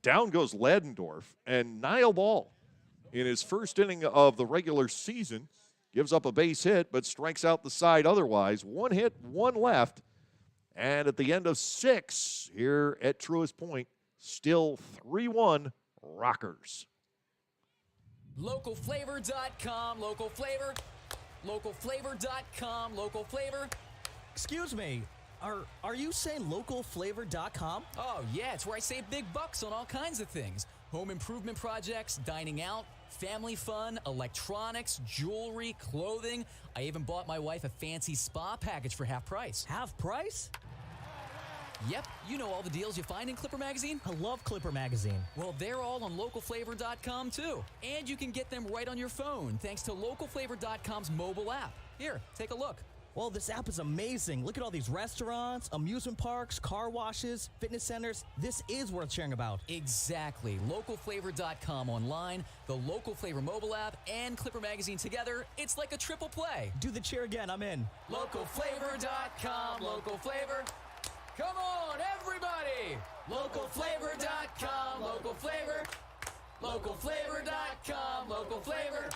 Down goes Ledendorf, and Niall Ball, in his first inning of the regular season, gives up a base hit but strikes out the side otherwise. 1 hit, 1 left, and at the end of 6 here at Truist Point, still 3-1 Rockers. Localflavor.com, local flavor. Localflavor.com, local flavor. Excuse me, are you saying localflavor.com? Oh, yeah, it's where I save big bucks on all kinds of things. Home improvement projects, dining out, family fun, electronics, jewelry, clothing. I even bought my wife a fancy spa package for half price. Half price? Yep, you know all the deals you find in Clipper Magazine. I love Clipper Magazine. Well, they're all on localflavor.com too. And you can get them right on your phone thanks to localflavor.com's mobile app. Here, take a look. Well, this app is amazing. Look at all these restaurants, amusement parks, car washes, fitness centers. This is worth sharing about. Exactly. Localflavor.com online, the Local Flavor mobile app, and Clipper Magazine together. It's like a triple play. Do the cheer again. I'm in. Localflavor.com, local flavor. Come on, everybody! Localflavor.com, local flavor. Localflavor.com, local flavor.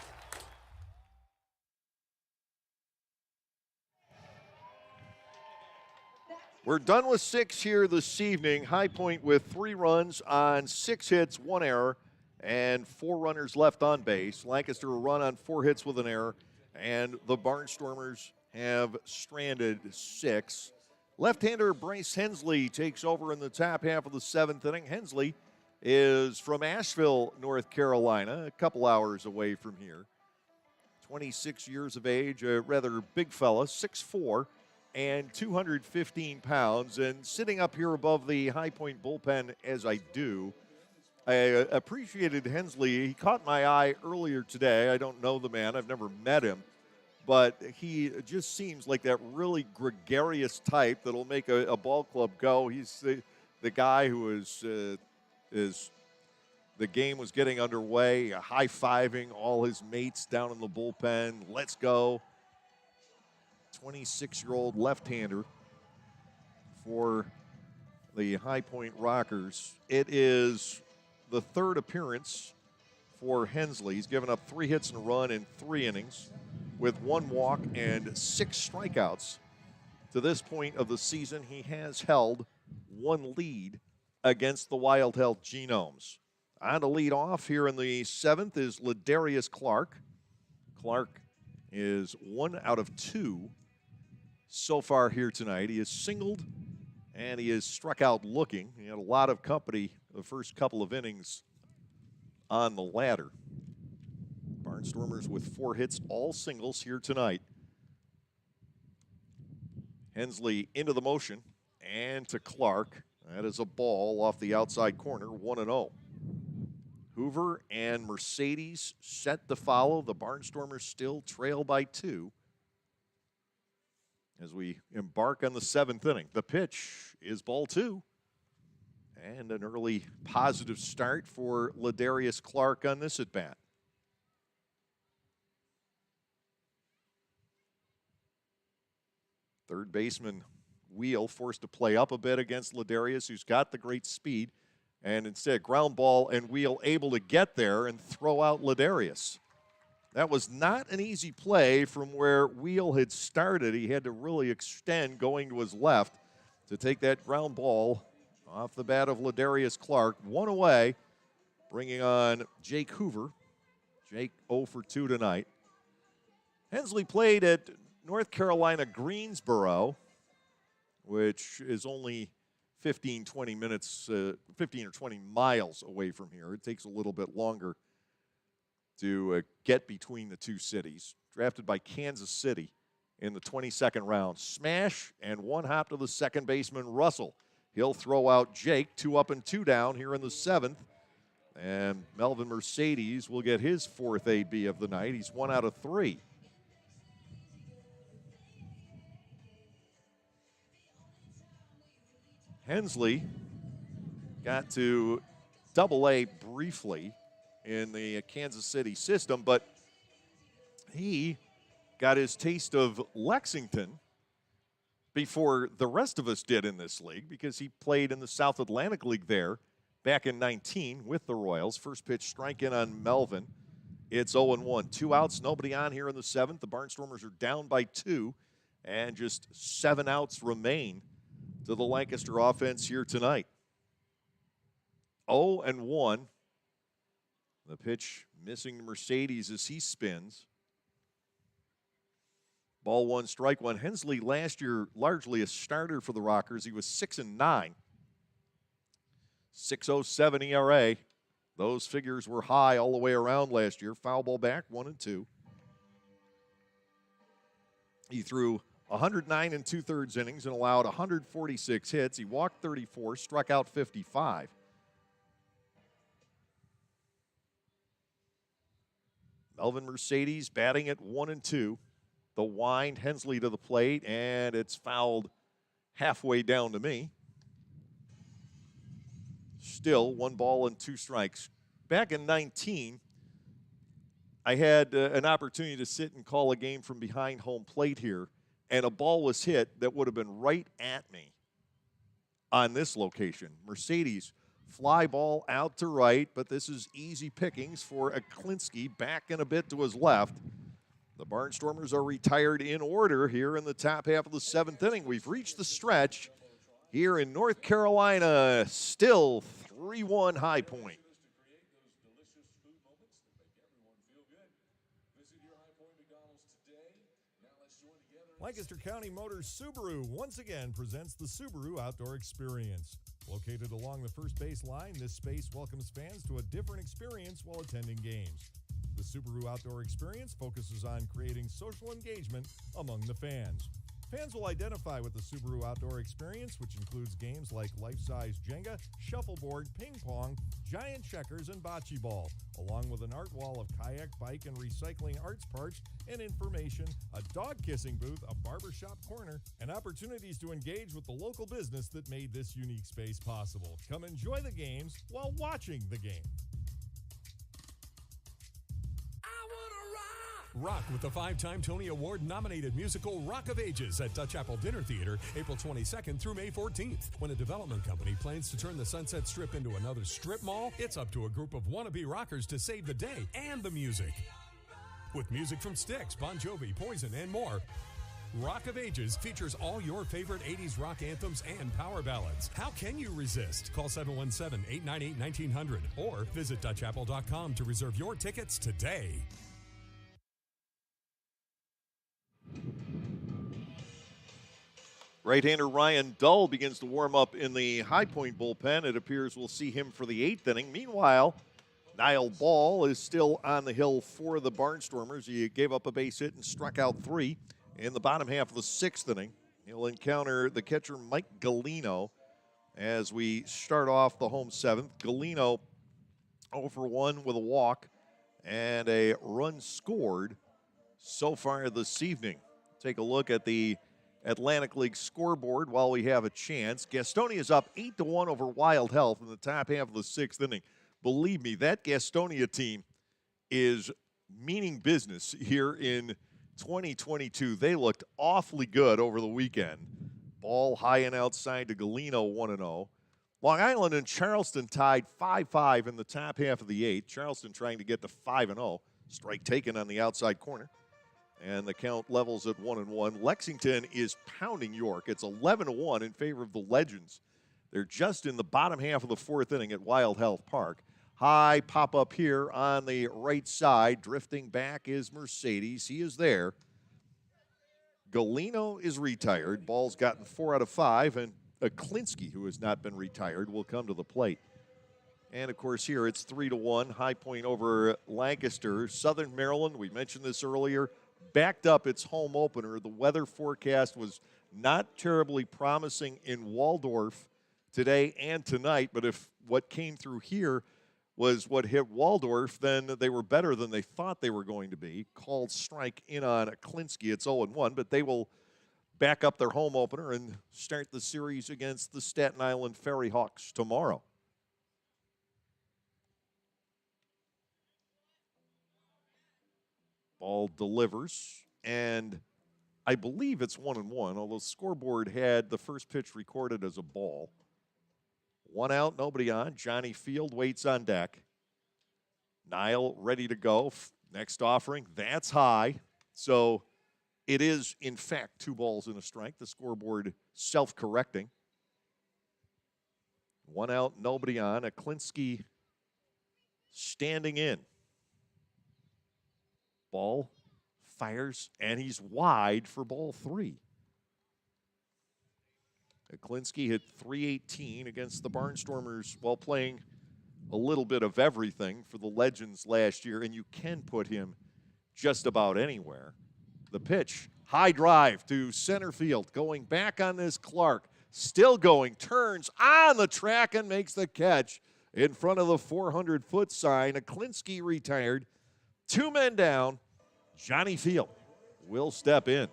We're done with 6 here this evening. High Point with 3 runs on 6 hits, 1 error, and 4 runners left on base. Lancaster a run on 4 hits with an error, and the Barnstormers have stranded 6. Left-hander Bryce Hensley takes over in the top half of the 7th inning. Hensley is from Asheville, North Carolina, a couple hours away from here. 26 years of age, a rather big fella, 6'4", and 215 pounds. And sitting up here above the High Point bullpen as I do, I appreciated Hensley. He caught my eye earlier today. I don't know the man. I've never met him. But he just seems like that really gregarious type that'll make a ball club go. He's the guy who is the game was getting underway, high-fiving all his mates down in the bullpen. Let's go. 26-year-old left-hander for the High Point Rockers. It is the 3rd appearance for Hensley. He's given up 3 hits and a run in 3 innings, with 1 walk and 6 strikeouts. To this point of the season, he has held 1 lead against the Wild-held Genomes. On to lead off here in the 7th is Ladarius Clark. Clark is 1 out of 2 so far here tonight. He has singled and he has struck out looking. He had a lot of company the first couple of innings on the ladder. Barnstormers with 4 hits, all singles here tonight. Hensley into the motion and to Clark. That is a ball off the outside corner, 1-0. Hoover and Mercedes set to follow. The Barnstormers still trail by 2 as we embark on the 7th inning. The pitch is ball 2. And an early positive start for Ladarius Clark on this at-bat. Third baseman Wheel forced to play up a bit against Ladarius, who's got the great speed. And instead, ground ball and Wheel able to get there and throw out Ladarius. That was not an easy play from where Wheel had started. He had to really extend going to his left to take that ground ball off the bat of Ladarius Clark. 1 away, bringing on Jake Hoover. Jake 0 for 2 tonight. Hensley played at North Carolina Greensboro, which is only 15 or 20 miles away from here. It takes a little bit longer to get between the two cities. Drafted by Kansas City in the 22nd round. Smash and 1 hop to the second baseman, Russell. He'll throw out Jake, 2 up and 2 down here in the 7th. And Melvin Mercedes will get his 4th AB of the night. He's 1 out of 3. Hensley got to Double-A briefly in the Kansas City system, but he got his taste of Lexington before the rest of us did in this league, because he played in the South Atlantic League there back in 19 with the Royals. First pitch strike in on Melvin. It's 0-1. 2 outs, nobody on here in the 7th. The Barnstormers are down by 2, and just 7 outs remain to the Lancaster offense here tonight. 0-1. The pitch missing Mercedes as he spins. Ball 1, strike 1. Hensley last year largely a starter for the Rockers. He was 6-9. 6.07 ERA. Those figures were high all the way around last year. Foul ball back, 1-2. He threw 109 2/3 innings and allowed 146 hits. He walked 34, struck out 55. Melvin Mercedes batting at 1-2. The wind, Hensley to the plate, and it's fouled halfway down to me. Still 1 ball and 2 strikes. Back in 19, I had an opportunity to sit and call a game from behind home plate here, and a ball was hit that would have been right at me on this location. Mercedes, fly ball out to right, but this is easy pickings for Aklinski, back in a bit to his left. The Barnstormers are retired in order here in the top half of the 7th inning. We've reached the stretch here in North Carolina, still 3-1 High Point. Lancaster County Motors Subaru once again presents the Subaru Outdoor Experience. Located along the first base line, this space welcomes fans to a different experience while attending games. The Subaru Outdoor Experience focuses on creating social engagement among the fans. Fans will identify with the Subaru Outdoor Experience, which includes games like life-size Jenga, shuffleboard, ping pong, giant checkers, and bocce ball, along with an art wall of kayak, bike, and recycling arts parts and information, a dog-kissing booth, a barbershop corner, and opportunities to engage with the local business that made this unique space possible. Come enjoy the games while watching the game. Rock with the 5-time Tony Award-nominated musical Rock of Ages at Dutch Apple Dinner Theater, April 22nd through May 14th. When a development company plans to turn the Sunset Strip into another strip mall, it's up to a group of wannabe rockers to save the day and the music. With music from Styx, Bon Jovi, Poison, and more, Rock of Ages features all your favorite 80s rock anthems and power ballads. How can you resist? Call 717-898-1900 or visit DutchApple.com to reserve your tickets today. Right-hander Ryan Dull begins to warm up in the High Point bullpen. It appears we'll see him for the 8th inning. Meanwhile, Niall Ball is still on the hill for the Barnstormers. He gave up a base hit and struck out 3 in the bottom half of the 6th inning. He'll encounter the catcher Mike Galino as we start off the home 7th. Galino 0 for 1 with a walk and a run scored so far this evening. Take a look at the Atlantic League scoreboard while we have a chance. Gastonia is up 8-1 over Wild Health in the top half of the 6th inning. Believe me, that Gastonia team is meaning business here in 2022. They looked awfully good over the weekend. Ball high and outside to Galino, 1-0. Long Island and Charleston tied 5-5 in the top half of the 8th. Charleston trying to get to 5-0. Strike taken on the outside corner. And the count levels at 1-1. Lexington is pounding York. It's 11-1 in favor of the Legends. They're just in the bottom half of the 4th inning at Wild Health Park. High pop up here on the right side. Drifting back is Mercedes. He is there. Galino is retired. Ball's gotten 4 out of 5. And Aklinski, who has not been retired, will come to the plate. And, of course, here it's 3-1. High Point over Lancaster. Southern Maryland, we mentioned this earlier, backed up its home opener. The weather forecast was not terribly promising in Waldorf today and tonight, but if what came through here was what hit Waldorf, then they were better than they thought they were going to be. Called strike in on Aklinski. It's 0-1, but they will back up their home opener and start the series against the Staten Island Ferry Hawks tomorrow. Ball delivers, and I believe it's 1-1, although the scoreboard had the first pitch recorded as a ball. 1 out, nobody on. Johnny Field waits on deck. Niall ready to go. Next offering, that's high. So it is, in fact, 2 balls and a strike. The scoreboard self-correcting. 1 out, nobody on. Aklinski standing in. Ball fires, and he's wide for ball 3. Aklinski hit .318 against the Barnstormers while playing a little bit of everything for the Legends last year, and you can put him just about anywhere. The pitch, high drive to center field, going back on this Clark, still going, turns on the track and makes the catch in front of the 400-foot sign. Aklinski retired. 2 men down. Johnny Field will step in.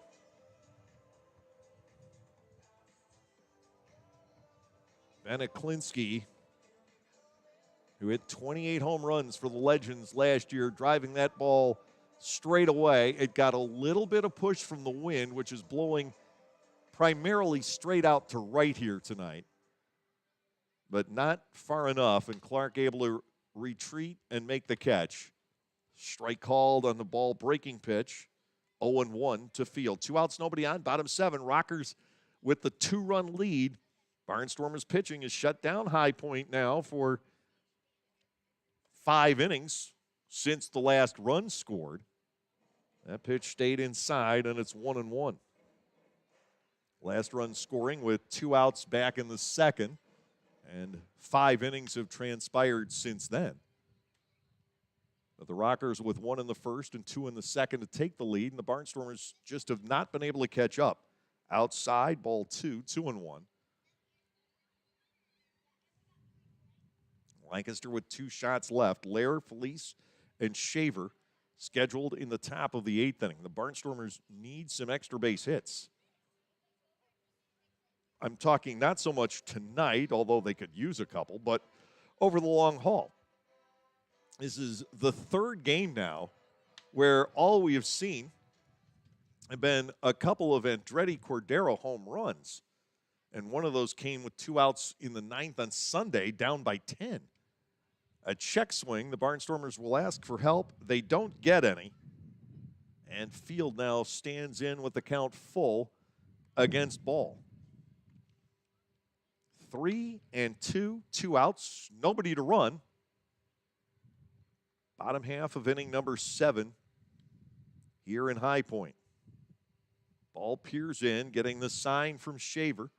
Ben Aklinski, who hit 28 home runs for the Legends last year, driving that ball straight away. It got a little bit of push from the wind, which is blowing primarily straight out to right here tonight, but not far enough, and Clark able to retreat and make the catch. Strike called on the ball breaking pitch. 0-1 to Field. 2 outs, nobody on. Bottom 7. Rockers with the 2-run lead. Barnstormers pitching is shut down. High Point now for 5 innings since the last run scored. That pitch stayed inside, and it's 1-1. Last run scoring with 2 outs back in the 2nd, and 5 innings have transpired since then. But the Rockers with 1 in the 1st and 2 in the 2nd to take the lead, and the Barnstormers just have not been able to catch up. Outside, ball 2, 2-1. Lancaster with 2 shots left. Lair, Felice, and Shaver scheduled in the top of the 8th inning. The Barnstormers need some extra base hits. I'm talking not so much tonight, although they could use a couple, but over the long haul. This is the 3rd game now where all we have seen have been a couple of Andretti Cordero home runs. And one of those came with 2 outs in the 9th on Sunday, down by 10. A check swing, the Barnstormers will ask for help. They don't get any. And Field now stands in with the count full against Ball. 3-2, 2 outs, nobody to run. Bottom half of inning number 7 here in High Point. Ball peers in, getting the sign from Shaver.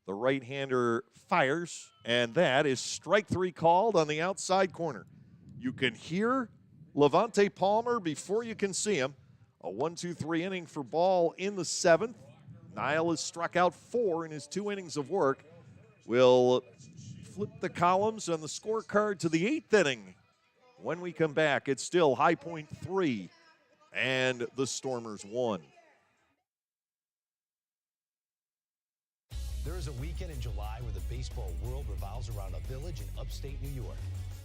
The right-hander fires, and that is strike 3 called on the outside corner. You can hear Levante Palmer before you can see him. A 1-2-3 inning for Ball in the 7th. Nile has struck out 4 in his 2 innings of work. We'll flip the columns on the scorecard to the 8th inning. When we come back, it's still High Point 3 and the Stormers 1. There is a weekend in July where the baseball world revolves around a village in upstate New York.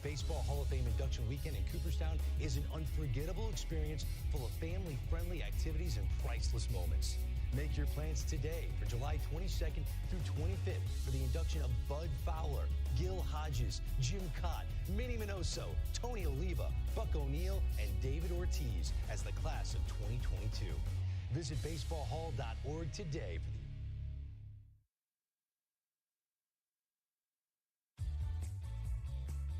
Baseball Hall of Fame induction weekend in Cooperstown is an unforgettable experience full of family-friendly activities and priceless moments. Make your plans today for July 22nd through 25th for the induction of Bud Fowler, Gil Hodges, Jim Cott, Minnie Minoso, Tony Oliva, Buck O'Neill, and David Ortiz as the class of 2022. Visit baseballhall.org today for the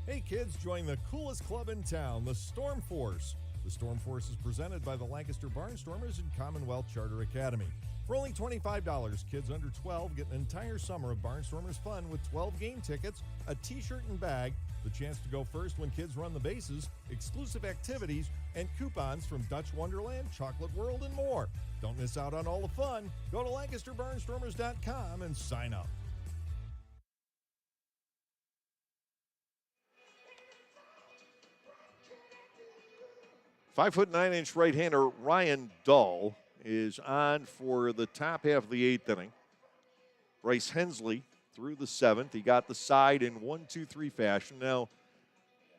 Hey kids, join the coolest club in town, the Storm Force. The Storm Force is presented by the Lancaster Barnstormers and Commonwealth Charter Academy. For only $25, kids under 12 get an entire summer of Barnstormers fun with 12 game tickets, a t-shirt and bag, the chance to go first when kids run the bases, exclusive activities, and coupons from Dutch Wonderland, Chocolate World, and more. Don't miss out on all the fun. Go to LancasterBarnstormers.com and sign up. 5'9" right-hander Ryan Dahl is on for the top half of the 8th inning. Bryce Hensley through the 7th. He got the side in 1-2-3 fashion. Now,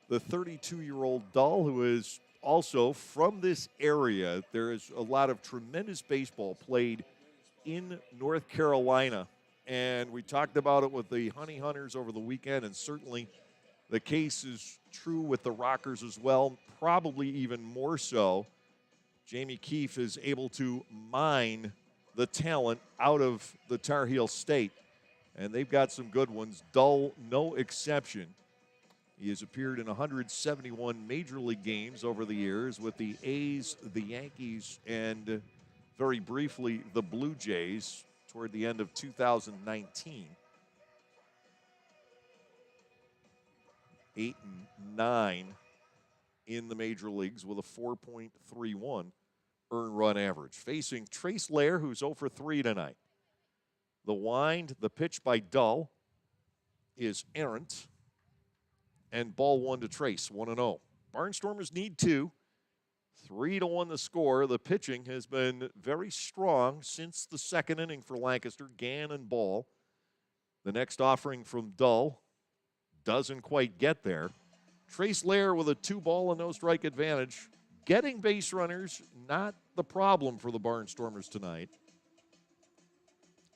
the 32-year-old Dahl, who is also from this area, there is a lot of tremendous baseball played in North Carolina. And we talked about it with the Honey Hunters over the weekend, and certainly the case is true with the Rockers as well, probably even more so. Jamie Keefe is able to mine the talent out of the Tar Heel State, and they've got some good ones. Dull, no exception. He has appeared in 171 Major League games over the years with the A's, the Yankees, and very briefly the Blue Jays toward the end of 2019. 8 and 9 in the major leagues with a 4.31 earned run average. Facing Trace Lair, who's 0 for 3 tonight. The wind, the pitch by Dull is errant. And ball 1 to Trace, 1-0. Barnstormers need 2. 3-1 the score. The pitching has been very strong since the 2nd inning for Lancaster. Gann and Ball. The next offering from Dull doesn't quite get there. Trace Lair with a 2-ball and no strike advantage. Getting base runners, not the problem for the Barnstormers tonight.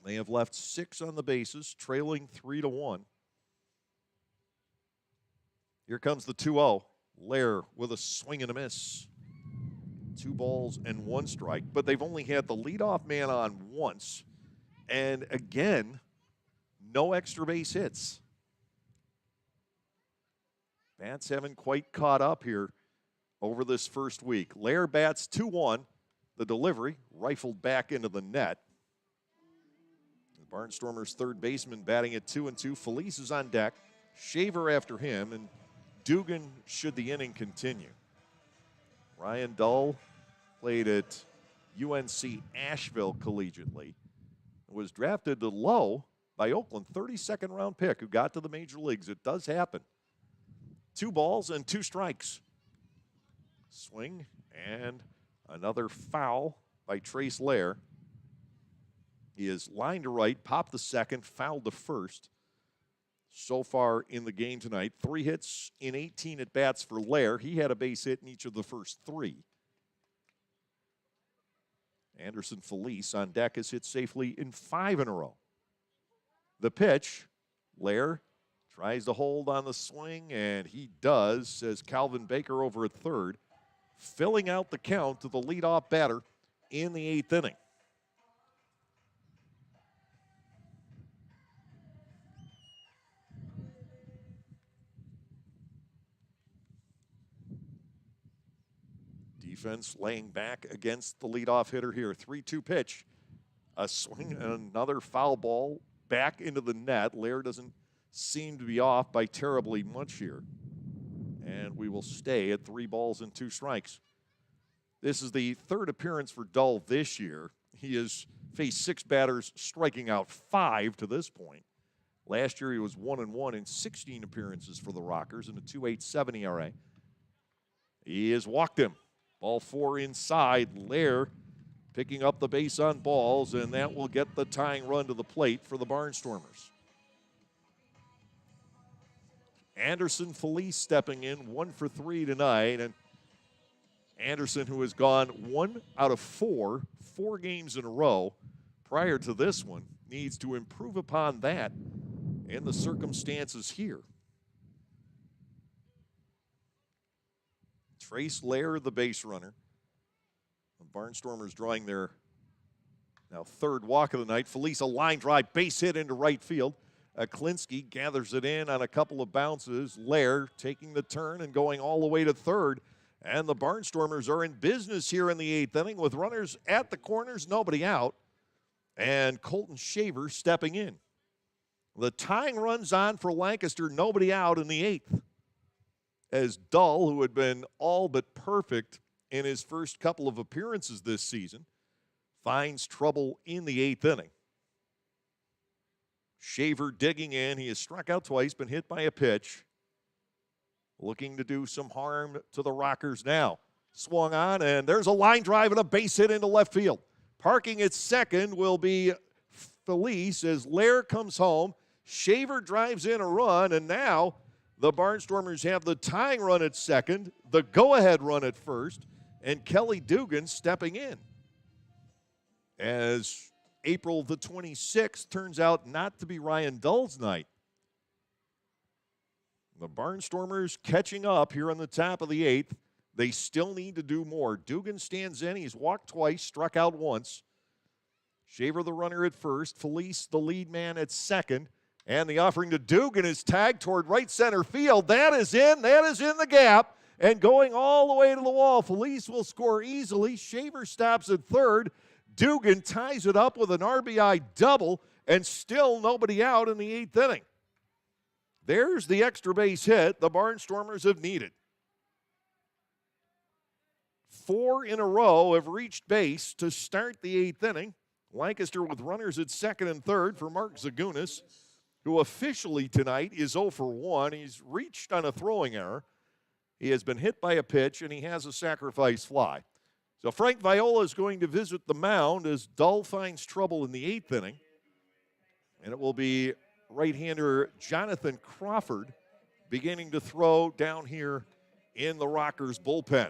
They have left 6 on the bases, trailing 3-1. Here comes the 2-0. Lair with a swing and a miss. 2 balls and 1 strike, but they've only had the leadoff man on once. And again, no extra base hits. Bats haven't quite caught up here over this first week. Lair bats 2-1. The delivery rifled back into the net. The Barnstormers' third baseman batting at 2-2. Felice is on deck. Shaver after him, and Dugan should the inning continue. Ryan Dull played at UNC Asheville collegiately. Was drafted to low by Oakland, 32nd round pick who got to the major leagues. It does happen. 2 balls and 2 strikes. Swing and another foul by Trace Lair. He is lined to right, popped the second, fouled the first. So far in the game tonight, 3 hits in 18 at-bats for Lair. He had a base hit in each of the first 3. Anderson Felice on deck has hit safely in 5 in a row. The pitch, Lair tries to hold on the swing, and he does, says Calvin Baker over at third, filling out the count to the leadoff batter in the 8th inning. defense laying back against the leadoff hitter here. 3-2 pitch. A swing and another foul ball back into the net. Lair doesn't seem to be off by terribly much here. And we will stay at 3 balls and 2 strikes. This is the 3rd appearance for Dull this year. He has faced 6 batters, striking out 5 to this point. Last year he was 1-1 in 16 appearances for the Rockers and a 2.87 ERA. He has walked him. Ball 4 inside. Lair picking up the base on balls, and that will get the tying run to the plate for the Barnstormers. Anderson Felice stepping in, 1 for 3 tonight, and Anderson, who has gone 1 out of 4 games in a row prior to this one, needs to improve upon that in the circumstances here. Trace Lair, the base runner. The Barnstormers drawing their now 3rd walk of the night. Felice, a line drive, base hit into right field. Klinsky gathers it in on a couple of bounces. Lair taking the turn and going all the way to 3rd. And the Barnstormers are in business here in the 8th inning with runners at the corners, nobody out. And Colton Shaver stepping in. The tying run's on for Lancaster, nobody out in the 8th. As Dull, who had been all but perfect in his first couple of appearances this season, finds trouble in the 8th inning. Shaver digging in. He has struck out twice, been hit by a pitch. Looking to do some harm to the Rockers now. Swung on, and there's a line drive and a base hit into left field. Parking at second will be Felice as Lair comes home. Shaver drives in a run, and now the Barnstormers have the tying run at second, the go-ahead run at first, and Kelly Dugan stepping in. As April the 26th turns out not to be Ryan Dull's night. The Barnstormers catching up here on the top of the 8th. They still need to do more. Dugan stands in. He's walked twice, struck out once. Shaver the runner at first. Felice the lead man at second. And the offering to Dugan is tagged toward right center field. That is in. That is in the gap. And going all the way to the wall. Felice will score easily. Shaver stops at 3rd. Dugan ties it up with an RBI double. And still nobody out in the 8th inning. There's the extra base hit the Barnstormers have needed. 4 in a row have reached base to start the 8th inning. Lancaster with runners at second and third for Mark Zagunis, who officially tonight is 0 for 1. He's reached on a throwing error. He has been hit by a pitch, and he has a sacrifice fly. So Frank Viola is going to visit the mound as Dull finds trouble in the 8th inning. And it will be right-hander Jonathan Crawford beginning to throw down here in the Rockers bullpen.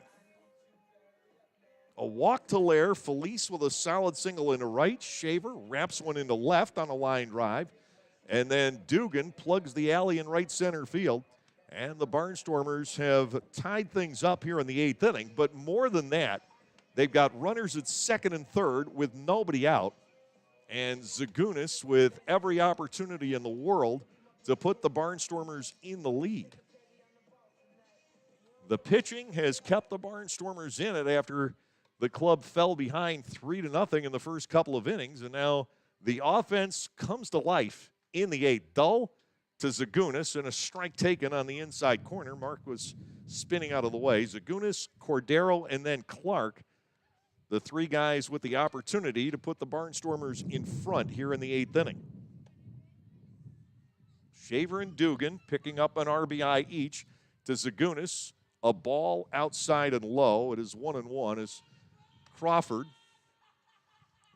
A walk to Lair. Felice with a solid single into right. Shaver wraps one into left on a line drive. And then Dugan plugs the alley in right center field. And the Barnstormers have tied things up here in the 8th inning. But more than that, they've got runners at second and third with nobody out. And Zagunis with every opportunity in the world to put the Barnstormers in the lead. The pitching has kept the Barnstormers in it after the club fell behind 3-0 in the first couple of innings. And now the offense comes to life in the 8th. Dull to Zagunis and a strike taken on the inside corner. Mark was spinning out of the way. Zagunis, Cordero, and then Clark. The 3 guys with the opportunity to put the Barnstormers in front here in the 8th inning. Shaver and Dugan picking up an RBI each to Zagunis. A ball outside and low. It is 1-1 as Crawford,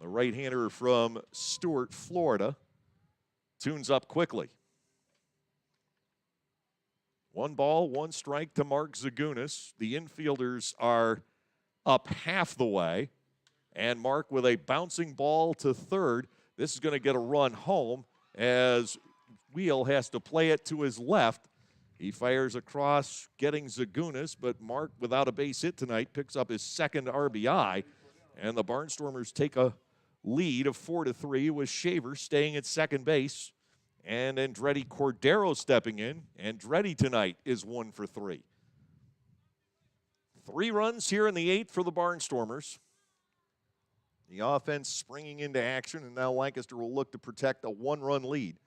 the right-hander from Stuart, Florida, tunes up quickly. 1 ball, 1 strike to Mark Zagunis. The infielders are up half the way. And Mark with a bouncing ball to third. This is going to get a run home as Wheel has to play it to his left. He fires across, getting Zagunis, but Mark, without a base hit tonight, picks up his second RBI. And the Barnstormers take a lead of 4-3 with Shaver staying at second base. And Andretti Cordero stepping in. Andretti tonight is 1 for 3. 3 runs here in the 8th for the Barnstormers. The offense springing into action, and now Lancaster will look to protect a 1-run lead.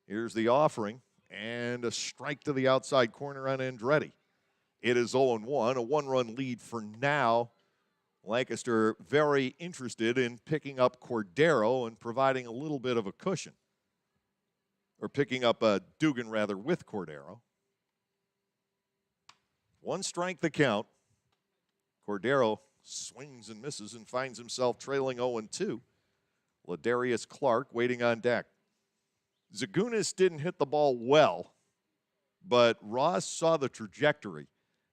Here's the offering, and a strike to the outside corner on Andretti. It is 0-1, a 1-run lead for now. Lancaster very interested in picking up Cordero and providing a little bit of a cushion. Or picking up Dugan, rather, with Cordero. 1 strike the count. Cordero swings and misses and finds himself trailing 0-2. Ladarius Clark waiting on deck. Zagunis didn't hit the ball well, but Ross saw the trajectory.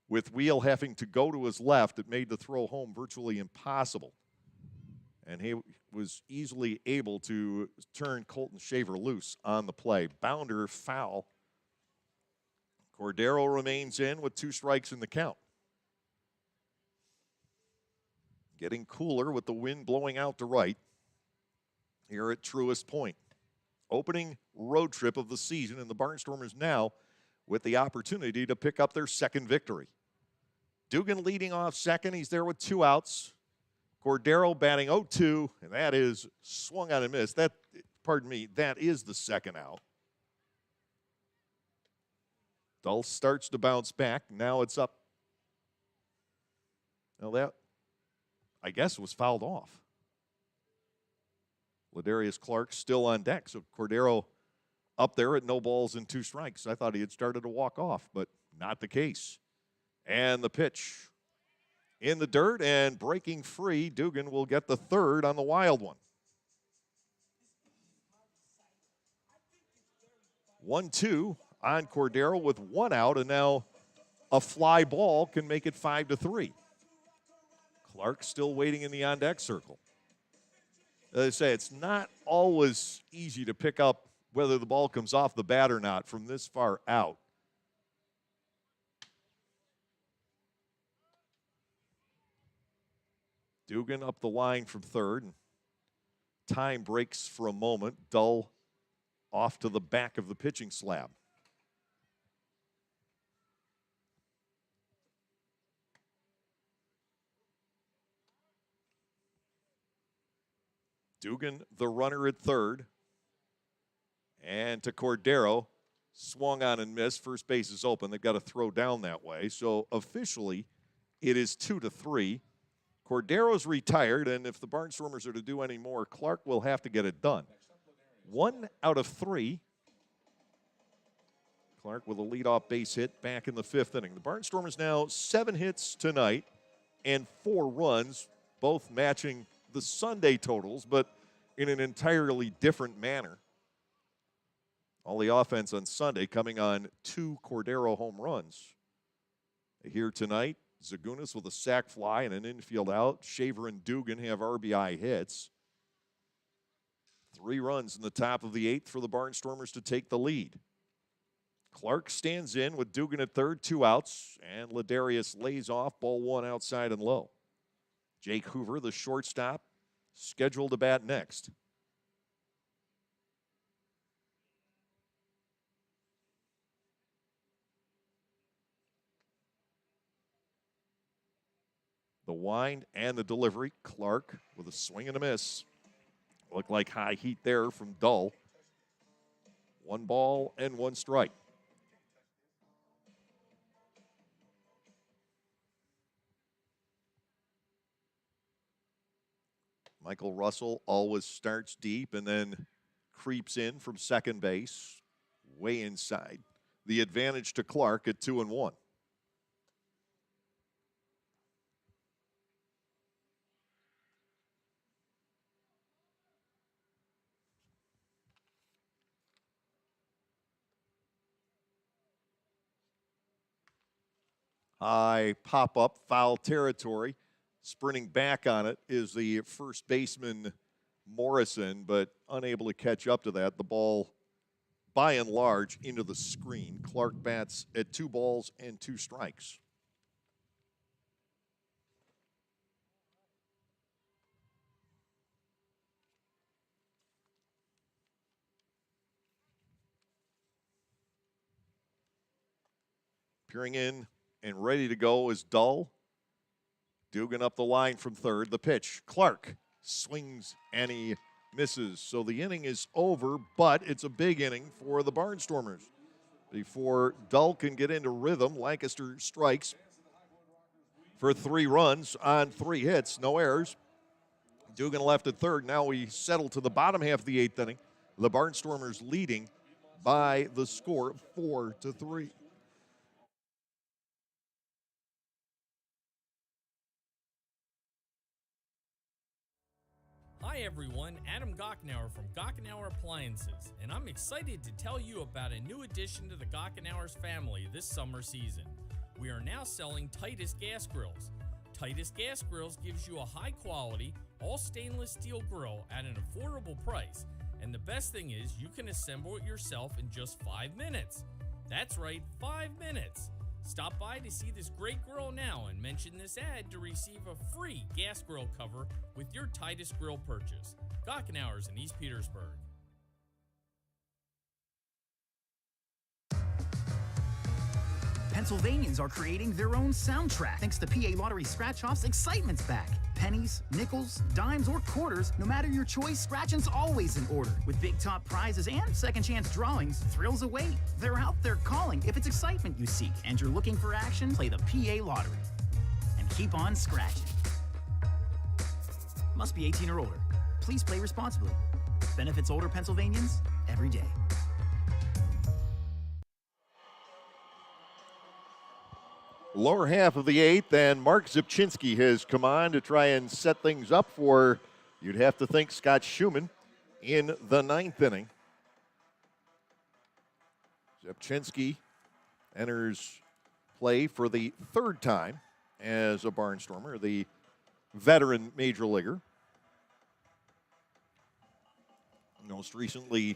With Wheel having to go to his left, it made the throw home virtually impossible. And he was easily able to turn Colton Shaver loose on the play. Bounder foul. Cordero remains in with 2 strikes in the count. Getting cooler with the wind blowing out to right here at Truist Point. Opening road trip of the season, and the Barnstormers now with the opportunity to pick up their 2nd victory. Dugan leading off second. He's there with 2 outs. Cordero batting 0-2, and that is swung on and missed. That is the 2nd out. Dull starts to bounce back. Now it's up. Now that, I guess, was fouled off. Ladarius Clark still on deck, so Cordero up there at no balls and 2 strikes. I thought he had started to walk off, but not the case. And the pitch in the dirt and breaking free. Dugan will get the 3rd on the wild one. 1-2 on Cordero with 1 out, and now a fly ball can make it 5-3. Clark still waiting in the on-deck circle. As I say, it's not always easy to pick up whether the ball comes off the bat or not from this far out. Dugan up the line from 3rd. Time breaks for a moment. Dull off to the back of the pitching slab. Dugan, the runner at 3rd. And to Cordero, swung on and missed. First base is open. They've got to throw down that way. So officially, it is 2-3. Cordero's retired, and if the Barnstormers are to do any more, Clark will have to get it done. 1 out of 3. Clark with a leadoff base hit back in the 5th inning. The Barnstormers now 7 hits tonight and 4 runs, both matching the Sunday totals, but in an entirely different manner. All the offense on Sunday coming on 2 Cordero home runs. Here tonight, Zagunis with a sac fly and an infield out. Shaver and Dugan have RBI hits. 3 runs in the top of the 8th for the Barnstormers to take the lead. Clark stands in with Dugan at 3rd, 2 outs, and Ladarius lays off, ball 1 outside and low. Jake Hoover, the shortstop, scheduled to bat next. The wind and the delivery. Clark with a swing and a miss. Looked like high heat there from Dull. 1 ball and 1 strike. Michael Russell always starts deep and then creeps in from second base, way inside. The advantage to Clark at 2-1. High pop-up, foul territory. Sprinting back on it is the first baseman, Morrison, but unable to catch up to that. The ball, by and large, into the screen. Clark bats at 2 balls and 2 strikes. Peering in and ready to go is Dull. Dugan up the line from third. The pitch. Clark swings and he misses. So the inning is over, but it's a big inning for the Barnstormers. Before Dull can get into rhythm, Lancaster strikes for 3 runs on 3 hits, no errors. Dugan left at third. Now we settle to the bottom half of the 8th inning. The Barnstormers leading by the score 4-3. Hi everyone, Adam Gochenauer from Gochenauer Appliances, and I'm excited to tell you about a new addition to the Gochenauers family this summer season. We are now selling Titus Gas Grills. Titus Gas Grills gives you a high quality, all stainless steel grill at an affordable price, and the best thing is you can assemble it yourself in just 5 minutes. That's right, 5 minutes. Stop by to see this great grill now and mention this ad to receive a free gas grill cover with your Titus grill purchase. Gochenauers in East Petersburg. Pennsylvanians are creating their own soundtrack. Thanks to PA Lottery Scratch-Offs, excitement's back. Pennies, nickels, dimes, or quarters, no matter your choice, scratching's always in order. With big top prizes and second chance drawings, thrills await. They're out there calling if it's excitement you seek and you're looking for action, play the PA Lottery. And keep on scratching. Must be 18 or older. Please play responsibly. Benefits older Pennsylvanians every day. Lower half of the 8th, and Mark Zipchinski has come on to try and set things up for, you'd have to think, Scott Schumann in the 9th inning. Zipchinski enters play for the 3rd time as a Barnstormer, the veteran major leaguer. Most recently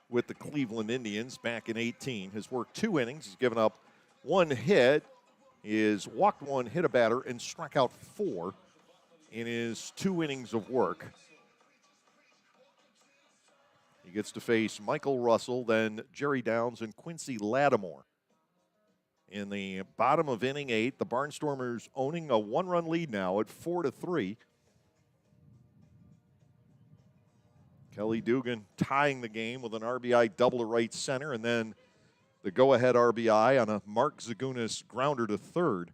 with the Cleveland Indians back in 18. Has worked 2 innings. He's given up 1 hit. Is walked 1, hit a batter, and struck out 4 in his 2 innings of work. He gets to face Michael Russell, then Jerry Downs and Quincy Lattimore. In the bottom of inning 8, the Barnstormers owning a 1-run lead now at 4-3. Kelly Dugan tying the game with an RBI double to right center, and then the go-ahead RBI on a Mark Zagunas grounder to third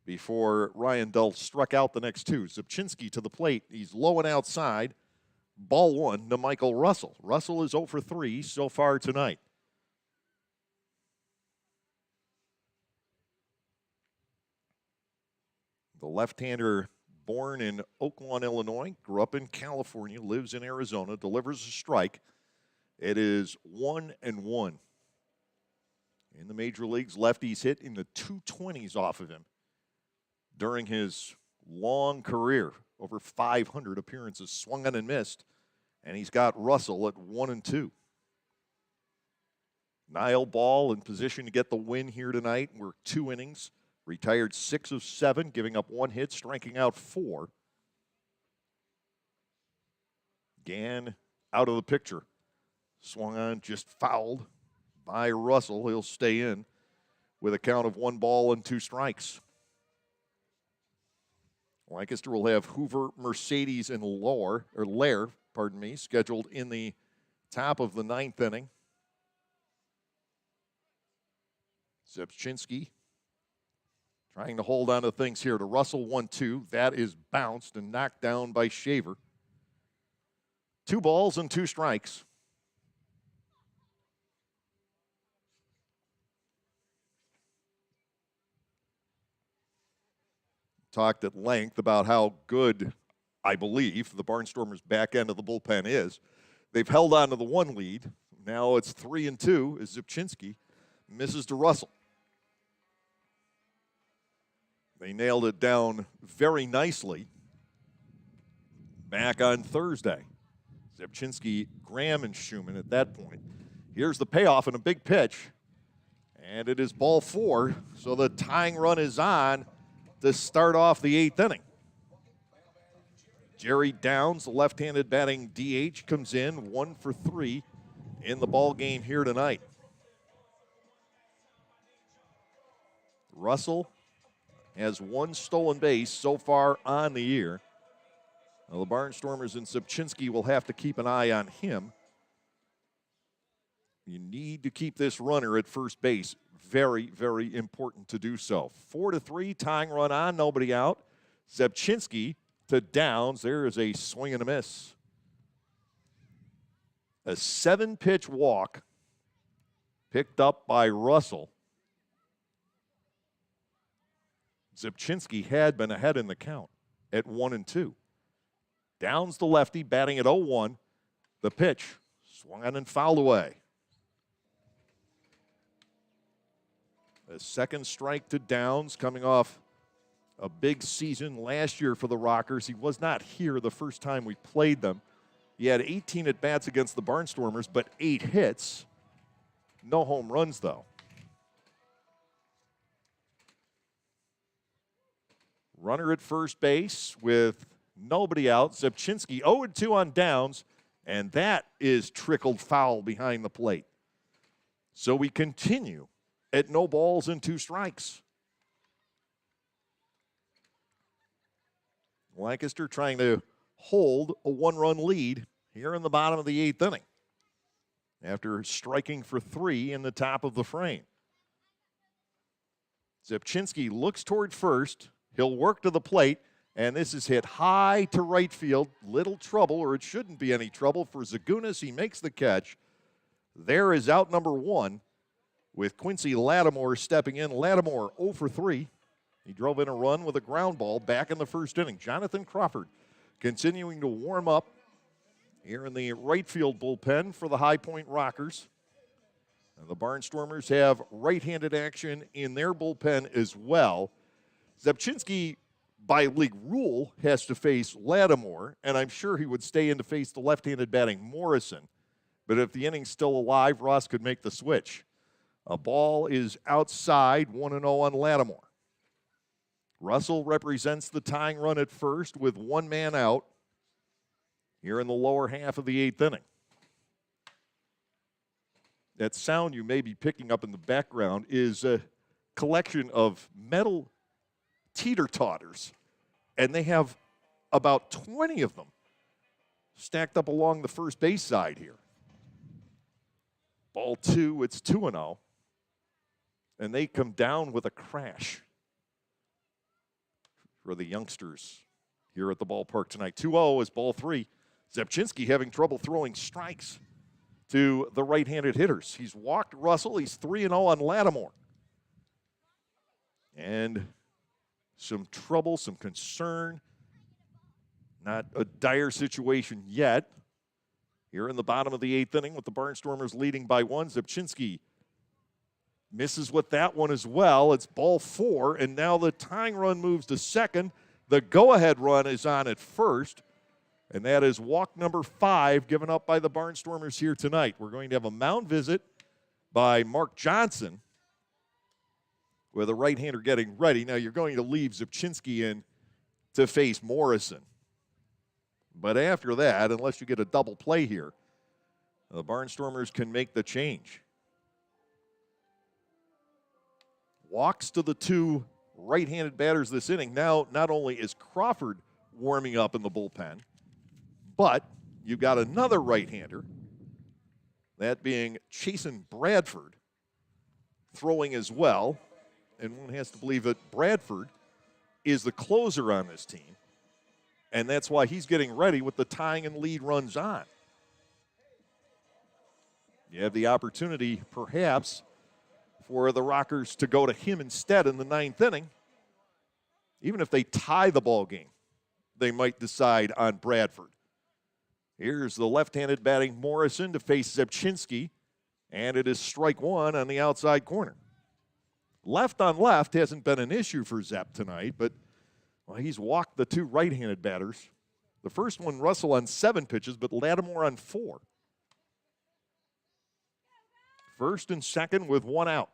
before Ryan Dull struck out the next 2. Zipchinski to the plate. He's low and outside. Ball 1 to Michael Russell. Russell is 0 for 3 so far tonight. The left-hander, born in Oak Lawn, Illinois, grew up in California, lives in Arizona, delivers a strike. It is 1-1. In the major leagues, lefties hit in the 220s off of him during his long career, over 500 appearances, swung on and missed, and he's got Russell at 1-2. Niall Ball in position to get the win here tonight. We're 2 innings, retired 6 of 7, giving up 1 hit, striking out 4. Gann out of the picture, swung on, just fouled by Russell. He'll stay in with a count of 1 ball and 2 strikes. Lancaster will have Hoover, Mercedes, and Lair, scheduled in the top of the 9th inning. Zipchinski trying to hold on to things here to Russell, 1-2. That is bounced and knocked down by Shaver. 2 balls and 2 strikes. Talked at length about how good, I believe, the Barnstormers' back end of the bullpen is. They've held on to the 1 lead. Now it's 3-2 as Zipchinski misses to Russell. They nailed it down very nicely back on Thursday. Zipchinski, Graham, and Schumann at that point. Here's the payoff in a big pitch, and it is ball 4, so the tying run is on to start off the 8th inning. Jerry Downs, the left-handed batting DH, comes in 1 for 3 in the ball game here tonight. Russell has 1 stolen base so far on the year. Well, the Barnstormers and Zipchinski will have to keep an eye on him. You need to keep this runner at first base. Very, very important to do so. 4-3, tying run on, nobody out. Zipchinski to Downs. There is a swing and a miss. A 7-pitch walk picked up by Russell. Zipchinski had been ahead in the count at 1-2. Downs the lefty, batting at 0-1. The pitch swung on and fouled away. A second strike to Downs, coming off a big season last year for the Rockers. He was not here the first time we played them. He had 18 at-bats against the Barnstormers, but 8 hits. No home runs, though. Runner at first base with nobody out. Zipchinski 0-2 on Downs, and that is trickled foul behind the plate. So we continue at no balls and 2 strikes. Lancaster trying to hold a 1-run lead here in the bottom of the 8th inning after striking for 3 in the top of the frame. Zipchinski looks toward first. He'll work to the plate, and this is hit high to right field. Little trouble, or it shouldn't be any trouble for Zagunas. He makes the catch. There is out number 1 with Quincy Lattimore stepping in. Lattimore 0 for 3. He drove in a run with a ground ball back in the first inning. Jonathan Crawford continuing to warm up here in the right field bullpen for the High Point Rockers. And the Barnstormers have right-handed action in their bullpen as well. Zipchinski, by league rule, has to face Lattimore, and I'm sure he would stay in to face the left-handed batting Morrison. But if the inning's still alive, Ross could make the switch. A ball is outside, 1-0 on Lattimore. Russell represents the tying run at first with 1 man out here in the lower half of the 8th inning. That sound you may be picking up in the background is a collection of metal teeter-totters, and they have about 20 of them stacked up along the first base side here. Ball 2, it's 2-0, and they come down with a crash for the youngsters here at the ballpark tonight. 2-0 is ball 3. Zipchinski having trouble throwing strikes to the right-handed hitters. He's walked Russell. He's 3-0 on Lattimore. And some trouble, some concern. Not a dire situation yet. Here in the bottom of the 8th inning with the Barnstormers leading by 1. Zipchinski misses with that one as well. It's ball 4, and now the tying run moves to second. The go-ahead run is on at first, and that is walk number 5 given up by the Barnstormers here tonight. We're going to have a mound visit by Mark Johnson with a right-hander getting ready. Now you're going to leave Zipchinski in to face Morrison. But after that, unless you get a double play here, the Barnstormers can make the change. Walks to the 2 right-handed batters this inning. Now, not only is Crawford warming up in the bullpen, but you've got another right-hander, that being Chasen Bradford, throwing as well. And one has to believe that Bradford is the closer on this team. And that's why he's getting ready with the tying and lead runs on. You have the opportunity, perhaps, for the Rockers to go to him instead in the 9th inning. Even if they tie the ball game, they might decide on Bradford. Here's the left-handed batting Morrison to face Zipchinski, and it is strike 1 on the outside corner. Left on left hasn't been an issue for Zepp tonight, but well, he's walked the 2 right-handed batters. The first one, Russell, on 7 pitches, but Lattimore on 4. First and second with 1 out.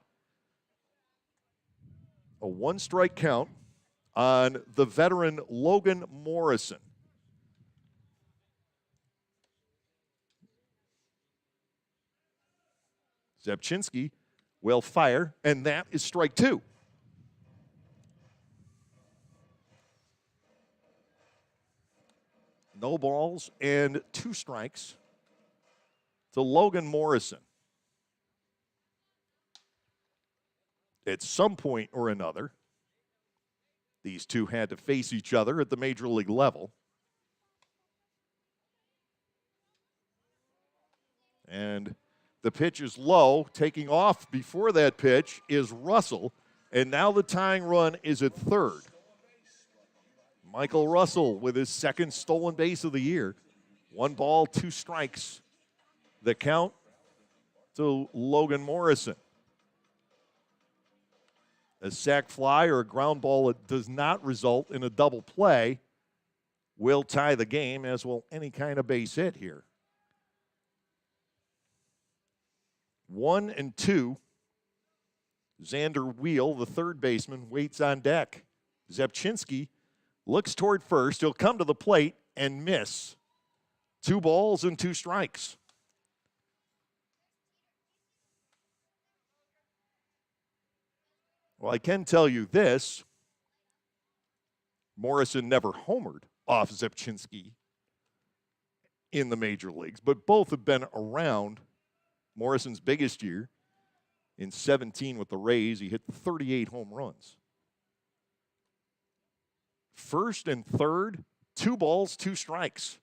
A 1-strike count on the veteran Logan Morrison. Zipchinski will fire, and that is strike 2. No balls and 2 strikes to Logan Morrison. At some point or another, these two had to face each other at the major league level. And the pitch is low. Taking off before that pitch is Russell. And now the tying run is at third. Michael Russell with his second stolen base of the year. 1 ball, 2 strikes. The count to Logan Morrison. A sac fly or a ground ball that does not result in a double play will tie the game, as will any kind of base hit here. 1 and 2. Xander Wheel, the third baseman, waits on deck. Zepchinski looks toward first. He'll come to the plate and miss. 2 balls and 2 strikes. Well, I can tell you this. Morrison never homered off Zepchinski in the major leagues, but both have been around. Morrison's biggest year in 17 with the Rays, he hit 38 home runs. First and third, 2 balls, 2 strikes.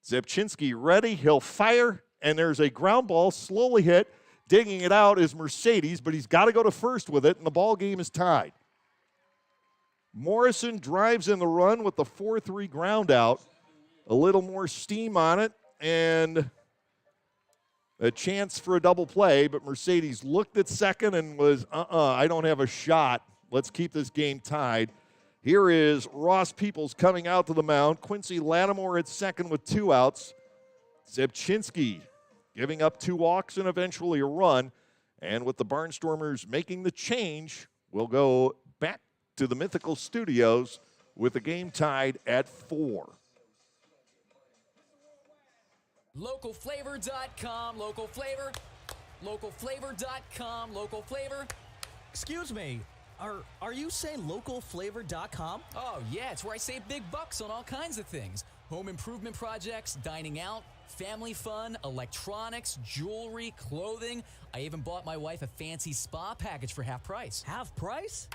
Zepchinski ready, he'll fire, and there's a ground ball slowly hit. Digging it out is Mercedes, but he's got to go to first with it, and the ball game is tied. Morrison drives in the run with the 4-3 ground out. A little more steam on it, and a chance for a double play, but Mercedes looked at second and was, I don't have a shot. Let's keep this game tied. Here is Ross Peoples coming out to the mound. Quincy Lattimore at second with 2 outs. Zepchinski giving up 2 walks and eventually a run. And with the Barnstormers making the change, we'll go back to the Mythical Studios with the game tied at 4. Localflavor.com, local flavor. Localflavor.com, local flavor. Excuse me, are you saying localflavor.com? Oh, yeah, it's where I save big bucks on all kinds of things. Home improvement projects, dining out, family fun, electronics, jewelry, clothing. I even bought my wife a fancy spa package for half price. Half price?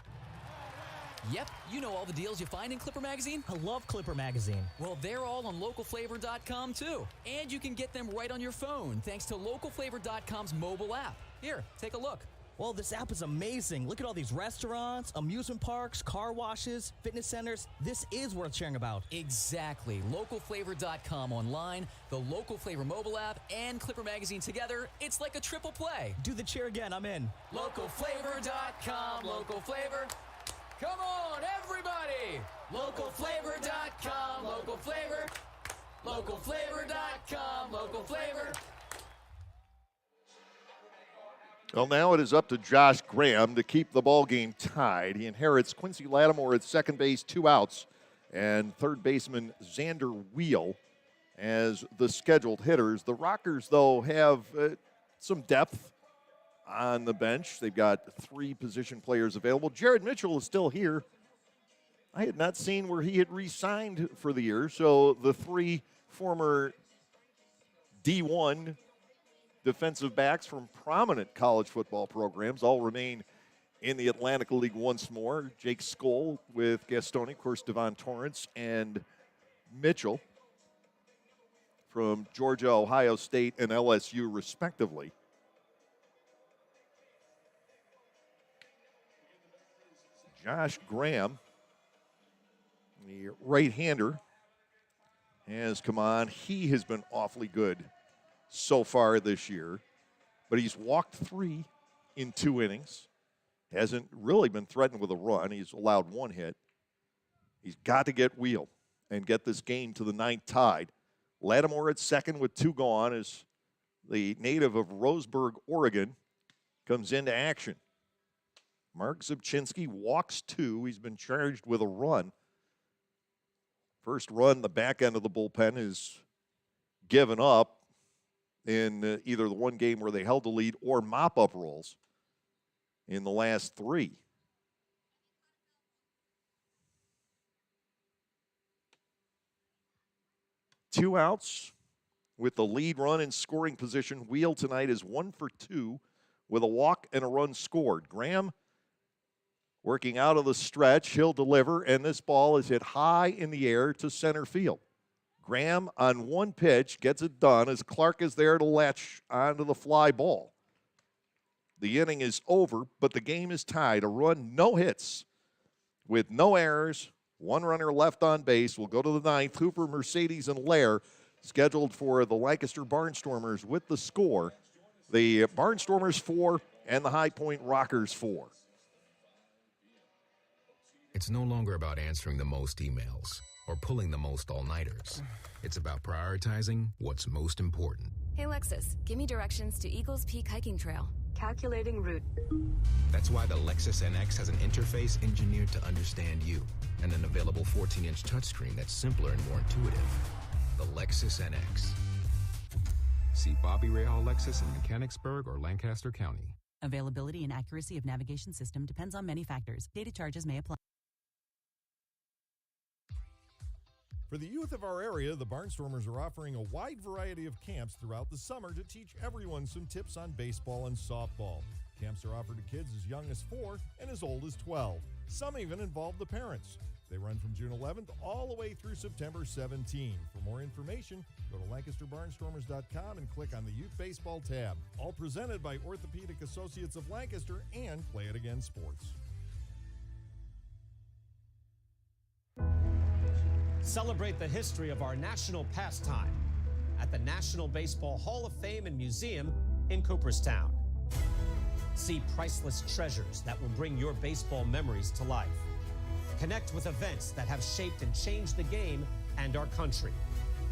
Yep, you know all the deals you find in Clipper Magazine. I love Clipper Magazine. Well, they're all on localflavor.com too. And you can get them right on your phone thanks to localflavor.com's mobile app. Here, take a look. Well, this app is amazing. Look at all these restaurants, amusement parks, car washes, fitness centers. This is worth sharing about. Exactly. Localflavor.com online, the Local Flavor mobile app, and Clipper Magazine together. It's like a triple play. Do the cheer again. I'm in. Localflavor.com, local flavor. Come on, everybody! Localflavor.com, local flavor. Localflavor.com, local flavor. Well, now it is up to Josh Graham to keep the ball game tied. He inherits Quincy Lattimore at second base, 2 outs, and third baseman Xander Wheel as the scheduled hitters. The Rockers, though, have some depth on the bench. They've got 3 position players available. Jared Mitchell is still here. I had not seen where he had re-signed for the year, so the 3 former D1 defensive backs from prominent college football programs all remain in the Atlantic League once more. Jake Skoll with Gastoni, of course, Devon Torrance, and Mitchell from Georgia, Ohio State, and LSU, respectively. Josh Graham, the right-hander, has come on. He has been awfully good so far this year, but he's walked 3 in 2 innings. Hasn't really been threatened with a run. He's allowed 1 hit. He's got to get Wheel and get this game to the 9th tied. Lattimore at second with 2 gone as the native of Roseburg, Oregon, comes into action. Mark Zepchinski walks 2. He's been charged with a run. First run, the back end of the bullpen is given up in either the one game where they held the lead or mop-up roles in the last 3. 2 outs with the lead run in scoring position. Wheel tonight is 1 for 2 with a walk and a run scored. Graham working out of the stretch. He'll deliver, and this ball is hit high in the air to center field. Graham on one pitch gets it done as Clark is there to latch onto the fly ball. The inning is over, but the game is tied. A run, no hits, with no errors. 1 runner left on base. We'll go to the 9th. Hooper, Mercedes, and Lair scheduled for the Lancaster Barnstormers with the score. The Barnstormers 4 and the High Point Rockers 4. It's no longer about answering the most emails or pulling the most all-nighters. It's about prioritizing what's most important. Hey, Lexus, give me directions to Eagles Peak Hiking Trail. Calculating route. That's why the Lexus NX has an interface engineered to understand you and an available 14-inch touchscreen that's simpler and more intuitive. The Lexus NX. See Bobby Rahal Lexus in Mechanicsburg or Lancaster County. Availability and accuracy of navigation system depends on many factors. Data charges may apply. For the youth of our area, the Barnstormers are offering a wide variety of camps throughout the summer to teach everyone some tips on baseball and softball. Camps are offered to kids as young as 4 and as old as 12. Some even involve the parents. They run from June 11th all the way through September 17. For more information, go to LancasterBarnstormers.com and click on the Youth Baseball tab. All presented by Orthopedic Associates of Lancaster and Play It Again Sports. Celebrate the history of our national pastime at the National Baseball Hall of Fame and Museum in Cooperstown. See priceless treasures that will bring your baseball memories to life. Connect with events that have shaped and changed the game and our country.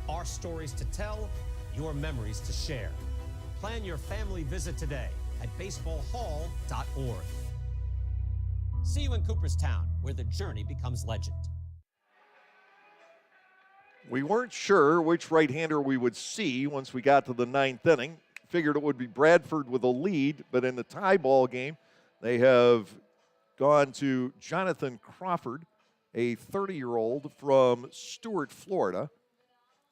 Our stories to tell, your memories to share. Plan your family visit today at baseballhall.org. See you in Cooperstown, where the journey becomes legend. We weren't sure which right-hander we would see once we got to the 9th inning. Figured it would be Bradford with a lead, but in the tie ball game, they have gone to Jonathan Crawford, a 30-year-old from Stuart, Florida,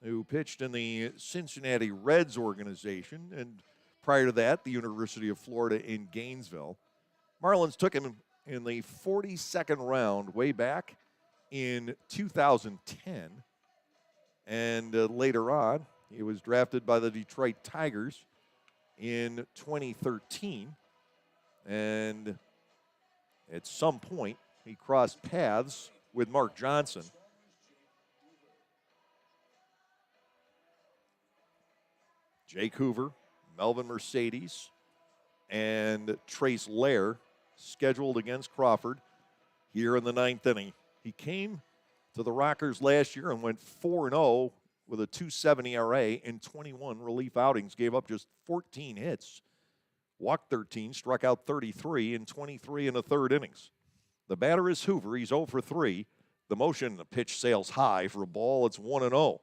who pitched in the Cincinnati Reds organization, and prior to that, the University of Florida in Gainesville. Marlins took him in the 42nd round way back in 2010. And later on, he was drafted by the Detroit Tigers in 2013. And at some point, he crossed paths with Mark Johnson. Jake Hoover, Melvin Mercedes, and Trace Lair scheduled against Crawford here in the 9th inning. He came to the Rockers last year and went 4-0 with a 2.70 ERA in 21 relief outings, gave up just 14 hits, walked 13, struck out 33 in 23 and a third innings. The batter is Hoover. He's 0 for 3. The motion, the pitch sails high for a ball. It's 1-0.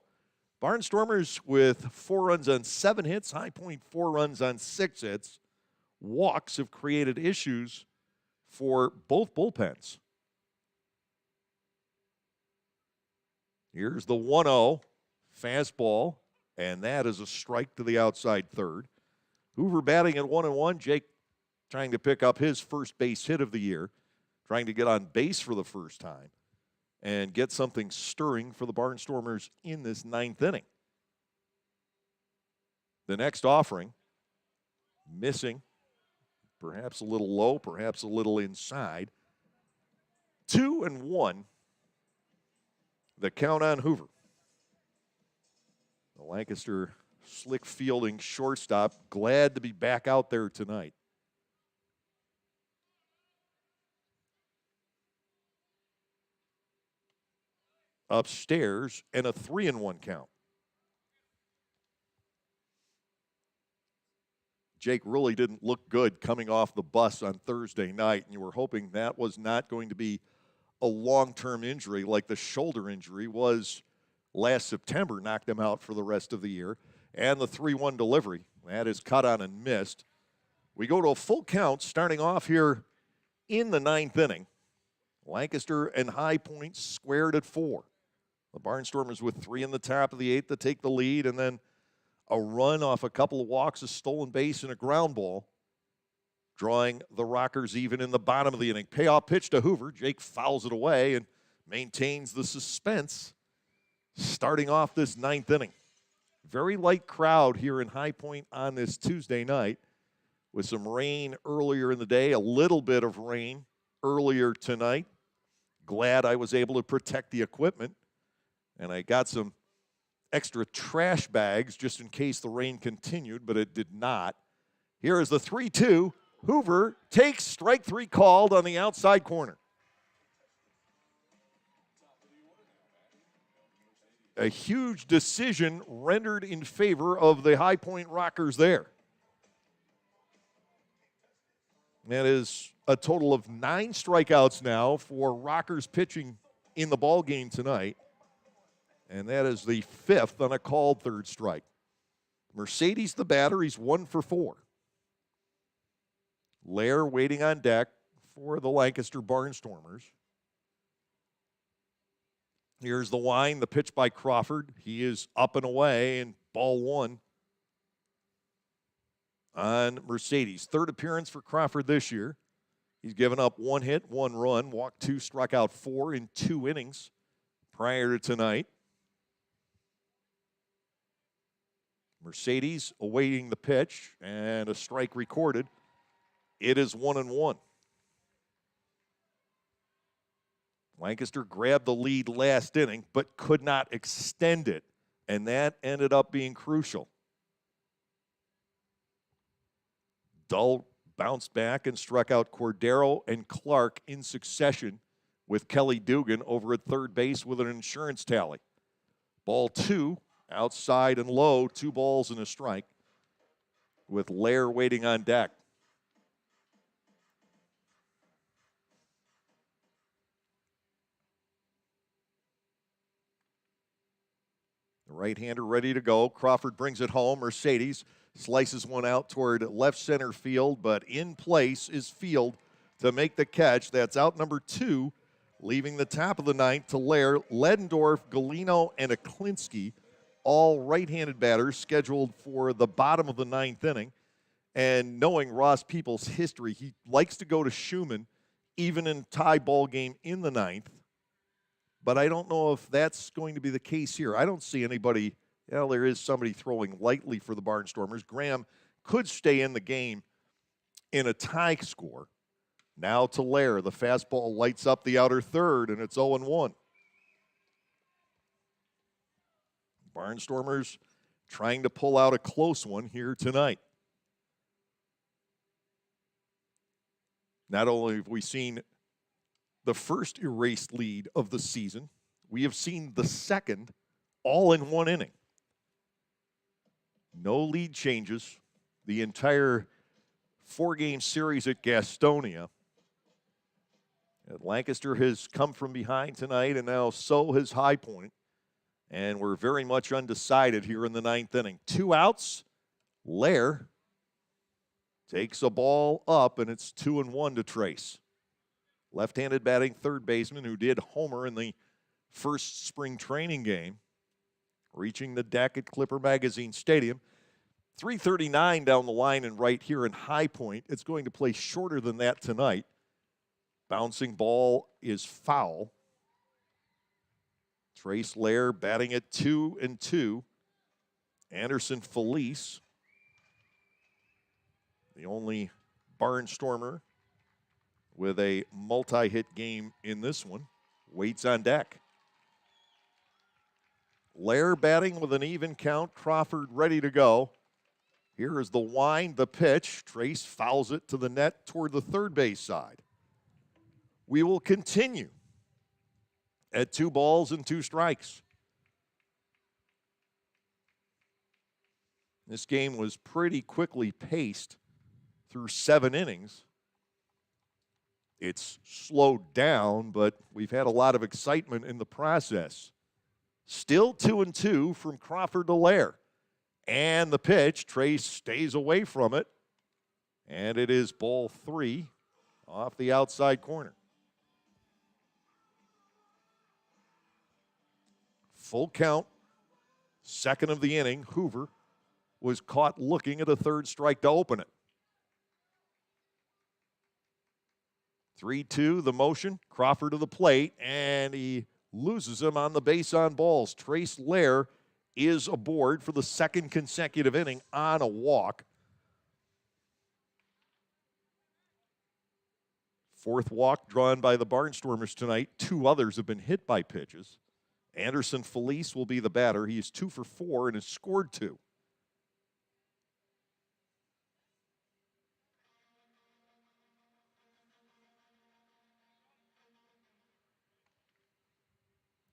Barnstormers with 4 runs on 7 hits, High Point 4 runs on 6 hits. Walks have created issues for both bullpens. Here's the 1-0 fastball, and that is a strike to the outside third. Hoover batting at 1-1. Jake trying to pick up his first base hit of the year, trying to get on base for the first time and get something stirring for the Barnstormers in this 9th inning. The next offering, missing, perhaps a little low, perhaps a little inside. 2-1. The count on Hoover. The Lancaster slick fielding shortstop, glad to be back out there tonight. Upstairs, and a 3-1 count. Jake really didn't look good coming off the bus on Thursday night, and you were hoping that was not going to be a long-term injury like the shoulder injury was last September, knocked him out for the rest of the year. And the 3-1 delivery, that is cut on and missed. We go to a full count starting off here in the 9th inning. Lancaster and High Point squared at 4. The Barnstormers with 3 in the top of the 8th to take the lead, and then a run off a couple of walks, a stolen base, and a ground ball, drawing the Rockers even in the bottom of the inning. Payoff pitch to Hoover. Jake fouls it away and maintains the suspense starting off this 9th inning. Very light crowd here in High Point on this Tuesday night with some rain earlier in the day, a little bit of rain earlier tonight. Glad I was able to protect the equipment, and I got some extra trash bags just in case the rain continued, but it did not. Here is the 3-2. Hoover takes strike 3 called on the outside corner. A huge decision rendered in favor of the High Point Rockers there. That is a total of 9 strikeouts now for Rockers pitching in the ball game tonight. And that is the 5th on a called 3rd strike. Mercedes, the batter, he's 1 for 4. Lair waiting on deck for the Lancaster Barnstormers. Here's the wind, the pitch by Crawford. He is up and away, and ball 1 on Mercedes. 3rd appearance for Crawford this year. He's given up 1 hit, 1 run, walked 2, struck out 4 in 2 innings prior to tonight. Mercedes awaiting the pitch, and a strike recorded. It is 1-1. Lancaster grabbed the lead last inning, but could not extend it, and that ended up being crucial. Dull bounced back and struck out Cordero and Clark in succession, with Kelly Dugan over at 3rd base with an insurance tally. Ball 2, outside and low, 2 balls and a strike, with Lair waiting on deck. The right-hander ready to go. Crawford brings it home. Mercedes slices one out toward left center field, but in place is Field to make the catch. That's out number 2, leaving the top of the 9th to Lair, Ledendorf, Galino, and Aklinski, all right-handed batters scheduled for the bottom of the 9th inning. And knowing Ross Peoples' history, he likes to go to Schumann even in tie ball game in the 9th. But I don't know if that's going to be the case here. I don't see anybody. Well, there is somebody throwing lightly for the Barnstormers. Graham could stay in the game in a tie score. Now to Lair. The fastball lights up the outer third, and it's 0-1. Barnstormers trying to pull out a close one here tonight. Not only have we seen the first erased lead of the season, we have seen the second all in 1 inning. No lead changes the entire 4-game series at Gastonia. And Lancaster has come from behind tonight, and now so has High Point. And we're very much undecided here in the 9th inning. 2 outs. Lair takes a ball up, and it's 2-1 to Trace. Left-handed batting 3rd baseman who did homer in the first spring training game, reaching the deck at Clipper Magazine Stadium. 3:39 down the line and right here in High Point. It's going to play shorter than that tonight. Bouncing ball is foul. Trace Lair batting at 2-2. Anderson Felice, the only Barnstormer with a multi-hit game in this one, waits on deck. Lair batting with an even count. Crawford ready to go. Here is the wind, the pitch. Trace fouls it to the net toward the 3rd base side. We will continue at 2 balls and 2 strikes. This game was pretty quickly paced through 7 innings. It's slowed down, but we've had a lot of excitement in the process. Still 2-2 from Crawford to Lair. And the pitch, Trace stays away from it. And it is ball 3 off the outside corner. Full count. Second of the inning. Hoover was caught looking at a third strike to open it. 3-2, the motion. Crawford to the plate, and he loses him on the base on balls. Trace Lair is aboard for the second consecutive inning on a walk. Fourth walk drawn by the Barnstormers tonight. 2 others have been hit by pitches. Anderson Felice will be the batter. He is 2 for 4 and has scored 2.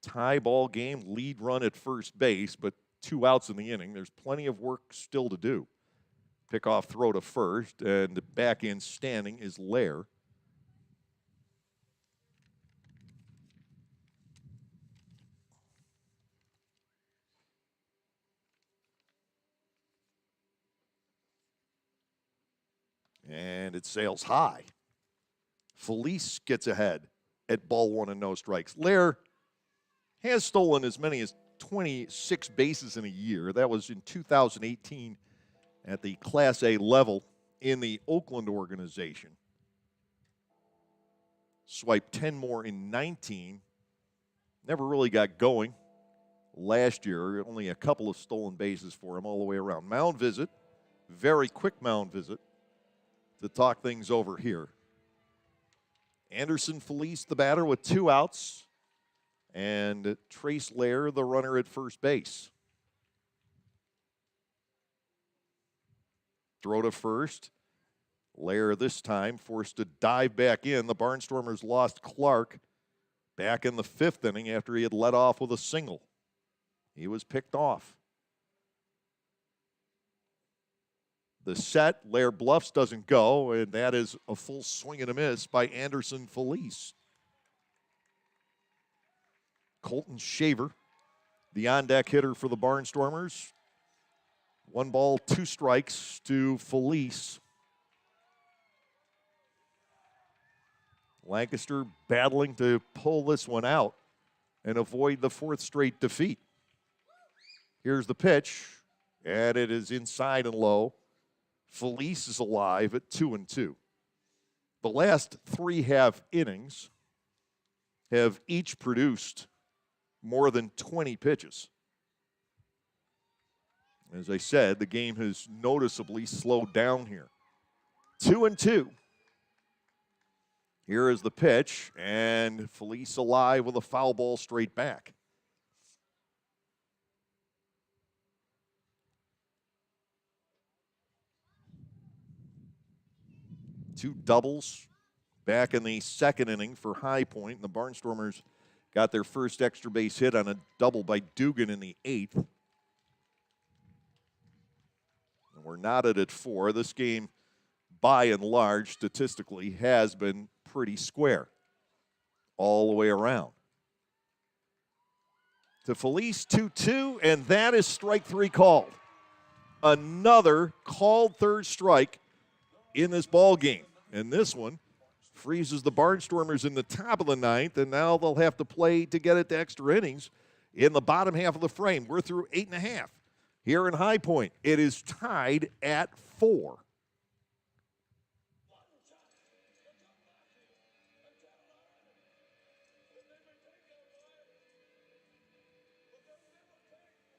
Tie ball game, lead run at first base, but 2 outs in the inning. There's plenty of work still to do. Pickoff throw to first, and back in standing is Lair. And it sails high. Felice gets ahead at ball 1 and no strikes. Lair has stolen as many as 26 bases in a year. That was in 2018 at the Class A level in the Oakland organization. Swiped 10 more in 19. Never really got going last year. Only a couple of stolen bases for him all the way around. Mound Visit, very quick mound visit to talk things over here. Anderson Felice, the batter, with 2 outs. And Trace Lair, the runner at first base. Throw to first. Lair this time forced to dive back in. The Barnstormers lost Clark back in the 5th inning after he had led off with a single. He was picked off. The set, Lair bluffs, doesn't go, and that is a full swing and a miss by Anderson Felice. Colton Shaver, the on-deck hitter for the Barnstormers. 1 ball, 2 strikes to Felice. Lancaster battling to pull this one out and avoid the 4th straight defeat. Here's the pitch, and it is inside and low. Felice is alive at 2-2. The last 3 half innings have each produced more than 20 pitches. As I said, the game has noticeably slowed down here. 2-2. Here is the pitch, and Felice alive with a foul ball straight back. Two doubles back in the 2nd inning for High Point. The Barnstormers got their first extra base hit on a double by Dugan in the 8th. And we're knotted at 4. This game, by and large, statistically, has been pretty square all the way around. To Felice, 2-2, and that is strike 3 called. Another called 3rd strike in this ball game. And this one freezes the Barnstormers in the top of the 9th, and now they'll have to play to get it to extra innings in the bottom half of the frame. We're through 8.5 here in High Point. It is tied at 4.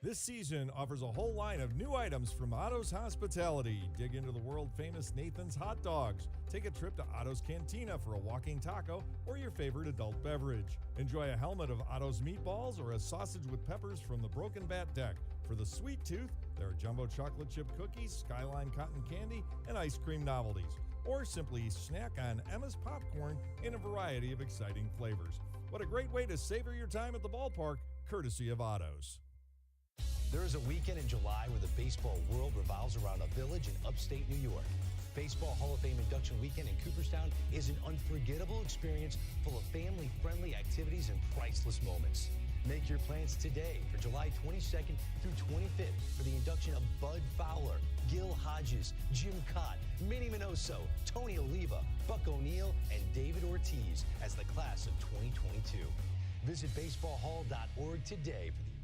This season offers a whole line of new items from Otto's Hospitality. Dig into the world-famous Nathan's Hot Dogs. Take a trip to Otto's Cantina for a walking taco or your favorite adult beverage. Enjoy a helmet of Otto's meatballs or a sausage with peppers from the Broken Bat Deck. For the sweet tooth, there are jumbo chocolate chip cookies, Skyline cotton candy, and ice cream novelties. Or simply snack on Emma's popcorn in a variety of exciting flavors. What a great way to savor your time at the ballpark, courtesy of Otto's. There is a weekend in July where the baseball world revolves around a village in upstate New York. Baseball Hall of Fame induction weekend in Cooperstown is an unforgettable experience full of family-friendly activities and priceless moments. Make your plans today for July 22nd through 25th for the induction of Bud Fowler, Gil Hodges, Jim Cott, Minnie Minoso, Tony Oliva, Buck O'Neill, and David Ortiz as the class of 2022. Visit baseballhall.org today for the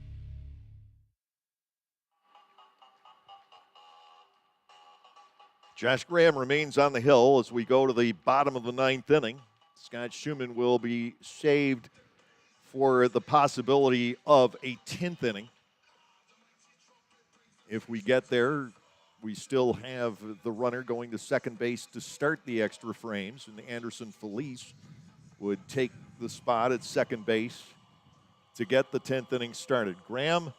Josh Graham remains on the hill as we go to the bottom of the ninth inning. Scott Schumann will be saved for the possibility of a 10th inning. If we get there, we still have the runner going to second base to start the extra frames, and Anderson Felice would take the spot at second base to get the 10th inning started. Graham,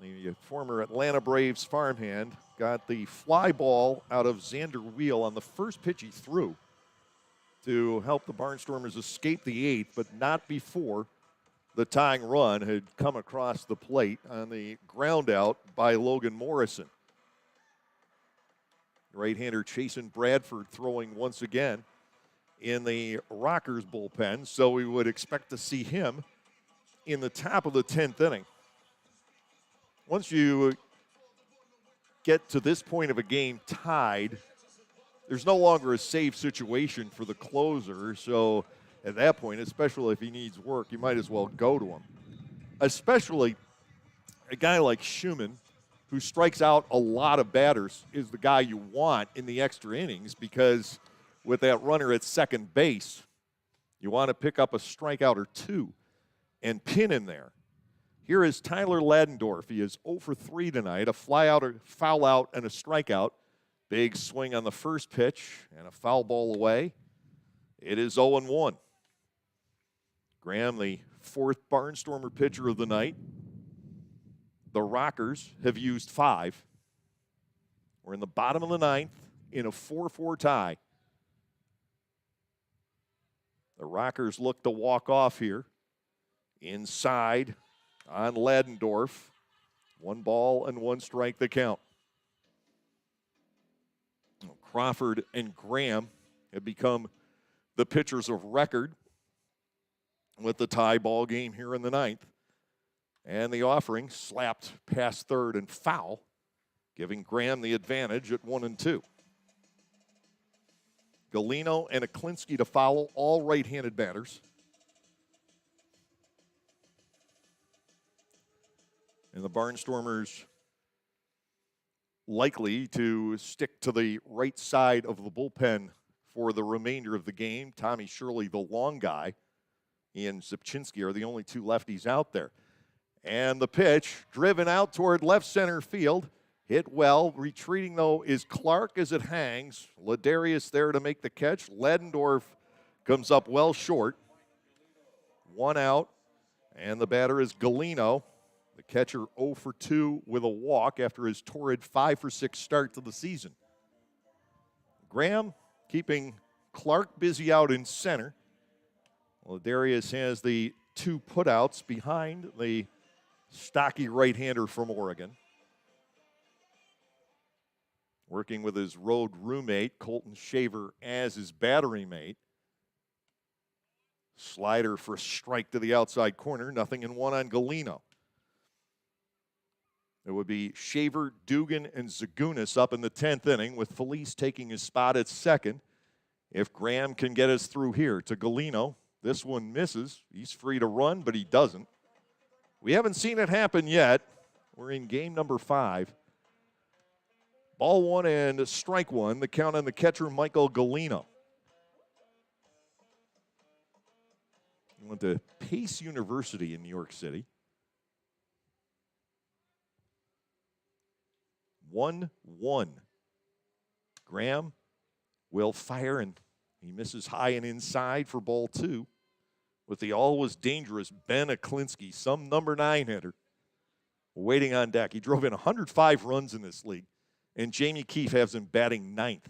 the former Atlanta Braves farmhand, got the fly ball out of Xander Wheel on the first pitch he threw to help the Barnstormers escape the eighth, but not before the tying run had come across the plate on the ground out by Logan Morrison. Right-hander Chasen Bradford throwing once again in the Rockers bullpen, so we would expect to see him in the top of the 10th inning. Once you get to this point of a game tied, there's no longer a safe situation for the closer, so at that point, especially if he needs work, you might as well go to him. Especially a guy like Schumann, who strikes out a lot of batters, is the guy you want in the extra innings, because with that runner at second base, you want to pick up a strikeout or two and pin in there. Here is Tyler Ladendorf. He is 0 for 3 tonight, a fly out, a foul out, and a strikeout. Big swing on the first pitch and a foul ball away. It is 0-1. Graham, the fourth Barnstormer pitcher of the night. The Rockers have used 5. We're in the bottom of the ninth in a 4-4 tie. The Rockers look to walk off here. Inside on Ladendorf. 1 ball and 1 strike the count. Crawford and Graham have become the pitchers of record with the tie ball game here in the ninth. And the offering slapped past third and foul, giving Graham the advantage at 1-2. Galino and Aklinski to follow, all right-handed batters. And the Barnstormers likely to stick to the right side of the bullpen for the remainder of the game. Tommy Shirley, the long guy, and Zipchinski are the only 2 lefties out there. And the pitch, driven out toward left center field, hit well. Retreating, though, is Clark as it hangs. Ladarius there to make the catch. Ladendorf comes up well short. 1 out, and the batter is Galino. The catcher 0 for 2 with a walk after his torrid 5 for 6 start to the season. Graham keeping Clark busy out in center. Ladarius has the 2 putouts behind the stocky right-hander from Oregon. Working with his road roommate, Colton Shaver, as his battery mate. Slider for a strike to the outside corner. 0-1 on Galino. It would be Shaver, Dugan, and Zagunis up in the 10th inning, with Felice taking his spot at second. If Graham can get us through here to Galino, this one misses. He's free to run, but he doesn't. We haven't seen it happen yet. We're in game number 5. Ball 1 and strike 1. The count on the catcher, Michael Galino. He went to Pace University in New York City. 1-1. Graham will fire, and he misses high and inside for ball 2 with the always dangerous Ben Aklinski, some number 9 hitter, waiting on deck. He drove in 105 runs in this league, and Jamie Keefe has him batting 9th.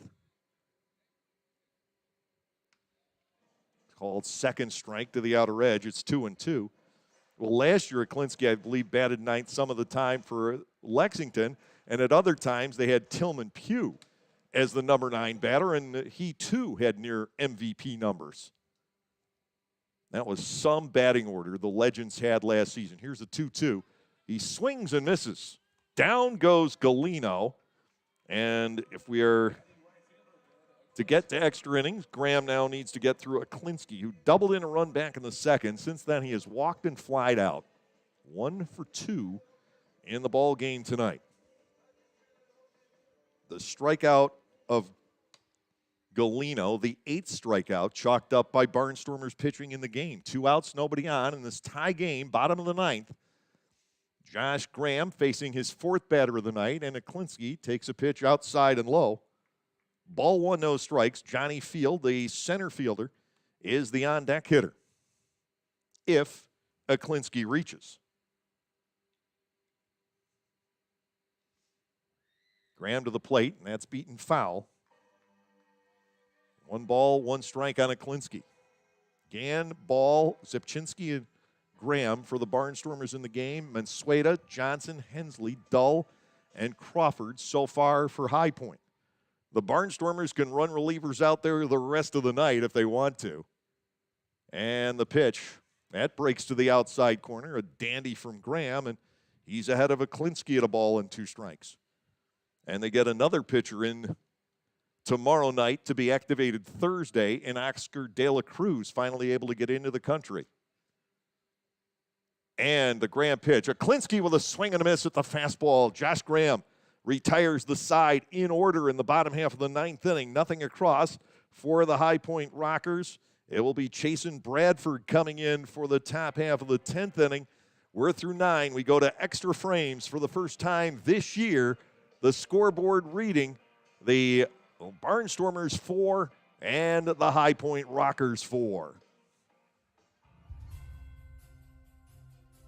Called second strike to the outer edge. It's 2-2. Well, last year, Aklinski, I believe, batted 9th some of the time for Lexington, and at other times they had Tillman Pugh as the number 9 batter, and he too had near MVP numbers. That was some batting order the Legends had last season. Here's a 2-2. He swings and misses. Down goes Galino, and if we are to get to extra innings, Graham now needs to get through Aklinski, who doubled in a run back in the second. Since then, he has walked and flied out. 1 for 2 in the ball game tonight. The strikeout of Galeno, the 8th strikeout, chalked up by Barnstormers pitching in the game. 2 outs, nobody on in this tie game, bottom of the 9th. Josh Graham facing his 4th batter of the night, and Aklinski takes a pitch outside and low. Ball 1, no strikes. Johnny Field, the center fielder, is the on-deck hitter if Aklinski reaches. Graham to the plate, and that's beaten foul. 1 ball, 1 strike on Aklinski. Gann, Ball, Zipchinski, and Graham for the Barnstormers in the game. Mansueta, Johnson, Hensley, Dull, and Crawford so far for High Point. The Barnstormers can run relievers out there the rest of the night if they want to. And the pitch, that breaks to the outside corner. A dandy from Graham, and he's ahead of Aklinski at a ball and 2 strikes. And they get another pitcher in tomorrow night to be activated Thursday in Oscar De La Cruz, finally able to get into the country. And the Graham pitch. Aklinski with a swing and a miss at the fastball. Josh Graham retires the side in order in the bottom half of the 9th inning. Nothing across for the High Point Rockers. It will be Chasen Bradford coming in for the top half of the 10th inning. We're through 9. We go to extra frames for the first time this year. The scoreboard reading, the Barnstormers 4 and the High Point Rockers 4.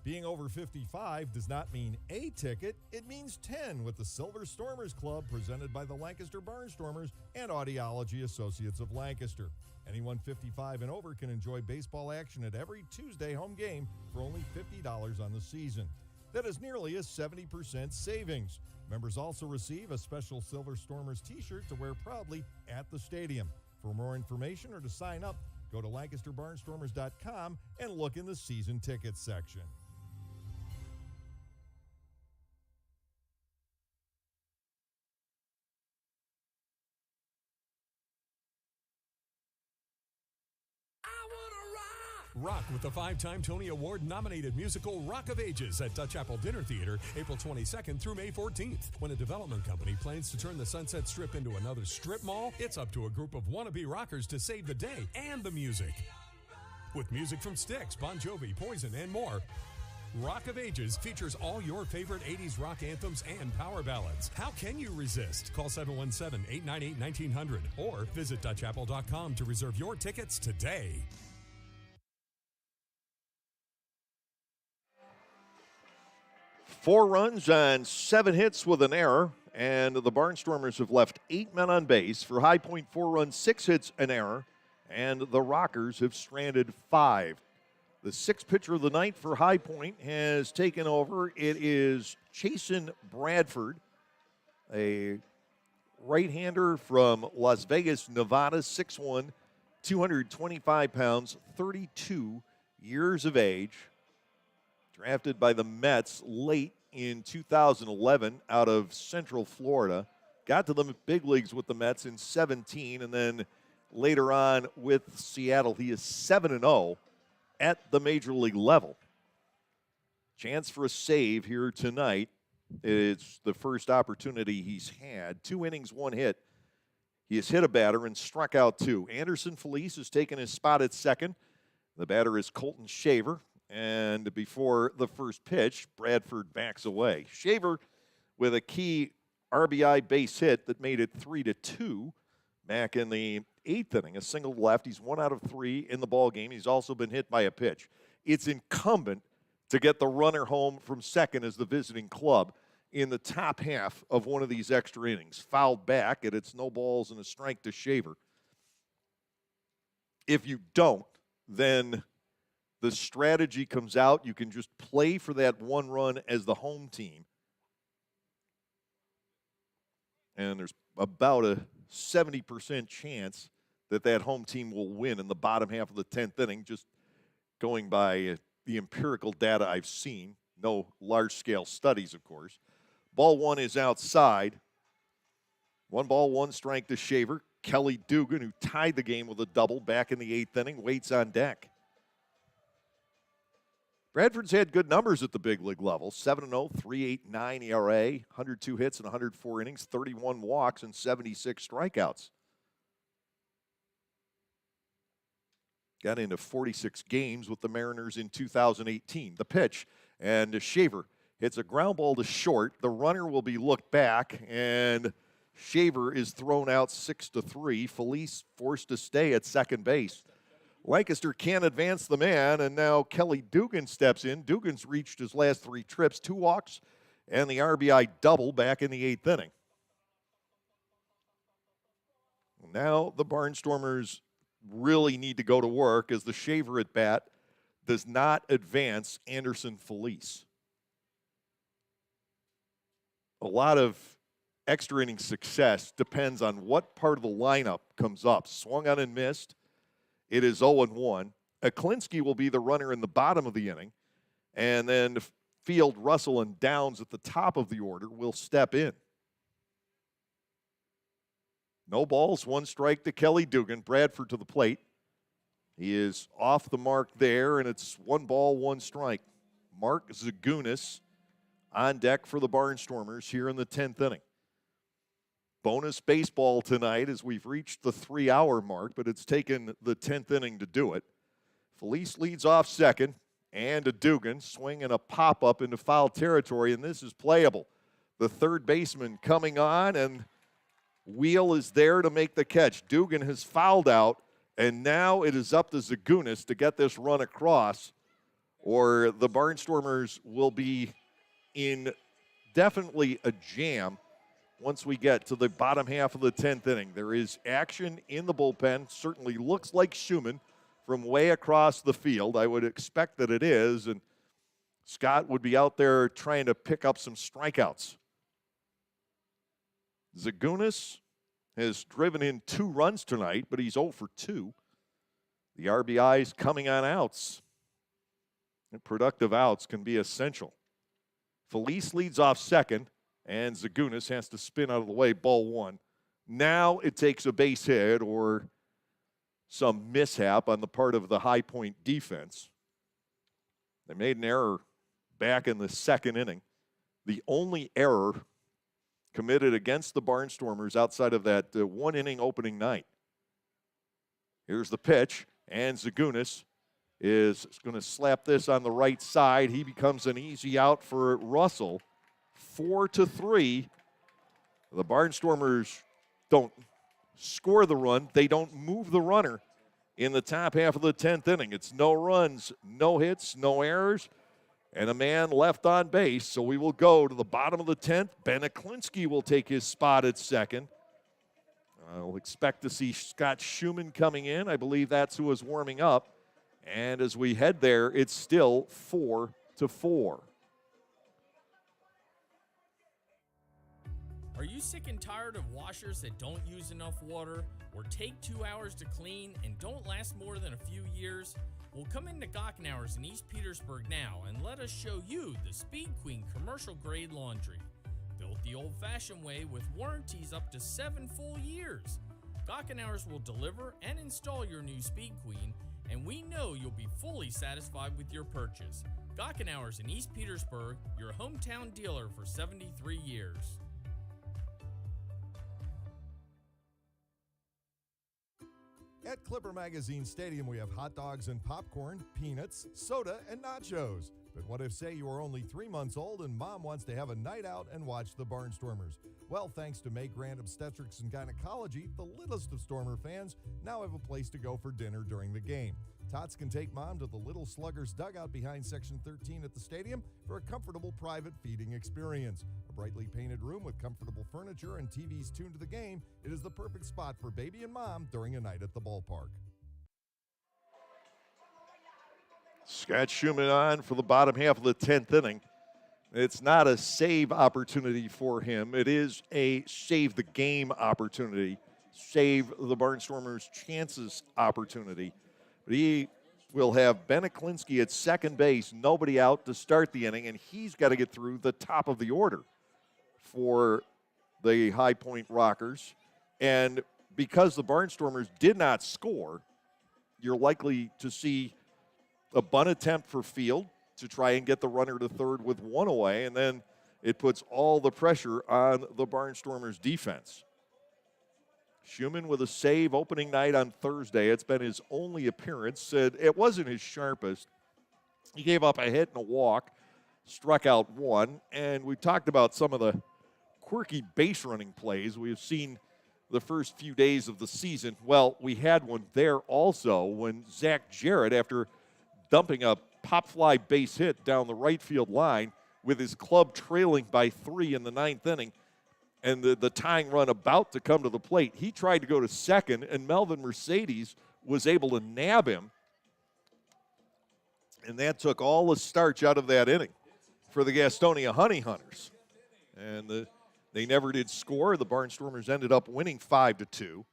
Being over 55 does not mean a ticket, it means 10 with the Silver Stormers Club presented by the Lancaster Barnstormers and Audiology Associates of Lancaster. Anyone 55 and over can enjoy baseball action at every Tuesday home game for only $50 on the season. That is nearly a 70% savings. Members also receive a special Silver Stormers t-shirt to wear proudly at the stadium. For more information or to sign up, go to LancasterBarnstormers.com and look in the season tickets section. Rock with the 5-time Tony Award-nominated musical Rock of Ages at Dutch Apple Dinner Theater, April 22nd through May 14th. When a development company plans to turn the Sunset Strip into another strip mall, it's up to a group of wannabe rockers to save the day and the music. With music from Styx, Bon Jovi, Poison, and more, Rock of Ages features all your favorite 80s rock anthems and power ballads. How can you resist? Call 717-898-1900 or visit DutchApple.com to reserve your tickets today. 4 runs on 7 hits with an error, and the Barnstormers have left 8 men on base. For High Point, 4 runs, 6 hits, an error, and the Rockers have stranded 5. The 6th pitcher of the night for High Point has taken over. It is Chasen Bradford, a right-hander from Las Vegas, Nevada, 6'1", 225 pounds, 32 years of age. Drafted by the Mets late in 2011 out of Central Florida. Got to the big leagues with the Mets in 17, and then later on with Seattle. He is 7-0 at the major league level. Chance for a save here tonight. It's the first opportunity he's had. 2 innings, 1 hit. He has hit a batter and struck out 2. Anderson Felice has taken his spot at second. The batter is Colton Shaver. And before the first pitch, Bradford backs away. Shaver with a key RBI base hit that made it 3-2 back in the 8th inning. A single left. He's 1 out of 3 in the ball game. He's also been hit by a pitch. It's incumbent to get the runner home from second as the visiting club in the top half of one of these extra innings. Fouled back, and it's no balls and a strike to Shaver. If you don't, then the strategy comes out. You can just play for that 1 run as the home team. And there's about a 70% chance that that home team will win in the bottom half of the 10th inning, just going by the empirical data I've seen. No large-scale studies, of course. Ball 1 is outside. 1 ball, 1 strike to Shaver. Kelly Dugan, who tied the game with a double back in the 8th inning, waits on deck. Bradford's had good numbers at the big league level. 7-0, 3.89 ERA, 102 hits in 104 innings, 31 walks, and 76 strikeouts. Got into 46 games with the Mariners in 2018. The pitch, and Shaver hits a ground ball to short. The runner will be looked back, and Shaver is thrown out 6-3. Felice forced to stay at second base. Lancaster can't advance the man, and now Kelly Dugan steps in. Dugan's reached his last 3 trips, 2 walks, and the RBI double back in the 8th inning. Now the Barnstormers really need to go to work as the Shaver at bat does not advance Anderson Felice. A lot of extra inning success depends on what part of the lineup comes up. Swung on and missed. It is 0-1. Aklinski will be the runner in the bottom of the inning. And then Field, Russell, and Downs at the top of the order will step in. No balls, 1 strike to Kelly Dugan. Bradford to the plate. He is off the mark there, and it's 1 ball, 1 strike. Mark Zagunis on deck for the Barnstormers here in the 10th inning. Bonus baseball tonight as we've reached the 3-hour mark, but it's taken the 10th inning to do it. Felice leads off second, and a Dugan swinging a pop-up into foul territory, and this is playable. The third baseman coming on, and Wheel is there to make the catch. Dugan has fouled out, and now it is up to Zagunis to get this run across, or the Barnstormers will be in definitely a jam once we get to the bottom half of the 10th inning. There is action in the bullpen. Certainly looks like Schumann from way across the field. I would expect that it is, and Scott would be out there trying to pick up some strikeouts. Zagunis has driven in 2 runs tonight, but he's 0 for 2. The RBIs coming on outs. And productive outs can be essential. Felice leads off second, and Zagunis has to spin out of the way, ball 1. Now it takes a base hit or some mishap on the part of the High Point defense. They made an error back in the 2nd inning. The only error committed against the Barnstormers outside of that 1-inning opening night. Here's the pitch, and Zagunis is going to slap this on the right side. He becomes an easy out for Russell. 4-3. The Barnstormers don't score the run. They don't move the runner in the top half of the 10th inning. It's no runs, no hits, no errors, and a man left on base. So we will go to the bottom of the 10th. Ben Aklinski will take his spot at second. I'll expect to see Scott Schumann coming in. I believe that's who is warming up. And as we head there, it's still 4-4. Are you sick and tired of washers that don't use enough water or take 2 hours to clean and don't last more than a few years? Well, come into Gockenauer's in East Petersburg now and let us show you the Speed Queen commercial grade laundry. Built the old-fashioned way with warranties up to 7 full years. Gockenauer's will deliver and install your new Speed Queen, and we know you'll be fully satisfied with your purchase. Gockenauer's in East Petersburg, your hometown dealer for 73 years. At Clipper Magazine Stadium, we have hot dogs and popcorn, peanuts, soda, and nachos. But what if, say, you are only 3 months old and mom wants to have a night out and watch the Barnstormers? Well, thanks to May Grant Obstetrics and Gynecology, the littlest of Stormer fans now have a place to go for dinner during the game. Tots can take mom to the Little Sluggers dugout behind Section 13 at the stadium for a comfortable private feeding experience. A brightly painted room with comfortable furniture and TVs tuned to the game, it is the perfect spot for baby and mom during a night at the ballpark. Scott Schumann on for the bottom half of the 10th inning. It's not a save opportunity for him. It is a save the game opportunity, save the Barnstormers' chances opportunity. But he will have Ben Aklinski at second base, nobody out to start the inning, and he's got to get through the top of the order for the High Point Rockers. And because the Barnstormers did not score, you're likely to see a bunt attempt for Field, to try and get the runner to third with one away, and then it puts all the pressure on the Barnstormers defense. Schumann with a save opening night on Thursday. It's been his only appearance. It wasn't his sharpest. He gave up a hit and a walk, struck out one, and we talked about some of the quirky base running plays we've seen the first few days of the season. Well, we had one there also when Zach Jarrett, after dumping a pop fly base hit down the right field line with his club trailing by 3 in the 9th inning, and the tying run about to come to the plate, he tried to go to second, and Melvin Mercedes was able to nab him, and that took all the starch out of that inning for the Gastonia Honey Hunters. And they never did score. The Barnstormers ended up winning 5-2.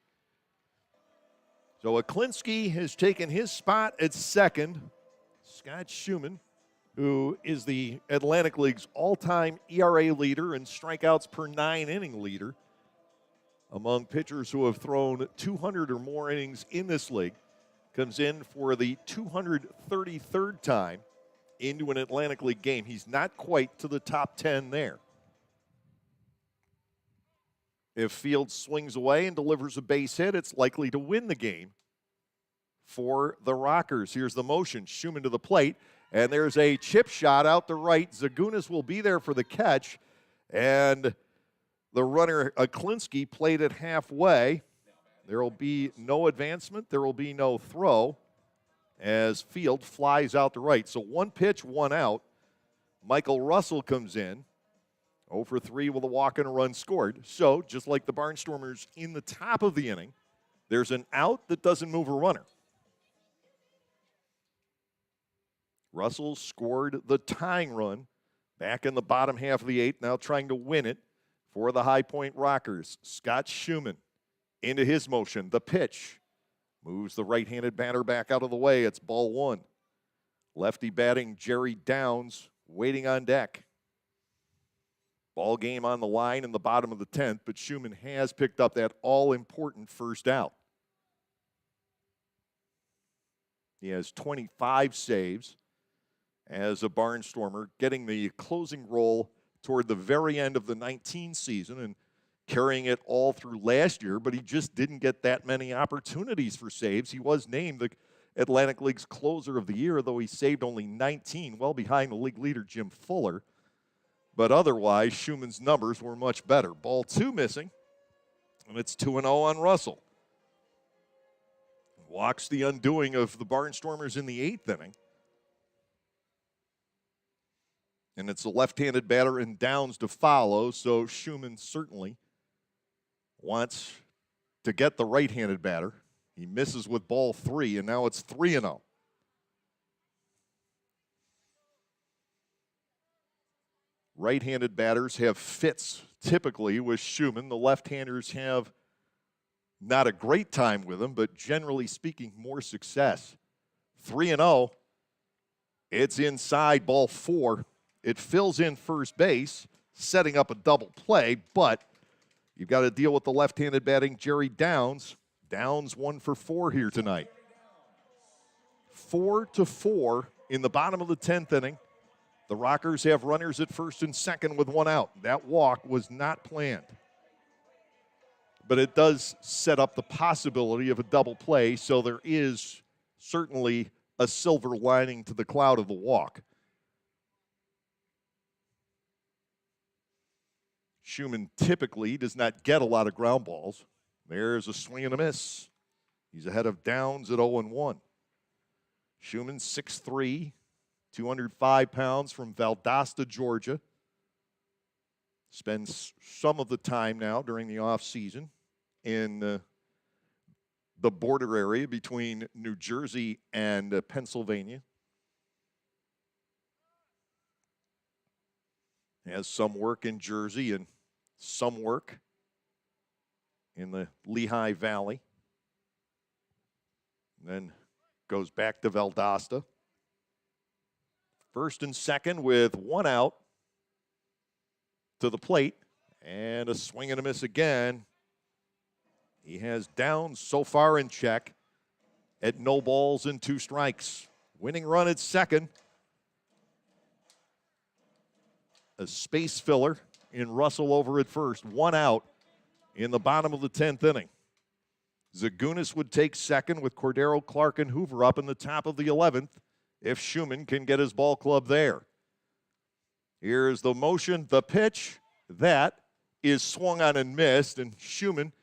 So Aklinski has taken his spot at second. Scott Schumann, who is the Atlantic League's all-time ERA leader and strikeouts per 9-inning leader among pitchers who have thrown 200 or more innings in this league, comes in for the 233rd time into an Atlantic League game. He's not quite to the top 10 there. If Fields swings away and delivers a base hit, it's likely to win the game for the Rockers. Here's the motion. Schumann to the plate, and there's a chip shot out to right. Zagunis will be there for the catch, and the runner Aklinski played it halfway. There will be no advancement. There will be no throw as Field flies out to right. So 1 pitch, 1 out. Michael Russell comes in. 0 for 3 with a walk and a run scored. So, just like the Barnstormers in the top of the inning, there's an out that doesn't move a runner. Russell scored the tying run back in the bottom half of the 8th, now trying to win it for the High Point Rockers. Scott Schumann into his motion. The pitch moves the right-handed batter back out of the way. It's ball 1. Lefty batting Jerry Downs waiting on deck. Ball game on the line in the bottom of the 10th, but Schumann has picked up that all-important first out. He has 25 saves as a Barnstormer, getting the closing role toward the very end of the 19 season and carrying it all through last year, but he just didn't get that many opportunities for saves. He was named the Atlantic League's closer of the year, though he saved only 19, well behind the league leader, Jim Fuller. But otherwise, Schumann's numbers were much better. Ball 2 missing, and it's 2-0 on Russell. Walks the undoing of the Barnstormers in the 8th inning. And it's a left-handed batter and Downs to follow, so Schumann certainly wants to get the right-handed batter. He misses with ball 3, and now it's 3-0. Right-handed batters have fits typically with Schumann. The left-handers have not a great time with him, but generally speaking, more success. 3-0. It's inside, ball 4. It fills in first base, setting up a double play, but you've got to deal with the left-handed batting Jerry Downs. Downs 1 for 4 here tonight. 4-4 in the bottom of the 10th inning. The Rockers have runners at first and second with 1 out. That walk was not planned. But it does set up the possibility of a double play, so there is certainly a silver lining to the cloud of the walk. Schumann typically does not get a lot of ground balls. There's a swing and a miss. He's ahead of Downs at 0-1. Schumann 6'3", 205 pounds, from Valdosta, Georgia. Spends some of the time now during the offseason in the border area between New Jersey and Pennsylvania. Has some work in Jersey and some work in the Lehigh Valley. And then goes back to Valdosta. First and second with 1 out to the plate. And a swing and a miss again. He has Downs so far in check at no balls and 2 strikes. Winning run at second. a space filler in Russell over at first. 1 out in the bottom of the 10th inning. Zagunis would take second with Cordero, Clark, and Hoover up in the top of the 11th if Schumann can get his ball club there. Here's the motion, the pitch. That is swung on and missed, and Schumann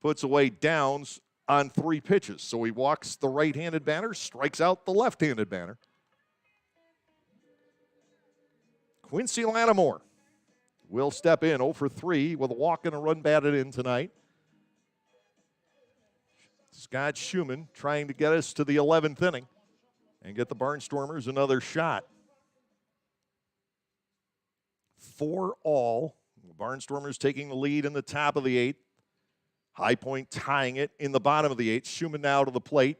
puts away downs on 3 pitches. So he walks the right-handed batter, strikes out the left-handed batter. Quincy Lattimore will step in 0 for 3 with a walk and a run batted in tonight. Scott Schumann trying to get us to the 11th inning and get the Barnstormers another shot. 4 all. The Barnstormers taking the lead in the top of the 8th. High Point tying it in the bottom of the 8th. Schumann now to the plate,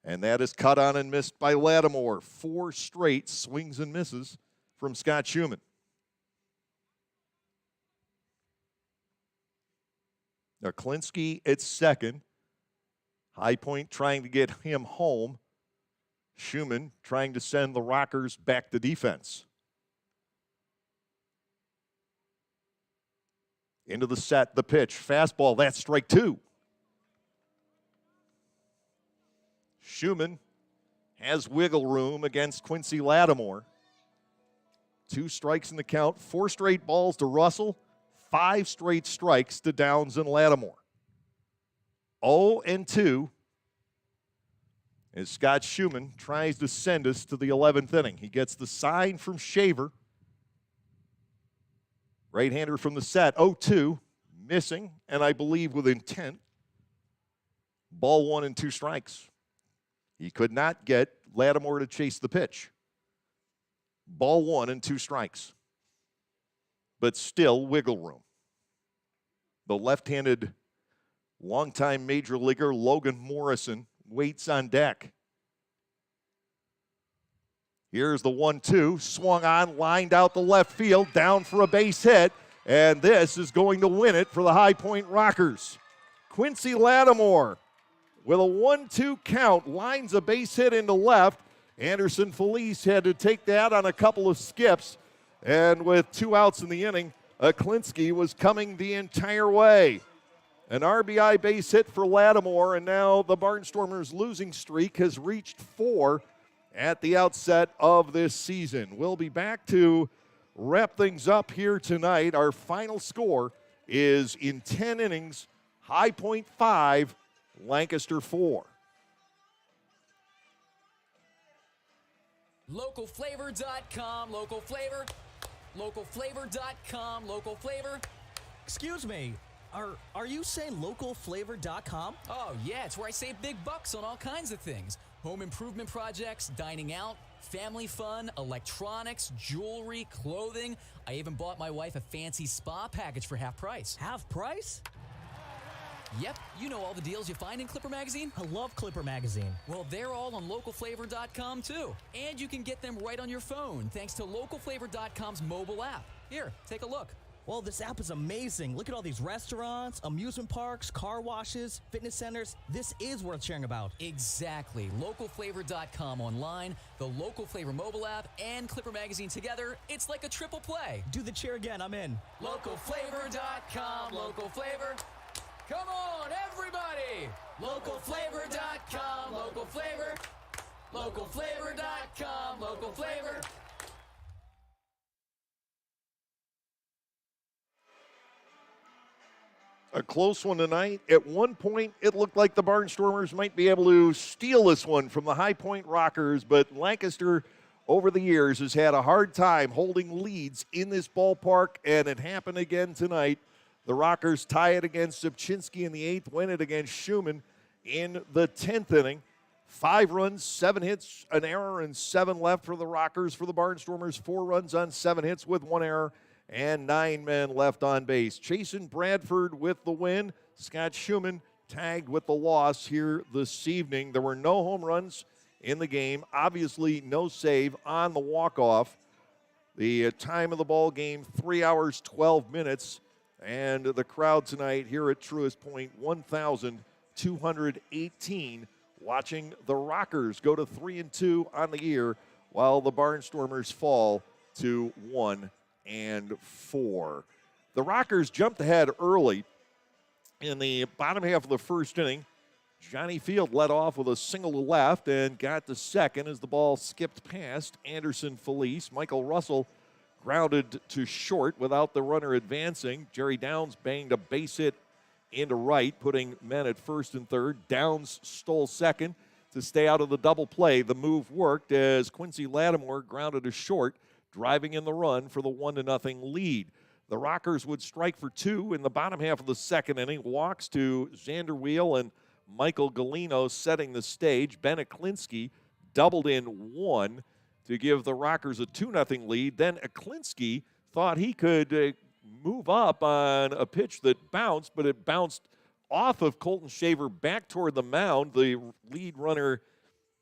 and that is cut on and missed by Lattimore. 4 straight swings and misses from Scott Schumann. Now Klinsky at second. High Point trying to get him home. Schumann trying to send the Rockers back to defense. Into the set, the pitch, fastball, that's strike 2. Schumann has wiggle room against Quincy Lattimore. 2 strikes in the count, 4 straight balls to Russell, 5 straight strikes to Downs and Lattimore. 0-2 as Scott Schumann tries to send us to the 11th inning. He gets the sign from Shaver. Right-hander from the set, 0-2, missing, and I believe with intent. Ball 1 and 2 strikes. He could not get Lattimore to chase the pitch. Ball 1 and 2 strikes. But still wiggle room. The left-handed longtime major leaguer Logan Morrison waits on deck. Here's the 1-2, swung on, lined out the left field, down for a base hit, and this is going to win it for the High Point Rockers. Quincy Lattimore, with a 1-2 count, lines a base hit into left. Anderson Felice had to take that on a couple of skips, and with 2 outs in the inning, Klinsky was coming the entire way. An RBI base hit for Lattimore, and now the Barnstormers' losing streak has reached 4 at the outset of this season. We'll be back to wrap things up here tonight. Our final score is in 10 innings, High Point 5, Lancaster 4. Localflavor.com, local flavor. Localflavor.com, local flavor. Excuse me, are you saying localflavor.com? Oh, yeah, it's where I save big bucks on all kinds of things. Home improvement projects, dining out, family fun, electronics, jewelry, clothing. I even bought my wife a fancy spa package for half price. Half price? Yep, you know all the deals you find in Clipper Magazine. I love Clipper Magazine. Well, they're all on localflavor.com too. And you can get them right on your phone thanks to localflavor.com's mobile app. Here, take a look. Well, this app is amazing. Look at all these restaurants, amusement parks, car washes, fitness centers. This is worth sharing about. Exactly. Localflavor.com online, the Local Flavor mobile app, and Clipper Magazine together. It's like a triple play. Do the cheer again. I'm in. Localflavor.com, local flavor. Come on, everybody! Localflavor.com, local flavor. Localflavor.com, local flavor. A close one tonight. At one point, it looked like the Barnstormers might be able to steal this one from the High Point Rockers, but Lancaster, over the years, has had a hard time holding leads in this ballpark, and it happened again tonight. The Rockers tie it against Zubchinski in the 8th, win it against Schumann in the 10th inning. 5 runs, 7 hits, an error, and 7 left for the Rockers. For the Barnstormers, 4 runs on 7 hits with 1 error, and 9 men left on base. Chasen Bradford with the win. Scott Schumann tagged with the loss here this evening. There were no home runs in the game. Obviously, no save on the walk-off. The time of the ball game, 3 hours, 12 minutes. And the crowd tonight here at Truist Point, 1,218, watching the Rockers go to 3-2 on the year, while the Barnstormers fall to 1-5. 4. The Rockers jumped ahead early in the bottom half of the first inning. Johnny Field led off with a single to left and got to second as the ball skipped past Anderson Felice. Michael Russell grounded to short without the runner advancing. Jerry Downs banged a base hit into right, putting men at first and third. Downs stole second to stay out of the double play. The move worked as Quincy Lattimore grounded to short, driving in the run for the 1-0 lead. The Rockers would strike for 2 in the bottom half of the second inning. Walks to Xander Wheel and Michael Galino setting the stage. Ben Aklinski doubled in 1 to give the Rockers a 2-0 lead. Then Aklinski thought he could move up on a pitch that bounced, but it bounced off of Colton Shaver back toward the mound. The lead runner,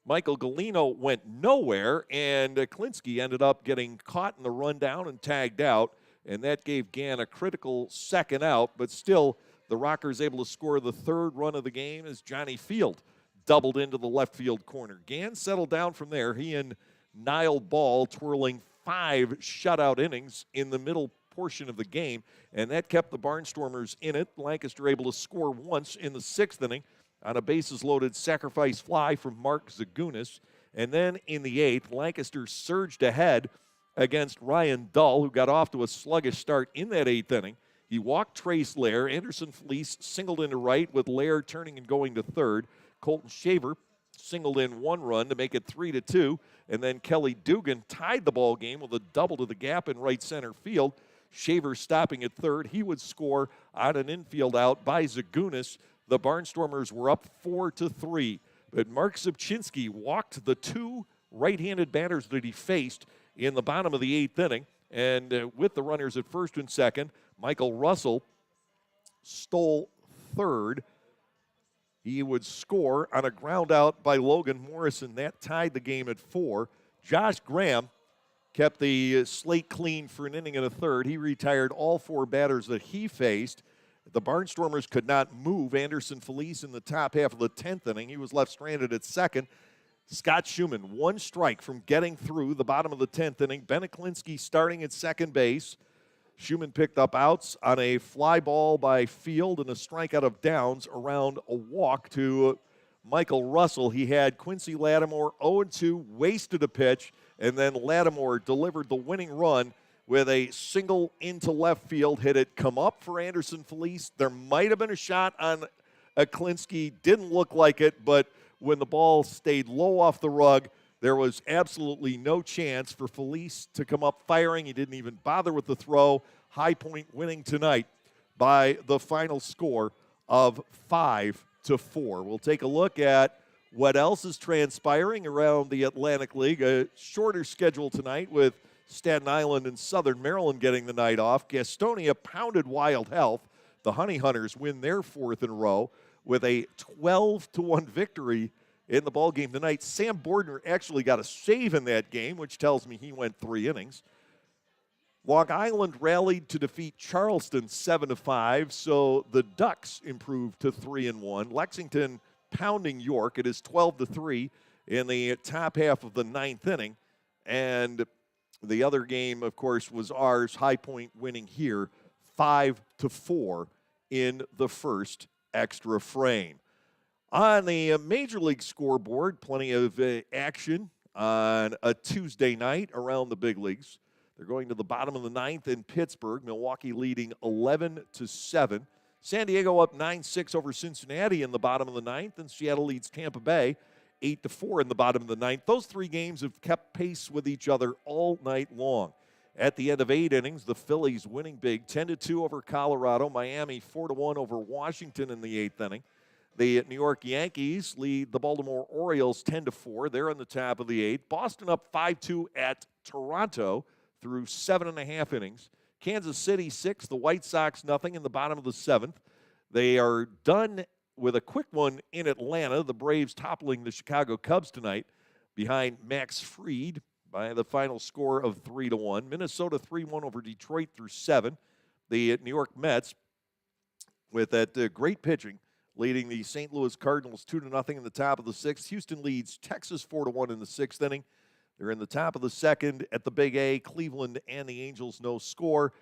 Michael Galino, went nowhere, and Aklinski ended up getting caught in the rundown and tagged out, and that gave Gann a critical second out, but still the Rockers able to score the third run of the game as Johnny Field doubled into the left field corner. Gann settled down from there. He and Niall Ball twirling 5 shutout innings in the middle portion of the game, and that kept the Barnstormers in it. Lancaster able to score once in the 6th inning on a bases-loaded sacrifice fly from Mark Zagunis. And then in the 8th, Lancaster surged ahead against Ryan Dull, who got off to a sluggish start in that 8th inning. He walked Trace Lair. Anderson Felice singled into right with Lair turning and going to third. Colton Shaver singled in 1 run to make it 3-2. And then Kelly Dugan tied the ball game with a double to the gap in right center field. Shaver stopping at third. He would score on an infield out by Zagunis. The Barnstormers were up 4-3. But Mark Zipchinski walked the 2 right-handed batters that he faced in the bottom of the 8th inning. And with the runners at first and second, Michael Russell stole third. He would score on a ground out by Logan Morrison. That tied the game at 4. Josh Graham kept the slate clean for an inning and a third. He retired all 4 batters that he faced. The Barnstormers could not move Anderson Felice in the top half of the 10th inning. He was left stranded at second. Scott Schumann, 1 strike from getting through the bottom of the 10th inning. Ben Aklinski starting at second base. Schumann picked up outs on a fly ball by Field and a strikeout of Downs around a walk to Michael Russell. He had Quincy Lattimore 0-2, wasted a pitch, and then Lattimore delivered the winning run with a single into left field. Hit it come up for Anderson Felice. There might have been a shot on Aklinski. Didn't look like it, but when the ball stayed low off the rug, there was absolutely no chance for Felice to come up firing. He didn't even bother with the throw. High Point winning tonight by the final score of 5-4. We'll take a look at what else is transpiring around the Atlantic League. A shorter schedule tonight with Staten Island and Southern Maryland getting the night off. Gastonia pounded Wild Health. The Honey Hunters win their 4th in a row with a 12-1 victory in the ballgame tonight. Sam Bordner actually got a save in that game, which tells me he went 3 innings. Long Island rallied to defeat Charleston 7-5, so the Ducks improved to 3-1. Lexington pounding York. It is 12-3 in the top half of the 9th inning. And the other game, of course, was ours. High Point winning here 5-4 in the first extra frame. On the Major League scoreboard, plenty of action on a Tuesday night around the big leagues. They're going to the bottom of the 9th in Pittsburgh. Milwaukee leading 11-7. San Diego up 9-6 over Cincinnati in the bottom of the 9th. And Seattle leads Tampa Bay 8-4 in the bottom of the 9th. Those 3 games have kept pace with each other all night long. At the end of 8 innings, the Phillies winning big 10-2 over Colorado. Miami 4-1 over Washington in the 8th inning. The New York Yankees lead the Baltimore Orioles 10-4. They're on the top of the 8th. Boston up 5-2 at Toronto through 7.5 innings. Kansas City 6, the White Sox nothing in the bottom of the 7th. They are done with a quick one in Atlanta. The Braves toppling the Chicago Cubs tonight behind Max Fried by the final score of 3-1. Minnesota 3-1 over Detroit through 7. The New York Mets, with that great pitching, leading the St. Louis Cardinals 2-0 in the top of the 6th. Houston leads Texas 4-1 in the 6th inning. They're in the top of the second at the Big A. Cleveland and the Angels no score.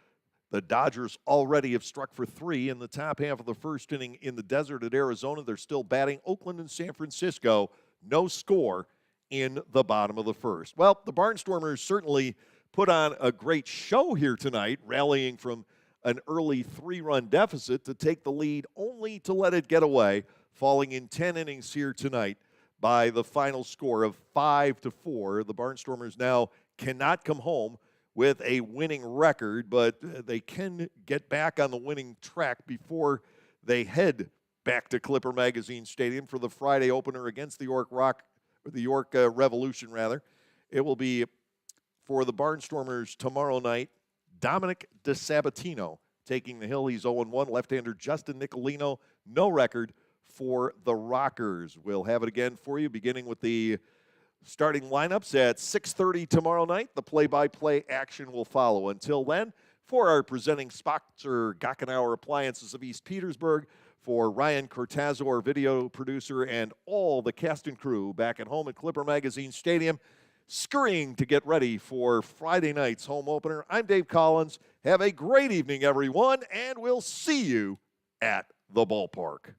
The Dodgers already have struck for 3 in the top half of the first inning in the desert at Arizona. They're still batting. Oakland and San Francisco, no score in the bottom of the first. Well, the Barnstormers certainly put on a great show here tonight, rallying from an early 3-run deficit to take the lead, only to let it get away, falling in 10 innings here tonight by the final score of 5-4. The Barnstormers now cannot come home with a winning record, but they can get back on the winning track before they head back to Clipper Magazine Stadium for the Friday opener against the York Revolution, rather. It will be for the Barnstormers tomorrow night. Dominic DeSabatino taking the hill. He's 0-1. Left-hander Justin Nicolino, no record for the Rockers. We'll have it again for you, beginning with the starting lineups at 6:30 tomorrow night. The play-by-play action will follow. Until then, for our presenting sponsor, Gockenauer Appliances of East Petersburg, for Ryan Cortazzo, our video producer, and all the cast and crew back at home at Clipper Magazine Stadium, scurrying to get ready for Friday night's home opener, I'm Dave Collins. Have a great evening, everyone, and we'll see you at the ballpark.